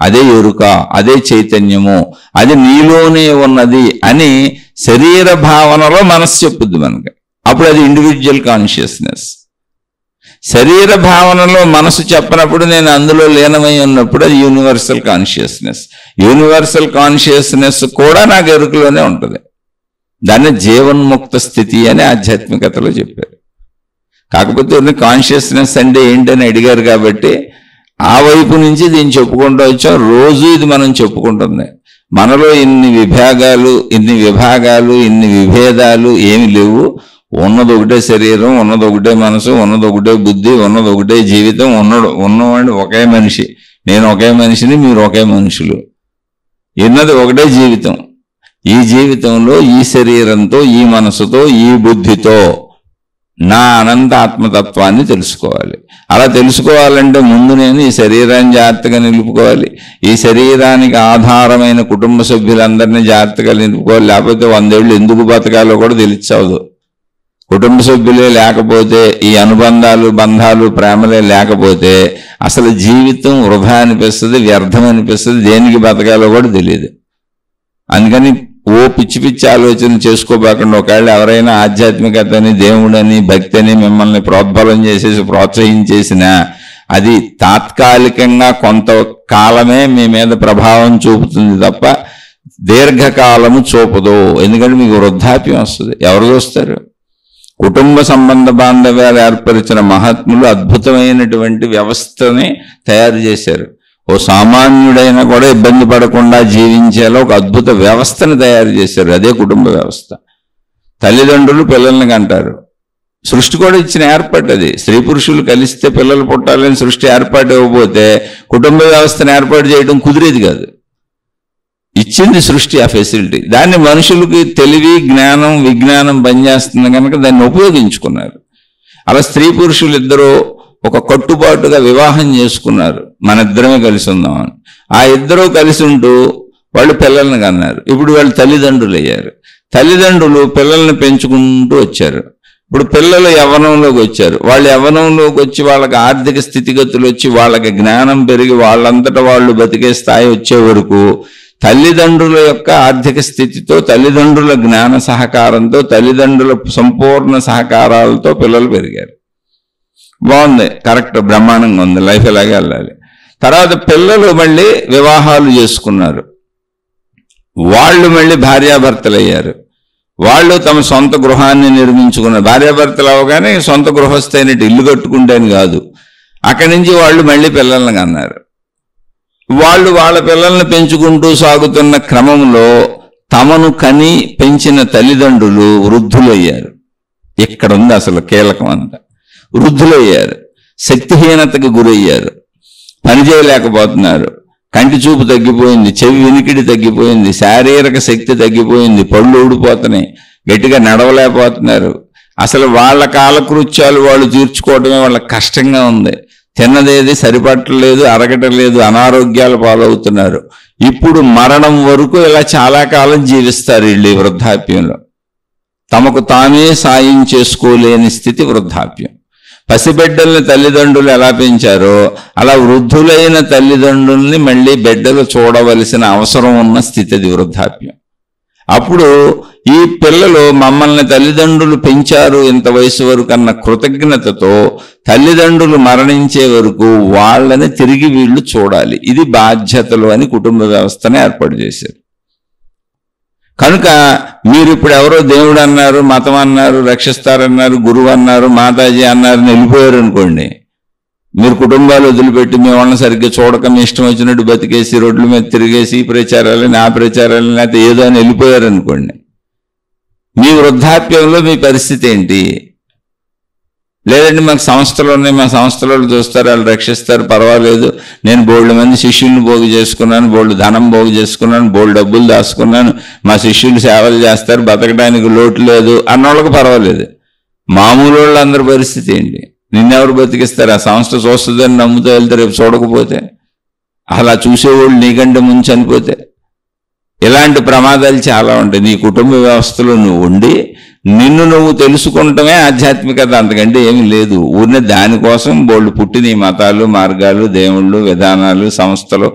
[SPEAKER 1] అదే ఎరుక, అదే చైతన్యము, అది నీలోనే ఉన్నది అని శరీర భావనలో మనసు చెప్పుద్ది మనకి. అప్పుడు అది ఇండివిజువల్ కాన్షియస్నెస్. శరీర భావనలో మనసు చెప్పనప్పుడు నేను అందులో లీనమై ఉన్నప్పుడు అది యూనివర్సల్ కాన్షియస్నెస్. యూనివర్సల్ కాన్షియస్నెస్ కూడా నాకు ఎరుకలోనే ఉంటుంది. దాన్ని జీవన్ముక్త స్థితి అని ఆధ్యాత్మికతలో చెప్పారు. కాకపోతే కాన్షియస్నెస్ అంటే ఏంటని అడిగారు కాబట్టి ఆ వైపు నుంచి దీన్ని చెప్పుకుంటూ వచ్చాం. రోజు ఇది మనం చెప్పుకుంటుంది. మనలో ఇన్ని విభాగాలు, ఇన్ని విభేదాలు ఏమి లేవు. ఉన్నది ఒకటే శరీరం, ఉన్నది ఒకటే మనసు, ఉన్నది ఒకటే బుద్ధి, ఉన్నది ఒకటే జీవితం. ఉన్నవాడు ఒకే మనిషి, నేను ఒకే మనిషిని, మీరు ఒకే మనుషులు. ఉన్నది ఒకటే జీవితం. ఈ జీవితంలో ఈ శరీరంతో, ఈ మనసుతో, ఈ బుద్ధితో నా అనంత ఆత్మతత్వాన్ని తెలుసుకోవాలి. అలా తెలుసుకోవాలంటే ముందు నేను ఈ శరీరాన్ని జాగ్రత్తగా నిలుపుకోవాలి. ఈ శరీరానికి ఆధారమైన కుటుంబ సభ్యులందరినీ జాగ్రత్తగా నిలుపుకోవాలి. లేకపోతే 100 ఏళ్ళు ఎందుకు బతకాలో కూడా తెలియదు. కుటుంబ సభ్యులే లేకపోతే, ఈ అనుబంధాలు, బంధాలు, ప్రేమలే లేకపోతే అసలు జీవితం వృధా అనిపిస్తుంది, వ్యర్థం అనిపిస్తుంది, దేనికి బతకాలో కూడా తెలియదు. అందుకని పిచ్చి పిచ్చి ఆలోచన చేసుకోబాకుండా ఒకవేళ ఎవరైనా ఆధ్యాత్మికతని, దేవుడని, భక్తి అని మిమ్మల్ని ప్రోద్బలం చేసేసి ప్రోత్సహించేసినా అది తాత్కాలికంగా కొంతకాలమే మీ మీద ప్రభావం చూపుతుంది తప్ప దీర్ఘకాలము చూపదు. ఎందుకంటే మీకు వృద్ధాప్యం వస్తుంది. ఎవరు చూస్తారు? కుటుంబ సంబంధ బాంధవ్యాలు ఏర్పరిచిన మహాత్ములు అద్భుతమైనటువంటి వ్యవస్థని తయారు చేశారు. ఓ సామాన్యుడైనా కూడా ఇబ్బంది పడకుండా జీవించేలా ఒక అద్భుత వ్యవస్థను తయారు చేశారు. అదే కుటుంబ వ్యవస్థ. తల్లిదండ్రులు పిల్లల్ని కంటారు. సృష్టి కూడా ఇచ్చిన ఏర్పాటు అది. స్త్రీ పురుషులు కలిస్తే పిల్లలు పుట్టాలని సృష్టి ఏర్పాటు ఇవ్వకపోతే కుటుంబ వ్యవస్థను ఏర్పాటు చేయడం కుదిరేది కాదు. ఇచ్చింది సృష్టి ఆ ఫెసిలిటీ. దాన్ని మనుషులకి తెలివి, జ్ఞానం, విజ్ఞానం పనిచేస్తుంది కనుక దాన్ని ఉపయోగించుకున్నారు. అలా స్త్రీ పురుషులు ఇద్దరు ఒక కట్టుబాటుగా వివాహం చేసుకున్నారు. మన ఇద్దరమే కలిసి ఉందామని. ఆ ఇద్దరూ కలిసి ఉంటూ వాళ్ళు పిల్లల్ని కన్నారు. ఇప్పుడు వాళ్ళు తల్లిదండ్రులు అయ్యారు. తల్లిదండ్రులు పిల్లల్ని పెంచుకుంటూ వచ్చారు. ఇప్పుడు పిల్లలు యవ్వనంలోకి వచ్చారు. వాళ్ళు యవ్వనంలోకి వచ్చి వాళ్ళకి ఆర్థిక స్థితిగతులు వచ్చి వాళ్ళకి జ్ఞానం పెరిగి వాళ్ళంతటా వాళ్ళు బతికే స్థాయి వచ్చే వరకు తల్లిదండ్రుల యొక్క ఆర్థిక స్థితితో, తల్లిదండ్రుల జ్ఞాన సహకారంతో, తల్లిదండ్రుల సంపూర్ణ సహకారాలతో పిల్లలు పెరిగారు. బాగుంది, కరెక్ట్, బ్రహ్మాండంగా ఉంది. లైఫ్ ఎలాగే వెళ్ళాలి. తర్వాత పిల్లలు మళ్ళీ వివాహాలు చేసుకున్నారు. వాళ్ళు మళ్ళీ భార్యాభర్తలు అయ్యారు. వాళ్ళు తమ సొంత గృహాన్ని నిర్మించుకున్నారు. భార్యాభర్తలు అవగానే సొంత గృహస్థ అయినట్టు ఇల్లు కట్టుకుంటేని కాదు. అక్కడి నుంచి వాళ్ళు మళ్ళీ పిల్లల్ని కన్నారు. వాళ్ళు వాళ్ళ పిల్లల్ని పెంచుకుంటూ సాగుతున్న క్రమంలో తమను కని పెంచిన తల్లిదండ్రులు వృద్ధులయ్యారు. ఇక్కడ ఉంది అసలు కీలకం అంతా. వృద్ధులయ్యారు, శక్తిహీనతకు గురయ్యారు, పని చేయలేకపోతున్నారు, కంటి చూపు తగ్గిపోయింది, చెవి వినికిడి తగ్గిపోయింది, శారీరక శక్తి తగ్గిపోయింది, పళ్ళు ఊడిపోతున్నాయి, గట్టిగా నడవలేకపోతున్నారు. అసలు వాళ్ళ కాలకృత్యాలు వాళ్ళు తీర్చుకోవడమే వాళ్ళకి కష్టంగా ఉంది. తిన్నదేది సరిపట్టలేదు, అరగటలేదు, అనారోగ్యాలు పాలవుతున్నారు. ఇప్పుడు మరణం వరకు ఇలా చాలా కాలం జీవిస్తారు వీళ్ళు ఈ వృద్ధాప్యంలో. తమకు తామే సాయం చేసుకోలేని స్థితి వృద్ధాప్యం. పసిబిడ్డల్ని తల్లిదండ్రులు ఎలా పెంచారో అలా వృద్ధులైన తల్లిదండ్రుల్ని మళ్ళీ బిడ్డలు చూడవలసిన అవసరం ఉన్న స్థితి అది వృద్ధాప్యం. అప్పుడు ఈ పిల్లలు మమ్మల్ని తల్లిదండ్రులు పెంచారు ఇంత వయసు వరకు అన్న కృతజ్ఞతతో తల్లిదండ్రులు మరణించే వరకు వాళ్ళని తిరిగి వీళ్ళు చూడాలి. ఇది బాధ్యతలు అని కుటుంబ వ్యవస్థను ఏర్పాటు చేశారు. కనుక మీరు ఇప్పుడు ఎవరో దేవుడు అన్నారు, మతం అన్నారు, రక్షిస్తారన్నారు, గురువు అన్నారు, మాతాజీ అన్నారు వెళ్ళిపోయారు అనుకోండి, మీరు కుటుంబాలు వదిలిపెట్టి మీ వాళ్ళని సరిగ్గా చూడక మీ ఇష్టం వచ్చినట్టు బతికేసి రోడ్ల మీద తిరిగేసి ఈ ప్రచారాలని ఆ ప్రచారాలని లేకపోతే ఏదో అని వెళ్ళిపోయారు అనుకోండి, మీ వృద్ధాప్యంలో మీ పరిస్థితి ఏంటి? లేదండి మాకు సంస్థలు ఉన్నాయి, మా సంస్థలో చూస్తారు, వాళ్ళు రక్షిస్తారు, పర్వాలేదు, నేను బోల్డ్ మంది శిష్యుల్ని పోగు చేసుకున్నాను, బోల్డ్ ధనం పోగు చేసుకున్నాను, బోల్డ్ డబ్బులు దాచుకున్నాను, మా శిష్యులు సేవలు చేస్తారు, బతకడానికి లోటు లేదు అన్నోళ్ళకి పర్వాలేదు. మామూలు వాళ్ళందరి పరిస్థితి ఏంటి? నిన్నెవరు బతికిస్తారు? ఆ సంస్థ చూస్తుందని నమ్ముతూ వెళ్తే రేపు చూడకపోతే, అలా చూసేవాళ్ళు నీకంటే ముందు చనిపోతే, ఇలాంటి ప్రమాదాలు చాలా ఉంటాయి. నీ కుటుంబ వ్యవస్థలో నువ్వు ఉండి నిన్ను నువ్వు తెలుసుకుంటమే ఆధ్యాత్మికత, అంతకంటే ఏమీ లేదు. ఊరినే దానికోసం బోళ్ళు పుట్టిన ఈ మతాలు, మార్గాలు, దేవుళ్ళు, విధానాలు, సంస్థలు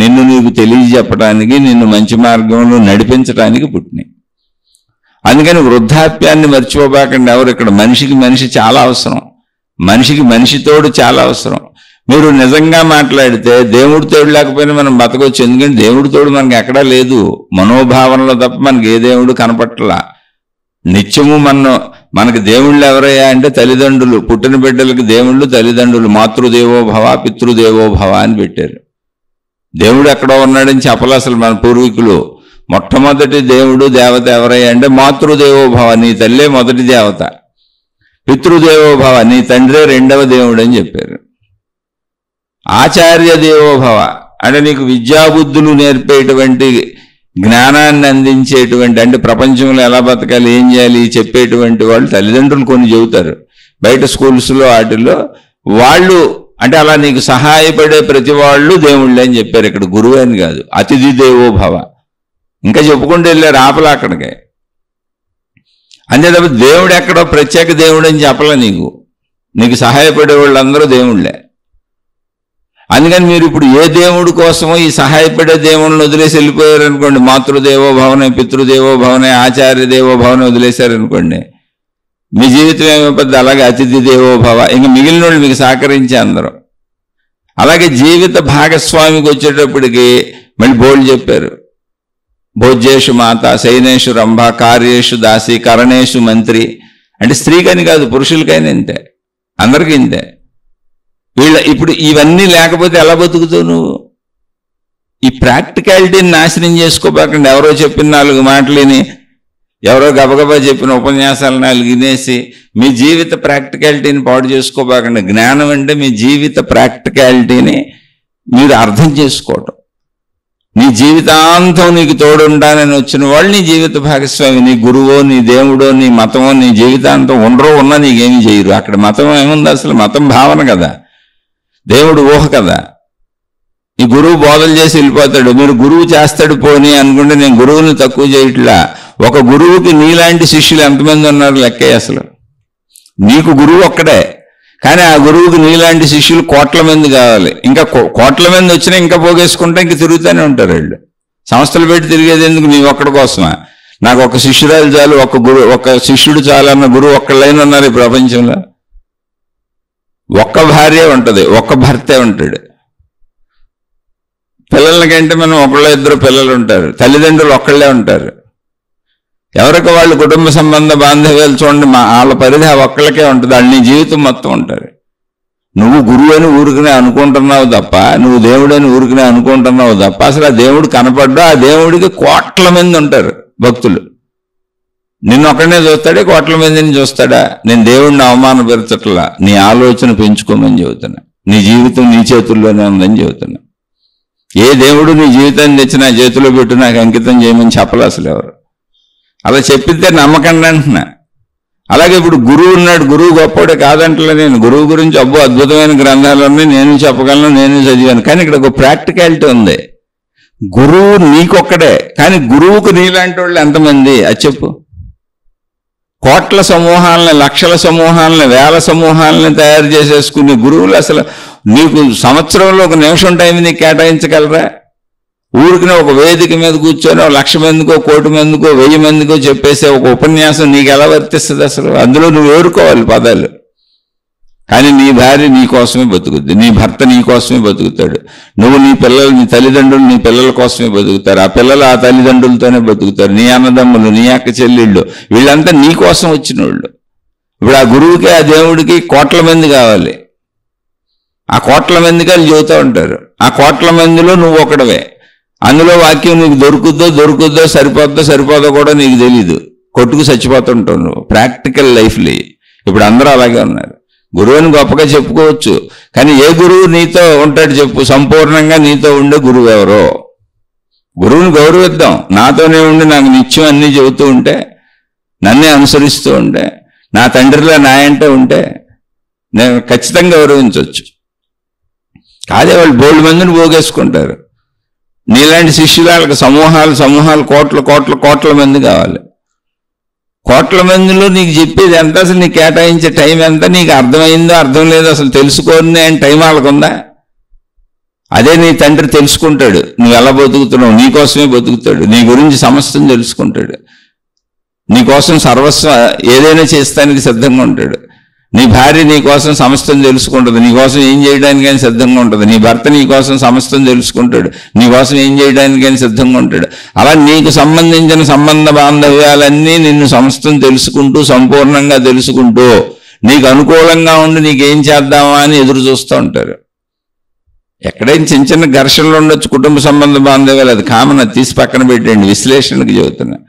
[SPEAKER 1] నిన్ను నీకు తెలియజెప్పడానికి, నిన్ను మంచి మార్గంలో నడిపించడానికి పుట్టినాయి. అందుకని వృద్ధాప్యాన్ని మర్చిపోబాకండి ఎవరు. ఇక్కడ మనిషికి మనిషి చాలా అవసరం, మనిషికి మనిషితోడు చాలా అవసరం. మీరు నిజంగా మాట్లాడితే దేవుడి తోడు లేకపోయినా మనం బతకొచ్చు. ఎందుకంటే దేవుడి తోడు మనకి ఎక్కడా లేదు, మనోభావనలో తప్ప మనకి ఏ దేవుడు కనపట్లా. నిత్యము మనకి దేవుళ్ళు ఎవరయ్యా అంటే తల్లిదండ్రులు. పుట్టిన బిడ్డలకి దేవుళ్ళు తల్లిదండ్రులు. మాతృదేవోభవ పితృదేవోభవ అని పెట్టారు. దేవుడు ఎక్కడో ఉన్నాడని చెప్పలే అసలు మన పూర్వీకులు. మొట్టమొదటి దేవుడు దేవత ఎవరయ్యా అంటే మాతృదేవోభవ, నీ తల్లే మొదటి దేవత. పితృదేవోభవ, నీ తండ్రే రెండవ దేవుడు అని చెప్పారు. ఆచార్య దేవోభవ అంటే నీకు విద్యాబుద్ధులు నేర్పేటువంటి, జ్ఞానాన్ని అందించేటువంటి, అంటే ప్రపంచంలో ఎలా బతకాలి, ఏం చేయాలి చెప్పేటువంటి వాళ్ళు తల్లిదండ్రులు కొన్ని చెబుతారు. బయట స్కూల్స్లో వాటిల్లో వాళ్ళు అంటే అలా నీకు సహాయపడే ప్రతి వాళ్ళు దేవుళ్ళే అని చెప్పారు. ఇక్కడ గురువు అని కాదు, అతిథి దేవోభవ. ఇంకా చెప్పుకుంటూ వెళ్ళారు ఆపలా అక్కడికే. అంతే తప్ప దేవుడు ఎక్కడో ప్రత్యేక దేవుడు అని చెప్పలే. నీకు సహాయపడే వాళ్ళందరూ దేవుళ్ళే. అందుకని మీరు ఇప్పుడు ఏ దేవుడి కోసమో ఈ సహాయపడే దేవుళ్ళని వదిలేసి వెళ్ళిపోయారు అనుకోండి, మాతృదేవోభవనే, పితృదేవోభవనే, ఆచార్య దేవోభవనే వదిలేశారనుకోండి, మీ జీవితం ఏమైపోద్ది? అలాగే అతిథి దేవోభవ. ఇంక మిగిలిన వాళ్ళు మీకు సహకరించే అందరూ. అలాగే జీవిత భాగస్వామికి వచ్చేటప్పటికి మళ్ళీ బోల్డ్ చెప్పారు. భోజ్యేషు మాత, శయనేషు రంభ, కార్యేషు దాసి, కరణేషు మంత్రి. అంటే స్త్రీకని కాదు, పురుషులకైనా ఇంతే, అందరికీ ఇంతే. ఇప్పుడు ఇవన్నీ లేకపోతే ఎలా బతుకుతావు నువ్వు? ఈ ప్రాక్టికాలిటీని నాశనం చేసుకోబాకండి. ఎవరో చెప్పిన 4 మాటలని, ఎవరో గబగబా చెప్పిన ఉపన్యాసాలు 4 వినేసి మీ జీవిత ప్రాక్టికాలిటీని పాడు చేసుకోబాకండి. జ్ఞానం అంటే మీ జీవిత ప్రాక్టికాలిటీని మీరు అర్థం చేసుకోవటం. నీ జీవితాంతం నీకు తోడుంటానని వచ్చిన వాళ్ళు నీ జీవిత భాగస్వామి. నీ గురువో, నీ దేవుడో, నీ మతమో నీ జీవితాంతం ఉండరో ఉన్నా నీకేమీ చేయరు. అక్కడ మతం ఏముంది? అసలు మతం భావన కదా, దేవుడు ఊహ కదా. ఈ గురువు బోధలు చేసి వెళ్ళిపోతాడు, మీరు గురువు చేస్తాడు పోనీ అనుకుంటే నేను గురువుని తక్కువ చేయట్లా. ఒక గురువుకి నీలాంటి శిష్యులు ఎంతమంది ఉన్నారు లెక్కే. అసలు నీకు గురువు ఒక్కడే, కానీ ఆ గురువుకి నీలాంటి శిష్యులు కోట్ల మంది కావాలి. ఇంకా కోట్ల మంది వచ్చినా ఇంకా పోగేసుకుంటే ఇంక తిరుగుతూనే ఉంటారు వీళ్ళు. సంస్థలు పెట్టి తిరిగేది ఎందుకు? నీ ఒక్కడి కోసమా? నాకు ఒక శిష్యురాలు చాలు, ఒక శిష్యుడు చాలు అన్న గురువు ఒక్కళ్ళైనా ఉన్నారు ఈ ప్రపంచంలో? ఒక్క భార్య ఉంటుంది, ఒక్క భర్తే ఉంటాడు. పిల్లలకంటే మనం ఒకళ్ళ 2 పిల్లలు ఉంటారు, తల్లిదండ్రులు ఒక్కళ్ళే ఉంటారు. ఎవరికి వాళ్ళు కుటుంబ సంబంధ బాంధవ్యాలు చూడండి, వాళ్ళ పరిధి ఒక్కళ్ళకే ఉంటుంది. వాళ్ళు నీ జీవితం మొత్తం ఉంటారు. నువ్వు గురువు అని ఊరికనే అనుకుంటున్నావు తప్ప, నువ్వు దేవుడు అని ఊరికనే అనుకుంటున్నావు తప్ప, అసలు ఆ దేవుడు కనపడ్డా ఆ దేవుడికి కోట్ల మంది ఉంటారు భక్తులు. నిన్ను ఒక్కడనే చూస్తాడే, కోట్ల మందిని చూస్తాడా? నేను దేవుడిని అవమానపరచట్లా, నీ ఆలోచన పెంచుకోమని చెబుతున్నా. నీ జీవితం నీ చేతుల్లోనే ఉందని చెబుతున్నా. ఏ దేవుడు నీ జీవితాన్ని తెచ్చి నా చేతిలో పెట్టి నాకు అంకితం చేయమని చెప్పలే అసలు ఎవరు. అలా చెప్పితే నమ్మకండి అంటున్నా. అలాగే ఇప్పుడు గురువు ఉన్నాడు, గురువు గొప్పవాడే కాదంటలే నేను. గురువు గురించి అబ్బో అద్భుతమైన గ్రంథాలు ఉన్నాయి, నేను చెప్పగలను, నేను చదివాను. కానీ ఇక్కడ ఒక ప్రాక్టికాలిటీ ఉంది. గురువు నీకొక్కడే, కానీ గురువుకు నీలాంటి వాళ్ళు ఎంతమంది అది చెప్పు. కోట్ల సమూహాలని, లక్షల సమూహాలని, వేల సమూహాలని తయారు చేసేసుకునే గురువులు అసలు నీకు సంవత్సరంలో ఒక నిమిషం టైం నీకు కేటాయించగలరా? ఊరికినే ఒక వేదిక మీద కూర్చొని 1,00,000 మందికో, 1,00,00,000 మందికో, 1000 మందికో చెప్పేసే ఒక ఉపన్యాసం నీకు ఎలా వర్తిస్తుంది అసలు? అందులో నువ్వు ఏరుకోవాలి పదాలు. కానీ నీ భార్య నీ కోసమే బతుకుద్ది, నీ భర్త నీ కోసమే బతుకుతాడు, నువ్వు నీ పిల్లలు, నీ తల్లిదండ్రులు నీ పిల్లల కోసమే బతుకుతారు, ఆ పిల్లలు ఆ తల్లిదండ్రులతోనే బతుకుతారు, నీ అన్నదమ్ములు, నీ అక్క చెల్లెళ్ళు, వీళ్ళంతా నీ కోసం వచ్చిన వాళ్ళు. ఇప్పుడు ఆ గురువుకి, ఆ దేవుడికి కోట్ల మంది కావాలి. ఆ కోట్ల మందికి వాళ్ళు చెబుతూ ఉంటారు. ఆ కోట్ల మందిలో నువ్వు ఒకడవే. అందులో వాక్యం నీకు దొరుకుద్దో సరిపోదో కూడా నీకు తెలీదు. కొట్టుకు చచ్చిపోతుంటావు నువ్వు ప్రాక్టికల్ లైఫ్లో. ఇప్పుడు అందరూ అలాగే ఉన్నారు. గురువుని గొప్పగా చెప్పుకోవచ్చు, కానీ ఏ గురువు నీతో ఉంటాడు చెప్పు? సంపూర్ణంగా నీతో ఉండే గురువు ఎవరో? గురువుని గౌరవిద్దాం. నాతోనే ఉండి నాకు నిత్యం అన్నీ చెబుతూ ఉంటే, నన్నే అనుసరిస్తూ ఉంటే, నా తండ్రిలో నా అంటే ఉంటే నేను ఖచ్చితంగా గౌరవించవచ్చు. కాదే వాళ్ళు బోల్డ్ మందిని పోగేసుకుంటారు. నీలాంటి శిష్యులకు సమూహాలు కోట్ల మంది కావాలి. కోట్ల మందిలో నీకు చెప్పేది ఎంత? అసలు నీకు కేటాయించే టైం ఎంత? నీకు అర్థమైందో అర్థం లేదో అసలు తెలుసుకోని అని టైం వాళ్ళకుందా? అదే నీ తండ్రి తెలుసుకుంటాడు నువ్వు ఎలా బతుకుతున్నావు. నీకోసమే బతుకుతాడు, నీ గురించి సమస్తం తెలుసుకుంటాడు, నీకోసం సర్వస్వం ఏదైనా చేస్తానికి సిద్ధంగా ఉంటాడు. నీ భార్య నీ కోసం సమస్తం తెలుసుకుంటుంది, నీకోసం ఏం చేయడానికైనా సిద్ధంగా ఉంటుంది. నీ భర్త నీ కోసం సమస్తం తెలుసుకుంటాడు, నీకోసం ఏం చేయడానికైనా సిద్ధంగా ఉంటాడు. అలా నీకు సంబంధించిన సంబంధ బాంధవ్యాలన్నీ నిన్ను సమస్తం తెలుసుకుంటూ, సంపూర్ణంగా తెలుసుకుంటూ, నీకు అనుకూలంగా ఉండి నీకేం చేద్దామా అని ఎదురు చూస్తూ ఉంటారు. ఎక్కడైనా చిన్న ఘర్షణలు ఉండొచ్చు కుటుంబ సంబంధ బాంధవ్యాలు, అది కామన్, అది తీసి పక్కన పెట్టండి. విశ్లేషణకు చెబుతున్నా.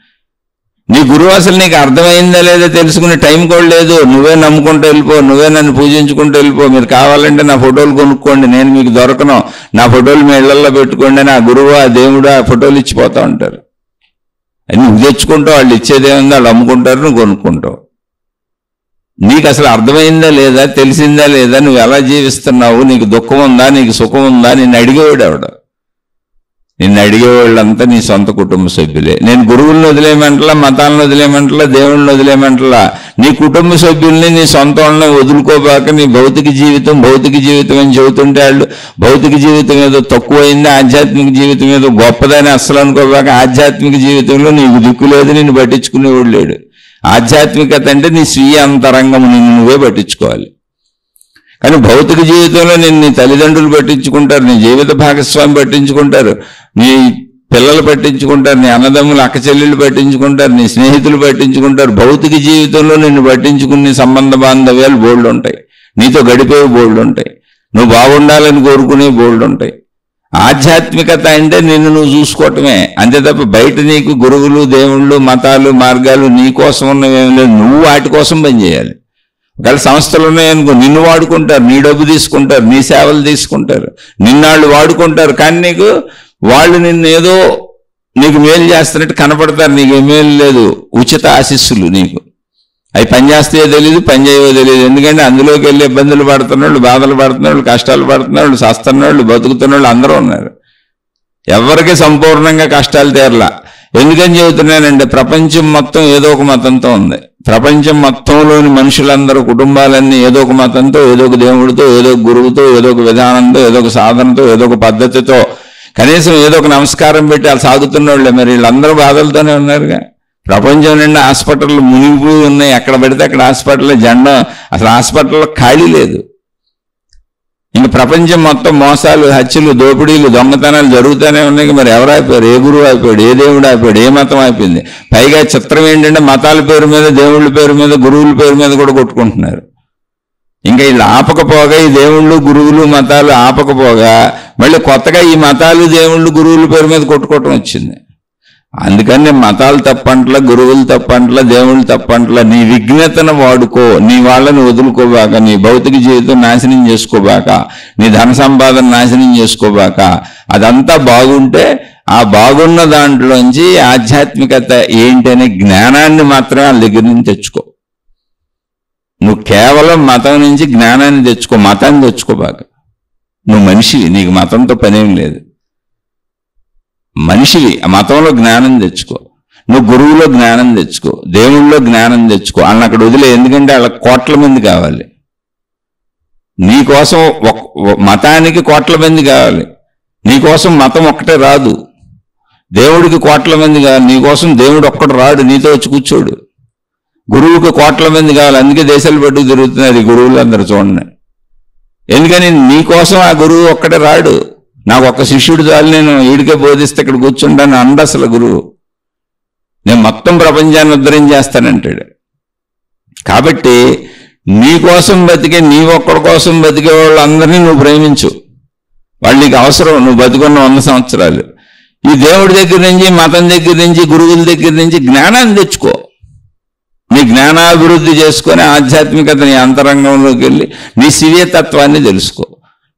[SPEAKER 1] నీ గురువు అసలు నీకు అర్థమైందా లేదా తెలుసుకునే టైం కూడా లేదు. నువ్వే నమ్ముకుంటూ వెళ్ళిపో, నువ్వే నన్ను పూజించుకుంటూ వెళ్ళిపో. మీరు కావాలంటే నా ఫోటోలు కొనుక్కోండి, నేను మీకు దొరకను, నా ఫోటోలు మీ ఇళ్లలో పెట్టుకోండి, నా గురువు ఆ దేవుడు ఆ ఫోటోలు ఇచ్చిపోతూ ఉంటారు. అది నువ్వు తెచ్చుకుంటావు, వాళ్ళు ఇచ్చేదేముందో వాళ్ళు అమ్ముకుంటారు, నువ్వు కొనుక్కుంటావు. నీకు అసలు అర్థమైందా లేదా, తెలిసిందా లేదా, నువ్వు ఎలా జీవిస్తున్నావు, నీకు దుఃఖం ఉందా, నీకు సుఖం ఉందా, నిన్ను అడిగేవాడు ఎవడు? నిన్ను అడిగేవాళ్ళంతా నీ సొంత కుటుంబ సభ్యులే. నేను గురువులను వదిలేయమంటలా, మతాలను వదిలేయమంటలా, దేవుళ్ళని వదిలేయమంటలా. నీ కుటుంబ సభ్యుల్ని, నీ సొంత వాళ్ళని వదులుకోబాక. నీ భౌతిక జీవితం అని చెబుతుంటే వాళ్ళు భౌతిక జీవితం ఏదో తక్కువైంది, ఆధ్యాత్మిక జీవితం ఏదో గొప్పదని అస్సలు అనుకోబాక. ఆధ్యాత్మిక జీవితంలో నీకు దిక్కు లేదు, నిన్ను పట్టించుకునేవాడు లేడు. ఆధ్యాత్మికత అంటే నీ స్వీయ అంతరంగం, నిన్ను నువ్వే పట్టించుకోవాలి. కానీ భౌతిక జీవితంలో నీ తల్లిదండ్రులు పట్టించుకుంటారు, నీ జీవిత భాగస్వామి పట్టించుకుంటారు, నీ పిల్లలు పట్టించుకుంటారు, నీ అన్నదమ్ములు అక్క చెల్లెళ్ళు పట్టించుకుంటారు, నీ స్నేహితులు పట్టించుకుంటారు. భౌతిక జీవితంలో నిన్ను పట్టించుకునే సంబంధ బాంధవ్యాలు బోల్డ్ ఉంటాయి, నీతో గడిపేవి బోల్డ్ ఉంటాయి, నువ్వు బాగుండాలని కోరుకునే బోల్డ్ ఉంటాయి. ఆధ్యాత్మికత అంటే నిన్ను నువ్వు చూసుకోవటమే అంతే తప్ప బయట నీకు గురువులు, దేవుళ్ళు, మతాలు, మార్గాలు నీ కోసం ఉన్నవేమి లేదు. నువ్వు వాటి కోసం పనిచేయాలి. ఒకవేళ సంస్థలు ఉన్నాయనుకో, నిన్ను వాడుకుంటారు, నీ డబ్బు తీసుకుంటారు, నీ సేవలు తీసుకుంటారు, నిన్నాళ్ళు వాడుకుంటారు. కానీ వాళ్ళు నిన్ను ఏదో నీకు మేలు చేస్తున్నట్టు కనపడతారు, నీకు మేలు లేదు. ఉచిత ఆశీస్సులు నీకు అవి పనిచేస్తాయో తెలియదు, పని చేయవో తెలియదు. ఎందుకంటే అందులోకి వెళ్ళి ఇబ్బందులు పడుతున్నాళ్ళు, బాధలు పడుతున్నాళ్ళు, కష్టాలు పడుతున్నాళ్ళు, సస్తున్నాళ్ళు, బతుకుతున్నాళ్ళు అందరూ ఉన్నారు. ఎవరికి సంపూర్ణంగా కష్టాలు తీరలా. ఎందుకని చెబుతున్నానంటే ప్రపంచం మొత్తం ఏదో ఒక మతంతో ఉంది. ప్రపంచం మొత్తంలోని మనుషులందరూ, కుటుంబాలన్నీ ఏదో ఒక మతంతో, ఏదో ఒక దేవుడితో, ఏదో ఒక గురువుతో, ఏదో ఒక విధానంతో, ఏదో ఒక సాధనతో, ఏదో ఒక పద్ధతితో, కనీసం ఏదో ఒక నమస్కారం పెట్టి వాళ్ళు సాగుతున్న వాళ్ళే. మరి వీళ్ళందరూ బాధలతోనే ఉన్నారుగా. ప్రపంచం నిండా హాస్పిటల్ మునిగిపోయి ఉన్నాయి, ఎక్కడ పడితే అక్కడ హాస్పిటల్ జెండా, అసలు హాస్పిటల్లో ఖాళీ లేదు. ఇంక ప్రపంచం మొత్తం మోసాలు, హత్యలు, దోపిడీలు, దొంగతనాలు జరుగుతూనే ఉన్నాయి. మరి ఎవరు అయిపోయారు? ఏ గురువు అయిపోయాడు? ఏ దేవుడు అయిపోయాడు? ఏ మతం అయిపోయింది? పైగా చిత్రం ఏంటంటే మతాల పేరు మీద, దేవుళ్ళ పేరు మీద, గురువుల పేరు మీద కూడా కొట్టుకుంటున్నారు. ఇంకా వీళ్ళు ఆపకపోగా, ఈ దేవుళ్ళు, గురువులు, మతాలు ఆపకపోగా మళ్ళీ కొత్తగా ఈ మతాలు, దేవుళ్ళు, గురువుల పేరు మీద కొట్టుకోవటం వచ్చింది. అందుకని నేను మతాలు తప్పంట్లా, గురువులు తప్పంట్లా, దేవుళ్ళు తప్పంట్లా. నీ విఘ్నతను వాడుకో, నీ వాళ్ళని వదులుకోబాక, నీ భౌతిక జీవితం నాశనం చేసుకోబాక, నీ ధన సంపాదన నాశనం చేసుకోబాక. అదంతా బాగుంటే ఆ బాగున్న దాంట్లోంచి ఆధ్యాత్మికత ఏంటనే జ్ఞానాన్ని మాత్రమే వాళ్ళ దగ్గర నుంచి తెచ్చుకో. నువ్వు కేవలం మతం నుంచి జ్ఞానాన్ని తెచ్చుకో, మతాన్ని తెచ్చుకోబాక. నువ్వు మనిషివి, నీకు మతంతో పనేం లేదు. మనిషివి, ఆ మతంలో జ్ఞానం తెచ్చుకో. నువ్వు గురువులో జ్ఞానం తెచ్చుకో, దేవుళ్ళలో జ్ఞానం తెచ్చుకో. వాళ్ళని అక్కడ వదిలే. ఎందుకంటే వాళ్ళ కోట్ల మంది కావాలి నీకోసం. మతానికి కోట్ల మంది కావాలి, నీకోసం మతం ఒక్కటే రాదు. దేవుడికి కోట్ల మంది కావాలి, నీకోసం దేవుడు ఒక్కడు రాడు, నీతో వచ్చి కూర్చోడు. గురువుకి కోట్ల మంది కావాలి, అందుకే దేశాలు పట్టుకు తిరుగుతున్నారు ఈ గురువులు అందరూ చూడండి. ఎందుకని నీకోసం ఆ గురువు ఒక్కటే రాడు. నాకు ఒక్క శిష్యుడు చాలు, నేను ఈడికే బోధిస్తే ఇక్కడ కూర్చుంటాను అండ అసలు గురువు. నేను మొత్తం ప్రపంచాన్ని ఉద్ధరించేస్తానంటాడు. కాబట్టి నీ కోసం బతికే, నీ ఒక్కడి కోసం బతికే వాళ్ళందరినీ నువ్వు ప్రేమించు. వాళ్ళు నీకు అవసరం, నువ్వు బతికున్న 100 సంవత్సరాలు. ఈ దేవుడి దగ్గర నుంచి, మతం దగ్గర నుంచి, గురువుల దగ్గర నుంచి జ్ఞానాన్ని తెచ్చుకో. నీ జ్ఞానాభివృద్ధి చేసుకొని ఆధ్యాత్మికత నీ అంతరంగంలోకి వెళ్ళి నీ శివ్యతత్వాన్ని తెలుసుకో.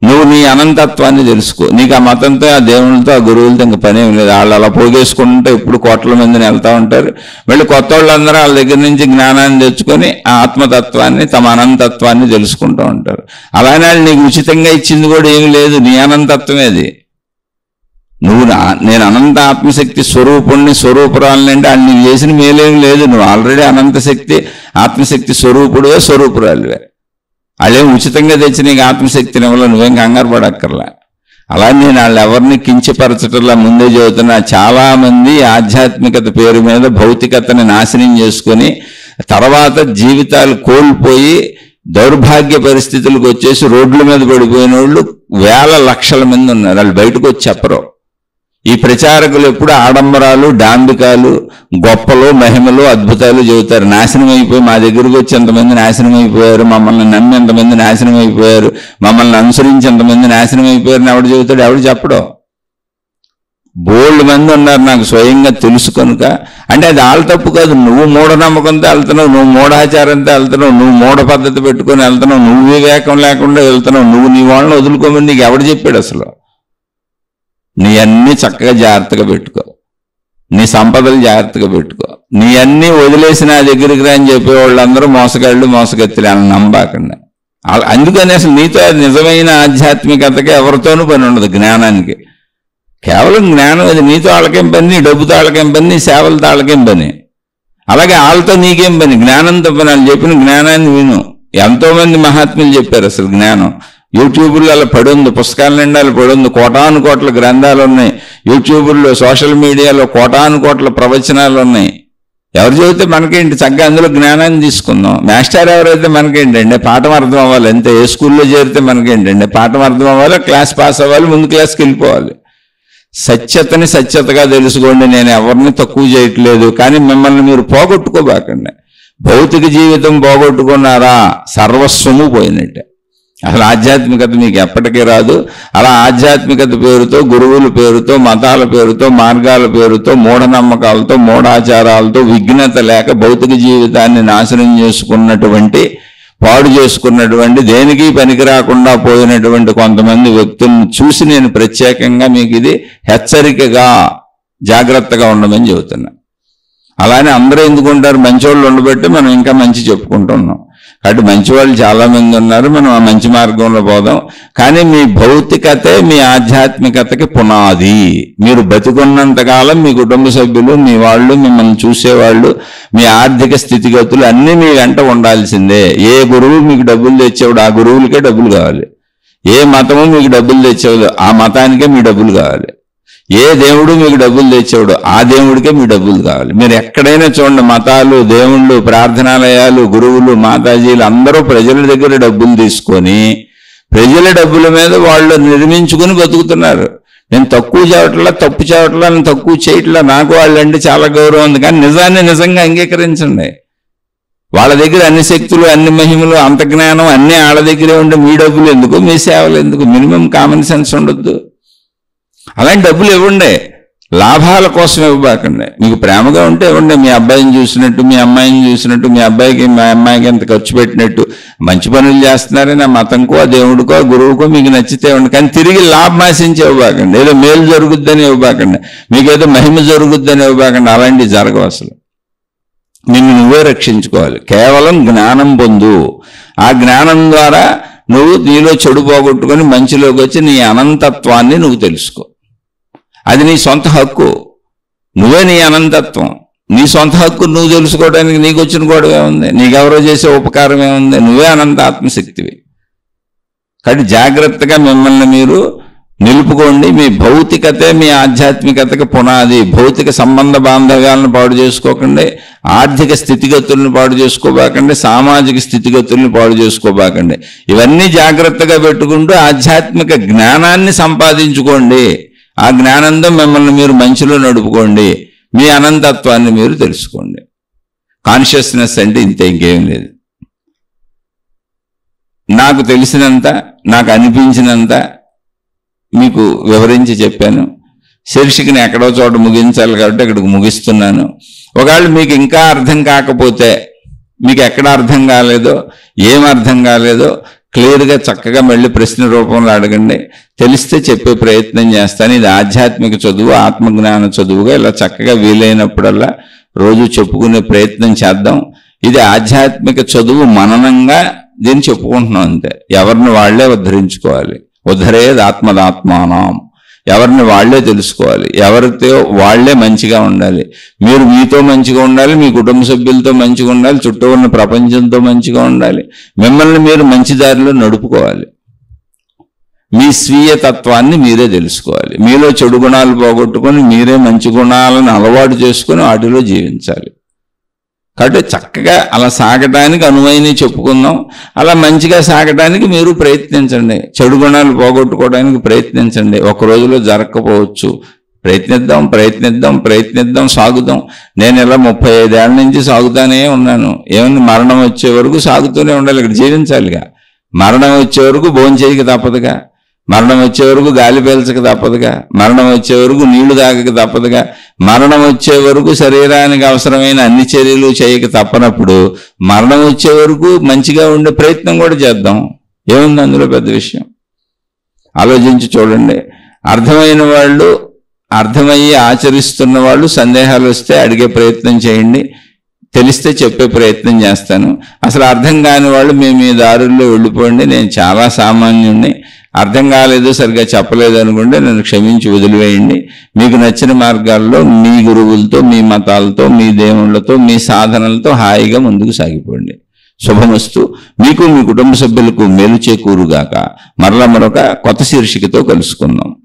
[SPEAKER 1] నువ్వు నీ అనంతత్వాన్ని తెలుసుకో. నీకు ఆ మతంతో, ఆ దేవుళ్ళతో, ఆ గురువులతో ఇంక పనేం లేదు. వాళ్ళు అలా పోగేసుకుంటే ఇప్పుడు కోట్ల మందిని వెళ్తూ ఉంటారు. వీళ్ళు కొత్త వాళ్ళందరూ వాళ్ళ దగ్గర నుంచి జ్ఞానాన్ని తెచ్చుకొని ఆ ఆత్మతత్వాన్ని, తమ అనంతత్వాన్ని తెలుసుకుంటూ ఉంటారు. అలానే వాళ్ళు నీకు ఉచితంగా ఇచ్చింది కూడా ఏమి లేదు, నీ అనంతత్వమే అది. నువ్వు నేను అనంత ఆత్మశక్తి స్వరూపుణ్ణి, స్వరూపురాలని అంటే వాళ్ళు నీకు చేసిన మేలేం లేదు. నువ్వు ఆల్రెడీ అనంత శక్తి, ఆత్మశక్తి స్వరూపుడువే, స్వరూపురాలువే. వాళ్ళేం ఉచితంగా తెచ్చి నీకు ఆత్మశక్తిని ఇవ్వలో, నువ్వేం కంగారు పడక్కర్లా. అలా నేను వాళ్ళు ఎవరిని కించపరచటంలా ముందే చెబుతున్నా. చాలామంది ఆధ్యాత్మికత పేరు మీద భౌతికతని నాశనం చేసుకొని తర్వాత జీవితాలు కోల్పోయి దౌర్భాగ్య పరిస్థితులకు వచ్చేసి రోడ్ల మీద పడిపోయిన వాళ్ళు వేల లక్షల మంది ఉన్నారు. వాళ్ళు బయటకు వచ్చి చెప్పరు. ఈ ప్రచారకులు ఎప్పుడు ఆడంబరాలు, డాంబికాలు, గొప్పలు, మహిమలు, అద్భుతాలు చెబుతారు. నాశనం అయిపోయి మా దగ్గరకు వచ్చి ఎంతమంది నాశనం అయిపోయారు, మమ్మల్ని నమ్మి ఎంతమంది నాశనం అయిపోయారు, మమ్మల్ని అనుసరించి ఎంతమంది నాశనం అయిపోయారని ఎవడు చెబుతాడు? ఎవడు చెప్పడం. బోల్డ్ మంది ఉన్నారు, నాకు స్వయంగా తెలుసు కనుక. అంటే అది వాళ్ళ తప్పు కాదు. నువ్వు మూఢనమ్మకంతో వెళ్తున్నావు, నువ్వు మూఢాచారంతో వెళ్తున్నావు, నువ్వు మూఢ పద్ధతి పెట్టుకొని వెళ్తున్నావు, నువ్వు వివేకం లేకుండా వెళ్తున్నావు. నువ్వు నీ వాళ్ళని వదులుకోమని నీకు ఎవడు చెప్పాడు అసలు? నీ అన్నీ చక్కగా జాగ్రత్తగా పెట్టుకో, నీ సంపదలు జాగ్రత్తగా పెట్టుకో. నీ అన్నీ వదిలేసి నా దగ్గరికి రా అని చెప్పేవాళ్ళందరూ మోసగాళ్ళు, మోసగత్తులు. వాళ్ళని నమ్మకండి. అందుకని అసలు నీతో నిజమైన ఆధ్యాత్మికతకి ఎవరితోనూ పని ఉండదు. జ్ఞానానికి కేవలం జ్ఞానం. అది నీతో వాళ్ళకేం పని, నీ డబ్బుతో వాళ్ళకేం పని, నీ సేవలతో వాళ్ళకేం పని. అలాగే వాళ్ళతో నీకేం పని, జ్ఞానంతో పని. వాళ్ళు చెప్పిన జ్ఞానాన్ని విను. ఎంతోమంది మహాత్ములు చెప్పారు అసలు జ్ఞానం. యూట్యూబ్లో అలా పడి ఉంది, పుస్తకాల నిండా పడి ఉంది. కోటాను కోట్ల గ్రంథాలు ఉన్నాయి యూట్యూబ్లో, సోషల్ మీడియాలో కోటాను కోట్ల ప్రవచనాలు ఉన్నాయి. ఎవరు చదివితే మనకేంటి, చక్కగా అందులో జ్ఞానాన్ని తీసుకుందాం. మాస్టర్ ఎవరైతే మనకేంటండి, పాఠం అర్థం అవ్వాలి అంతే. ఏ స్కూల్లో చేరితే మనకేంటండి, పాఠం అర్థం అవ్వాలి, క్లాస్ పాస్ అవ్వాలి, ముందు క్లాస్కి వెళ్ళిపోవాలి. సత్యతని సత్యతగా తెలుసుకోండి. నేను ఎవరిని తక్కువ చేయట్లేదు, కానీ మిమ్మల్ని మీరు పోగొట్టుకోబాకండి. భౌతిక జీవితం పోగొట్టుకున్నారా, సర్వస్వము పోయినట్టే. అసలు ఆధ్యాత్మికత మీకు ఎప్పటికీ రాదు. అలా ఆధ్యాత్మికత పేరుతో, గురువుల పేరుతో, మతాల పేరుతో, మార్గాల పేరుతో, మూఢనమ్మకాలతో, మూఢాచారాలతో, విఘ్నత లేక భౌతిక జీవితాన్ని నాశనం చేసుకున్నటువంటి, పాడు చేసుకున్నటువంటి, దేనికి పనికి రాకుండా పోయినటువంటి కొంతమంది వ్యక్తులను చూసి నేను ప్రత్యేకంగా మీకు ఇది హెచ్చరికగా జాగ్రత్తగా ఉండమని చెబుతున్నా. అలానే అందరూ ఎందుకుంటారు, మంచివాళ్ళు ఉండబట్టి మనం ఇంకా మంచి చెప్పుకుంటున్నాం. కాబట్టి మంచివాళ్ళు చాలామంది ఉన్నారు, మనం ఆ మంచి మార్గంలో పోదాం. కానీ మీ భౌతికతే మీ ఆధ్యాత్మికతకి పునాది. మీరు బతికున్నంతకాలం మీ కుటుంబ సభ్యులు, మీ వాళ్ళు, మిమ్మల్ని చూసేవాళ్ళు, మీ ఆర్థిక స్థితిగతులు అన్నీ మీ వెంట ఉండాల్సిందే. ఏ గురువు మీకు డబ్బులు తెచ్చేవాడు ఆ గురువులకే డబ్బులు కావాలి. ఏ మతము మీకు డబ్బులు తెచ్చేవాడు ఆ మతానికే మీ డబ్బులు కావాలి. ఏ దేవుడు మీకు డబ్బులు తెచ్చేవాడు ఆ దేవుడికే మీ డబ్బులు కావాలి. మీరు ఎక్కడైనా చూడండి, మతాలు, దేవుళ్ళు, ప్రార్థనాలయాలు, గురువులు, మాతాజీలు అందరూ ప్రజల దగ్గర డబ్బులు తీసుకొని ప్రజల డబ్బుల మీద వాళ్ళు నిర్మించుకుని బతుకుతున్నారు. నేను తక్కువ చేయట్లా, తప్పు చేయట్లా, నేను తక్కువ చేయట్లా, నాకు వాళ్ళంటే చాలా గౌరవం ఉంది. కానీ నిజాన్ని నిజంగా అంగీకరించండి. వాళ్ళ దగ్గర అన్ని శక్తులు, అన్ని మహిమలు, అంత జ్ఞానం అన్నీ వాళ్ళ దగ్గరే ఉండే మీ డబ్బులు ఎందుకు, మీ సేవలు ఎందుకు? మినిమం కామన్ సెన్స్ ఉండొద్దు. అలాంటి డబ్బులు ఇవ్వండి, లాభాల కోసం ఇవ్వబాకండి. మీకు ప్రేమగా ఉంటే ఇవ్వండి. మీ అబ్బాయిని చూసినట్టు, మీ అమ్మాయిని చూసినట్టు, మీ అబ్బాయికి మా అమ్మాయికి ఎంత ఖర్చు పెట్టినట్టు మంచి పనులు చేస్తున్నారని ఆ మతంకో, ఆ దేవుడికో, ఆ గురువుకో మీకు నచ్చితే ఇవ్వండి. కానీ తిరిగి లాభం ఆశించి ఇవ్వబాకండి. ఏదో మేలు జరుగుద్దని ఇవ్వబాకండి, మీకేదో మహిమ జరుగుద్దని ఇవ్వబాకండి. అలాంటివి జరగవు అసలు. నిన్ను నువ్వే రక్షించుకోవాలి. కేవలం జ్ఞానం పొందు. ఆ జ్ఞానం ద్వారా నువ్వు నీలో చెడు పోగొట్టుకొని మంచిలోకి వచ్చి నీ అనంతత్వాన్ని నువ్వు తెలుసుకో. అది నీ సొంత హక్కు. నువ్వే నీ అనంతత్వం. నీ సొంత హక్కు నువ్వు తెలుసుకోవడానికి నీకు వచ్చిన గొడవ ఏముంది? నీకెవరో చేసే ఉపకారం ఏముంది? నువ్వే అనంత ఆత్మశక్తివి. కాబట్టి జాగ్రత్తగా మిమ్మల్ని మీరు నిలుపుకోండి. మీ భౌతికతే మీ ఆధ్యాత్మికతకు పునాది. భౌతిక సంబంధ బాంధవ్యాలను పాడు చేసుకోకండి, ఆర్థిక స్థితిగతులను పాడు చేసుకోబాకండి, సామాజిక స్థితిగతులను పాడు చేసుకోబాకండి. ఇవన్నీ జాగ్రత్తగా పెట్టుకుంటూ ఆధ్యాత్మిక జ్ఞానాన్ని సంపాదించుకోండి. ఆ జ్ఞానంతో మిమ్మల్ని మీరు మంచిలో నడుపుకోండి. మీ అనంతత్వాన్ని మీరు తెలుసుకోండి. కాన్షియస్నెస్ అంటే ఇంతే, ఇంకేం లేదు. నాకు తెలిసినంత, నాకు అనిపించినంత మీకు వివరించి చెప్పాను. శీర్షికని ఎక్కడో చోట ముగించాలి కాబట్టి ఇక్కడికి ముగిస్తున్నాను. ఒకవేళ మీకు ఇంకా అర్థం కాకపోతే, మీకు ఎక్కడ అర్థం కాలేదో, ఏం అర్థం కాలేదో క్లియర్గా చక్కగా మళ్ళీ ప్రశ్న రూపంలో అడగండి. తెలిస్తే చెప్పే ప్రయత్నం చేస్తాను. ఇది ఆధ్యాత్మిక చదువు, ఆత్మజ్ఞాన చదువుగా ఇలా చక్కగా వీలైనప్పుడల్లా రోజు చెప్పుకునే ప్రయత్నం చేద్దాం. ఇది ఆధ్యాత్మిక చదువు మననంగా దీన్ని చెప్పుకుంటున్నాం అంతే. ఎవరిని వాళ్లే ఉద్ధరించుకోవాలి. ఉద్ధరేది ఆత్మదాత్మానం. ఎవరిని వాళ్లే తెలుసుకోవాలి, ఎవరితో వాళ్లే మంచిగా ఉండాలి. మీరు మీతో మంచిగా ఉండాలి, మీ కుటుంబ సభ్యులతో మంచిగా ఉండాలి, చుట్టూ ఉన్న ప్రపంచంతో మంచిగా ఉండాలి. మిమ్మల్ని మీరు మంచి దారిలో నడుపుకోవాలి. మీ స్వీయ తత్వాన్ని మీరే తెలుసుకోవాలి. మీలో చెడు గుణాలు పోగొట్టుకొని మీరే మంచి గుణాలను అలవాటు చేసుకొని వాటిలో జీవించాలి. కాబట్టి చక్కగా అలా సాగటానికి అనువైన చెప్పుకుందాం. అలా మంచిగా సాగటానికి మీరు ప్రయత్నించండి. చెడు గుణాలు పోగొట్టుకోవడానికి ప్రయత్నించండి. ఒక రోజులో జరగకపోవచ్చు. ప్రయత్నిద్దాం, సాగుదాం. నేను ఇలా 35 ఏళ్ళ నుంచి సాగుతానే ఉన్నాను. ఏముంది, మరణం వచ్చే వరకు సాగుతూనే ఉండాలి. ఇక్కడ జీవించాలిగా. మరణం వచ్చే వరకు భోంచేయక తప్పదుగా, మరణం వచ్చే వరకు గాలి పీల్చక తప్పదుగా, మరణం వచ్చే వరకు నీళ్లు తాగక తప్పదుగా, మరణం వచ్చే వరకు శరీరానికి అవసరమైన అన్ని చర్యలు చేయక తప్పనప్పుడు మరణం వచ్చే వరకు మంచిగా ఉండే ప్రయత్నం కూడా చేద్దాం. ఏముంది అందులో పెద్ద విషయం? ఆలోచించి చూడండి. అర్థమైన వాళ్ళు, అర్థమయ్యి ఆచరిస్తున్న వాళ్ళు సందేహాలు వస్తే అడిగే ప్రయత్నం చేయండి. తెలిస్తే చెప్పే ప్రయత్నం చేస్తాను. అసలు అర్థం కాని వాళ్ళు మీ దారుల్లో వెళ్ళిపోండి. నేను చాలా సామాన్యుణ్ణి, అర్థం కాలేదు, సరిగ్గా చెప్పలేదు అనుకుంటే నన్ను క్షమించి వదిలివేయండి. మీకు నచ్చిన మార్గాల్లో మీ గురువులతో, మీ మతాలతో, మీ దేవుళ్ళతో, మీ సాధనలతో హాయిగా ముందుకు సాగిపోండి. శుభమస్తు. మీకు, మీ కుటుంబ సభ్యులకు మేలు చేకూరుగాక. మరొక కొత్త శీర్షికతో కలుసుకుందాం.